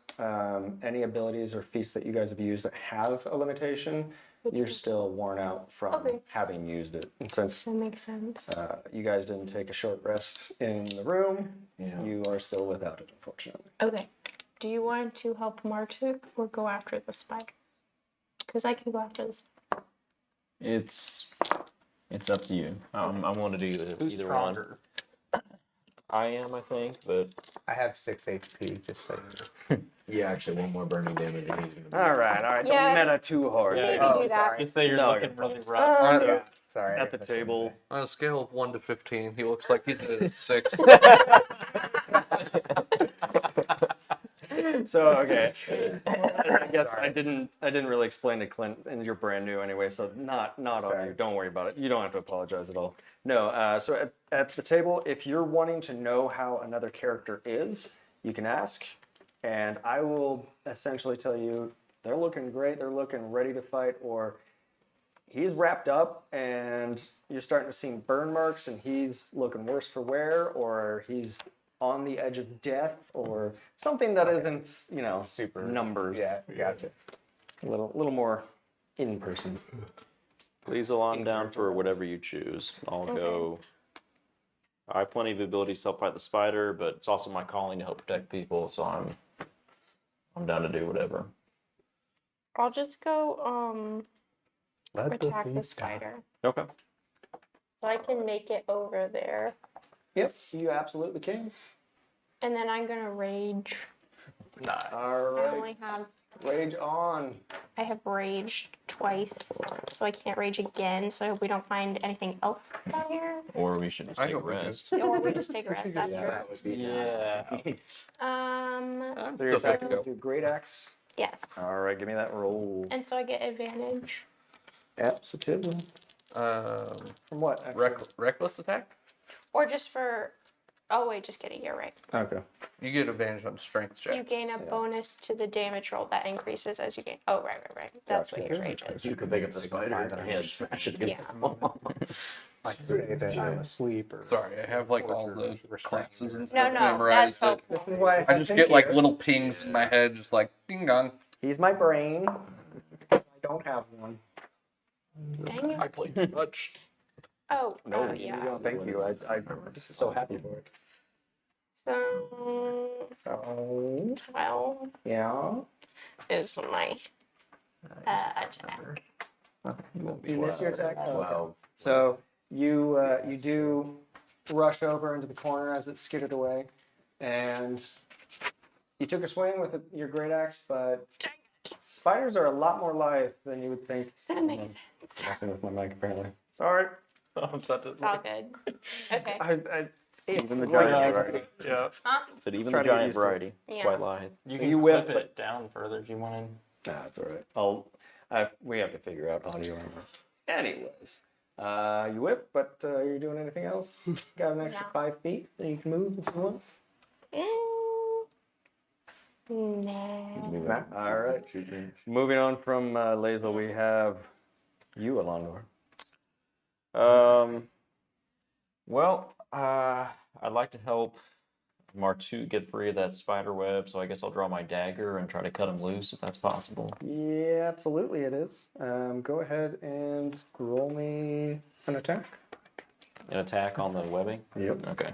any abilities or feats that you guys have used that have a limitation, you're still worn out from Okay. having used it. And since That makes sense. you guys didn't take a short rest in the room, you are still without it, unfortunately. Okay. Do you want to help Martuk or go after the spider? Because I can go after the spider. It's up to you. I'm willing to do Who's either stronger? one. I am, I think, but I have 6 HP, just so you know. Yeah, actually, one more burning damage and he's gonna be. All right, Yeah. don't meta too hard. You need Yeah. to do that. sorry. Just say you're No, looking you're really fine. rough. Yeah, sorry. At the I shouldn't table. say. On a scale of 1 to 15, he looks like he's at a 6. So okay, I guess I didn't really explain to Clint, and you're brand new anyway, so not on Sorry. you. Don't worry about it. You don't have to apologize at all. No. So at the table, if you're wanting to know how another character is, you can ask, and I will essentially tell you they're looking great, they're looking ready to fight, or he's wrapped up and you're starting to see burn marks, and he's looking worse for wear, or he's on the edge of death, or something that isn't, Super numbers. Yeah, gotcha. A little more in person. please allow I'm down for whatever you choose. I'll go. I have plenty of abilities to help fight the spider, but it's also my calling to help protect people, so I'm down to do whatever. I'll just go attack the spider. Okay. So I can make it over there. Yep, you absolutely can. And then I'm gonna rage. Nice. All I only right. have Rage on. I have raged twice, so I can't rage again. So I hope we don't find anything else down here. Or we should just I take a hope we do. rest. Or we just take a rest. That's true. That would be Yeah. nice. I'm So your still attack good to go. with your great axe. Yes. All right, give me that roll. And so I get advantage. Absolutely. From what? actually? Reckless attack? Or just for. Oh, wait, just kidding. You're right. Okay. You get advantage on strength checks. You gain a bonus to the damage roll that increases as you gain. Oh, right. That's what your rage is. You could pick up the spider in your hand, smash it against the wall. Like say that I'm asleep or. Sorry, I have like all the classes and No, stuff no, memorized. that's This helpful. is why I just get like little pings in my head, just like ding dong. He's my brain. I don't have one. Dang I it. play too much. Oh, No, yeah. you don't. Thank you. I'm so happy for it. So, So 12 yeah. is my attack. You miss your attack. Oh, okay. 12. So you do rush over into the corner as it's skidded away, and you took a swing with your great axe, but spiders are a lot more lithe than you would think. That makes sense. Messing with my mic apparently. Sorry. It's all good. Okay. Even the Right. giant variety. Yeah. Said even Try the to get giant used to it. variety. Yeah. Quite lithe. You So can you whip whip, it down further if you wanted. Nah, that's all right. We have to figure out audio on this. Anyways, you whip, but you're doing anything else? Got an extra No. 5 feet that you can move if you want. No. Nah? All right. Moving on from Lazel, we have you, Alondor. Well, I'd like to help Martu get free of that spider web, so I guess I'll draw my dagger and try to cut him loose if that's possible. Yeah, absolutely it is. Go ahead and roll me an attack. An attack on the webbing? Yep. Okay.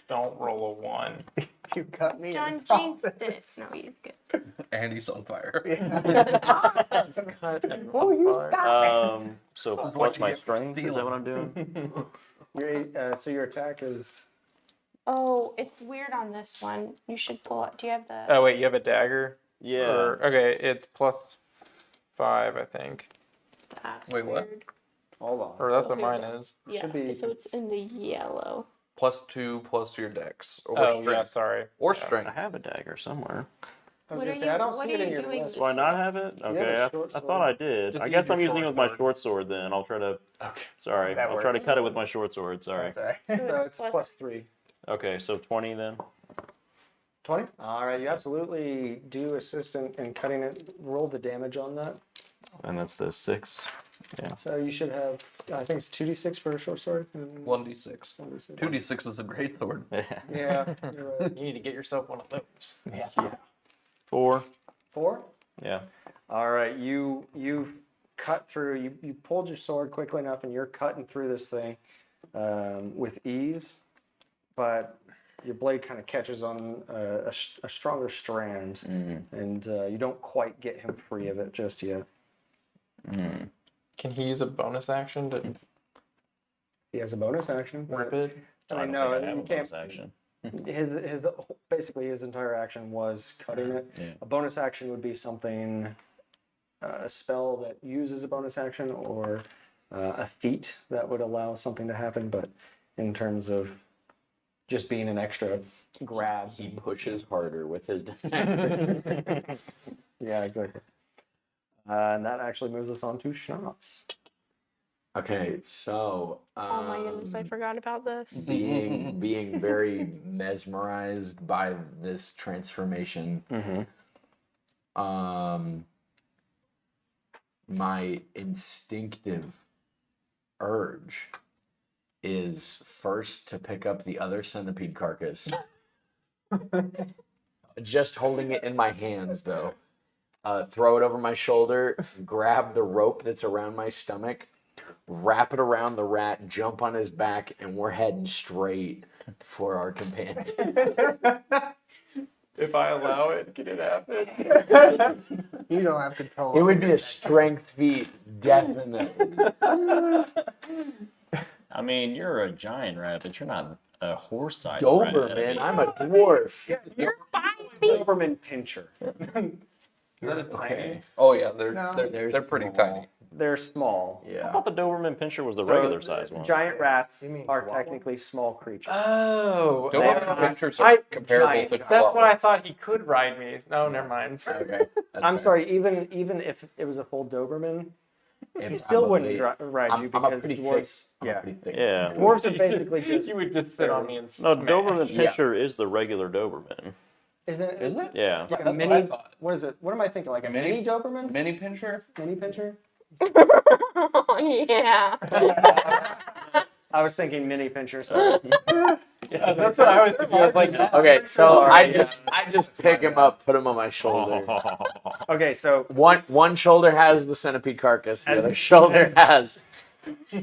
Don't roll a 1. You cut me. John in the jinxed it. process. No, he's good. And he's on fire. Oh, you got me. So What plus you my get for strength, is that stealing. what I'm doing? So your attack is Oh, it's weird on this one. You should pull it. Do you have the. Oh, wait, you have a dagger? Yeah. Okay, it's plus 5, I think. That's Wait, what? weird. hold on. Or that's what Here. mine is. Yeah, should be- so it's in the yellow. +2 plus your dex. Or Oh, strength. yeah, sorry. Or I strength. have a dagger somewhere. I was What gonna are say, you- I don't what see are it in you your doing list. Do I not have it? have Okay, a I short thought sword. I did. Just I use guess I'm your using it short with my sword. short sword then. I'll try to. Okay. Sorry, That I'll try to works. cut it with my short sword. Sorry. That's all right. So it's Plus- plus 3. Okay, so 20 then. 20? All right, you absolutely do assist in cutting it. Roll the damage on that. And that's the 6. Yeah. So you should have, I think it's 2d6 for a short sword. and 1d6. 1d6. 2d6 is a great sword. Yeah, you're right. You need to get yourself one of those. Yeah. 4. 4? Yeah. All right, you've cut through, you pulled your sword quickly enough and you're cutting through this thing with ease, but your blade kind of catches on a stronger strand and you don't quite get him free of it just yet. Can he use a bonus action to He has a bonus action. rip it? I mean, don't no, think I have you a can't. bonus action. His basically his entire action was cutting it. Yeah. A bonus action would be something, a spell that uses a bonus action or a feat that would allow something to happen. But in terms of just being an extra grab, He pushes harder with his yeah, exactly. And that actually moves us on to Schnapps. Okay, so Oh my goodness, I forgot about this. being very mesmerized by this transformation, my instinctive urge is first to pick up the other centipede carcass. Just holding it in my hands, though. Throw it over my shoulder, grab the rope that's around my stomach, wrap it around the rat, jump on his back, and we're heading straight for our companion. If I allow it, can it happen? You don't have control. It over would be your a strength feat, definitely. I mean, you're a giant rat, but you're not a horse-sized rat. I Doberman, mean, I'm a dwarf. You're fine Doberman pincher. Okay. Oh yeah, No. they're pretty tiny. They're small. I Yeah. thought the Doberman Pinscher was the So, regular size one. Giant rats You mean are Chihuahua? technically small creatures. Oh, Doberman pinchers are I- comparable giant. to that's what I Chihuahuas. thought he could ride me. No, never mind. Okay. that's I'm fair. sorry, even if it was a full Doberman, It he still wouldn't probably- ride you I'm a because pretty dwarves. I'm a Yeah, pretty thick. Yeah. dwarves are basically just. You would just sit on me and No, smash. Doberman Yeah. Pinscher is the regular Doberman. Isn't it? Is it? Yeah. Like a That's what I mini. thought. What is it? What am I thinking? Like a mini Doberman? Mini pincher? Mini pincher? Oh, yeah. I was thinking mini pincher. Sorry. Yeah, that's what I was thinking. I was like, Okay, so Sorry, I yeah. just pick him up, put him on my shoulder. Okay, so One shoulder has the centipede carcass, the other shoulder has him.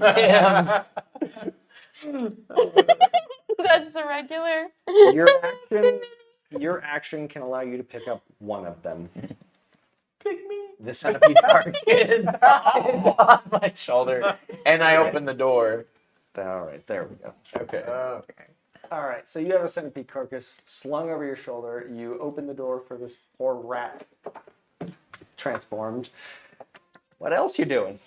That's the regular. your action can allow you to pick up one of them. Pick me. The centipede carcass is on my shoulder, and I open the door. All right, there we go. Okay. Okay. All right, so you have a centipede carcass slung over your shoulder. You open the door for this poor rat transformed. What else you doing?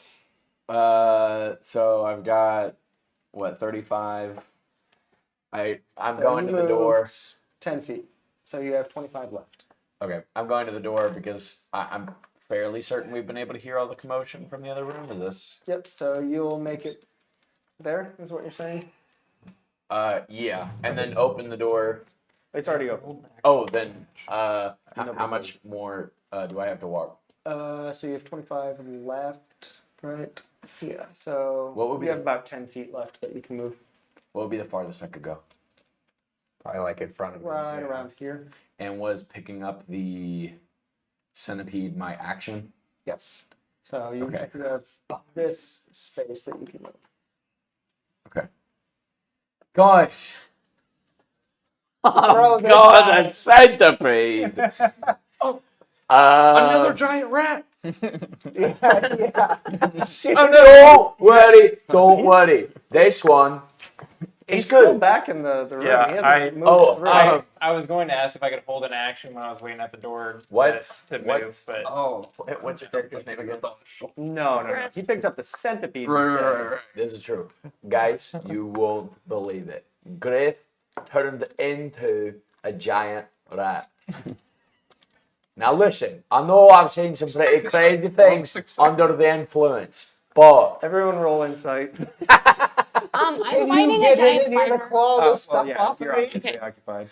So I've got what 35. I'm So going you to the door. moved 10 feet. So you have 25 left. Okay, I'm going to the door because I'm fairly certain we've been able to hear all the commotion from the other room. Is this? Yep, so you'll make it there, is what you're saying? Yeah, and then open the door. It's already open. Oh, then how much more do I have to walk? So you have 25 left, right? Yeah, so What would be you the- have about 10 feet left that you can move What would be the farthest I could go? Probably like in front of me. right yeah. around here. And was picking up the centipede my action? Yes. So you Okay. have this space that you can move. Okay. Guys. Throw Oh this God, guy. a centipede. Another giant rat! Yeah. Don't worry. This one He's is still good. back in the room. Yeah, he hasn't I- moved oh, through. I was going to ask if I could hold an action when I was waiting at the door. What's- to move, what's- but Oh, What's the character's name again? No. He picked up the centipede. Right, instead. right, right. This is true. Guys, you won't believe it. Griff turned into a giant rat. Now listen, I know I've seen some pretty crazy things Success. under the influence, but Everyone roll insight. I'm Can fighting you a get giant in here to spider. claw Oh, this stuff yeah, off of you're me? obviously occupied.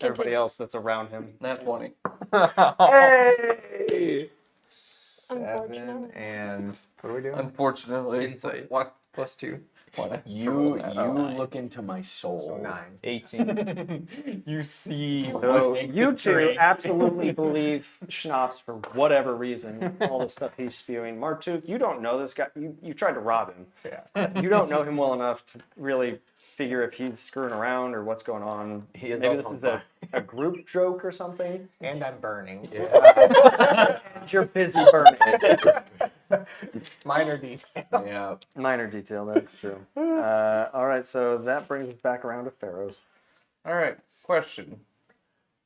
Everybody else that's around him. Nat 20. hey, 7 Unfortunately. and what are we doing? Unfortunately. Insight. What? +2. you look into my soul. So 9. 18. You see. So you two absolutely believe Schnapps for whatever reason, all the stuff he's spewing. Martuk, you don't know this guy. You tried to rob him. Yeah. You don't know him well enough to really figure if he's screwing around or what's going on. He is Maybe also this is a group joke or something. And I'm burning. And you're busy burning. Minor detail. Yeah. Minor detail, that's true. All right, so that brings us back around to Pharaoh's. Alright, question.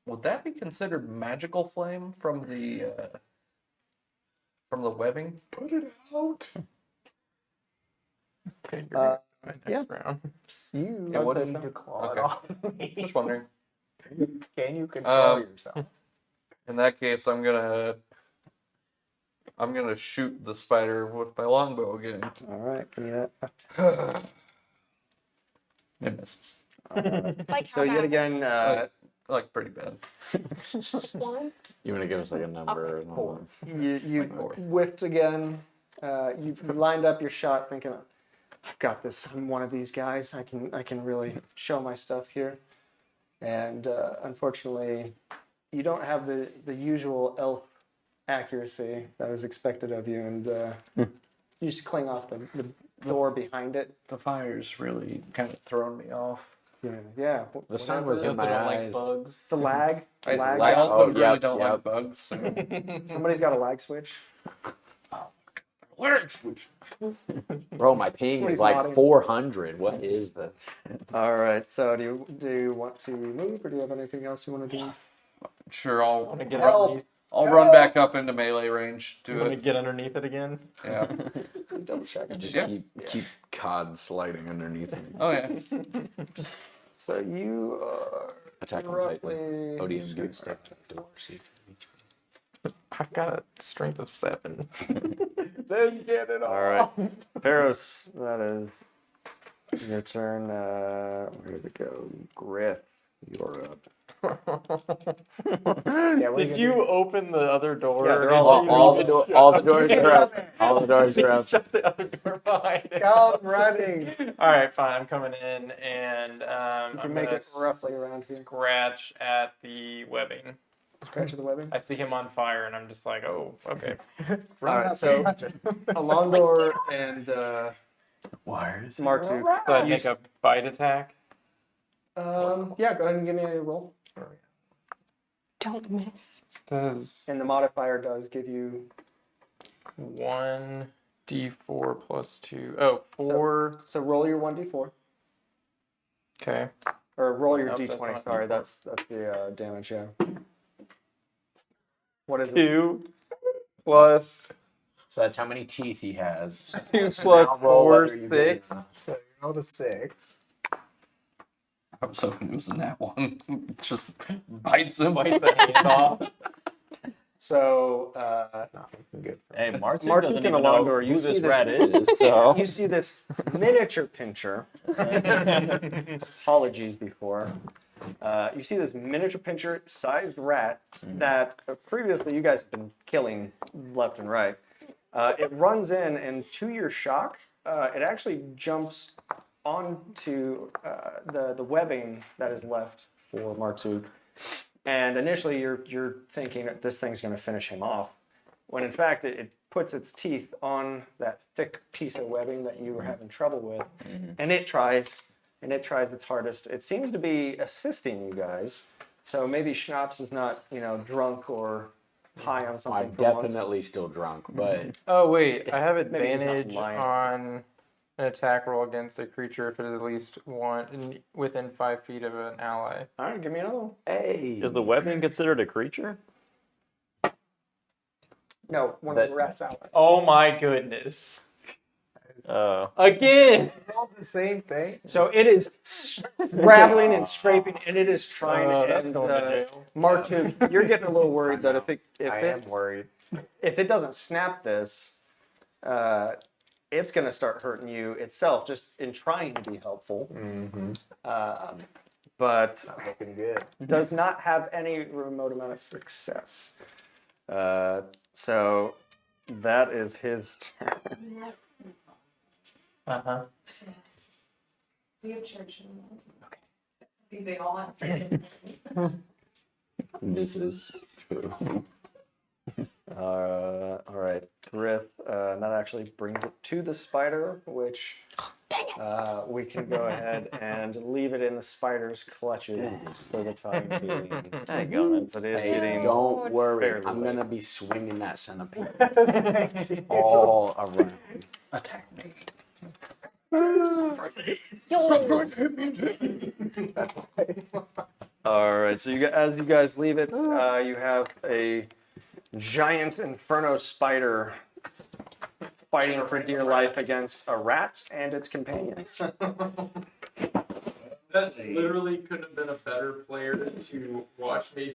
Would that be considered magical flame from the webbing? Put it out. Okay, Uh, next yeah. round. You It would need so? to claw it Okay. off me. Just wondering. Can you control yourself? In that case, I'm gonna shoot the spider with my longbow again. All right, give me that. It misses. Like So how yet bad? again, Like pretty bad. One. You want to give us like a number or something? you Like 4. whiffed again. You lined up your shot, thinking, "I've got this. I'm one of these guys. I can really show my stuff here." And unfortunately, you don't have the usual elf accuracy that was expected of you, and you just cling off the door behind it. The fire's really kind of thrown me off. Yeah. The sun was in Those my little, like, eyes. bugs. The lag. I lag. also Oh, really yep, don't yep. like bugs. So. Somebody's got a lag switch. Bro, my ping Somebody's is like nodding. 400. What is this? All right. So do you want to move, or do you have anything else you want to do? Sure, Want to get Help. underneath? I'll run back up into melee range. Do Want to it. get underneath it again? Yeah. Double check. Just Yeah. keep cod sliding underneath him. Oh yeah. So you are Attack on roughly. Titan. ODM gear. I've got a strength of 7. Then get it All right, Pharaohs. That is your turn. Where did it go? Griff, you're up. Yeah, what are Did you you open the other door? Yeah, they're Did all you All leave the it door, all the doors are up. All the doors are up. Shut the other door behind it. Come running. All right, fine. I'm coming in, and You I'm can make gonna it roughly around here. scratch at the webbing. Scratch of the webbing. I see him on fire, and I'm just like, oh, okay. Run Alright, up so- and touch it. Alondor and Wires. Marduk. So I make a bite attack. Yeah, go ahead and give me a roll. Don't miss. Says And the modifier does give you. 1d4 plus 2. Oh, 4. So roll your 1d4. Okay. Or roll your Nope, that's d20. not Sorry, D4. that's the damage. Yeah. What is it? 2 plus So that's how many teeth he has. 2 So plus now roll 4, whether you get 6. enough. So you rolled a 6. I was hoping it was in that one. Just bites him. Bites the hand off. So Not looking good. For Hey, Martin Martuk doesn't and even know Alondor, you who see this this- rat is, so. you see this miniature pincher. Apologies before. You see this miniature pincher sized rat that previously you guys have been killing left and right. It runs in, and to your shock, it actually jumps onto the webbing that is left for Martuk. And initially, you're thinking that this thing's going to finish him off, when in fact it puts its teeth on that thick piece of webbing that you were having trouble with, and it tries its hardest. It seems to be assisting you guys, so maybe Schnapps is not drunk or high on something. I'm for once. definitely still drunk, but Oh, wait. I have Maybe he's not advantage lying. on an attack roll against a creature if it is at least within 5 feet of an ally. All right, give me another one. hey. Is the webbing considered a creature? No, one That- of the rats out. Oh my goodness. Oh. Again! You rolled the same thing. So it is scrabbling and scraping, and it is trying. That's and going to jail. Martuk, you're getting a little worried that I am worried. if it doesn't snap this, it's going to start hurting you itself just in trying to be helpful. Mm-hmm. But Not looking good. does not have any remote amount of success. So that is his turn. Uh-huh. We have church in the morning. Okay. I think they all have church. This is true. All right, Griff. That actually brings it to the spider, which we can go ahead and leave it in the spider's clutches for the time being. Hang on. Since it is Hey, getting don't worry. fairly I'm late. gonna be swinging that centipede all around. Attack made. All right, so as you guys leave it, you have a giant inferno spider fighting for dear life against a rat and its companions. That literally couldn't have been a better player to watch me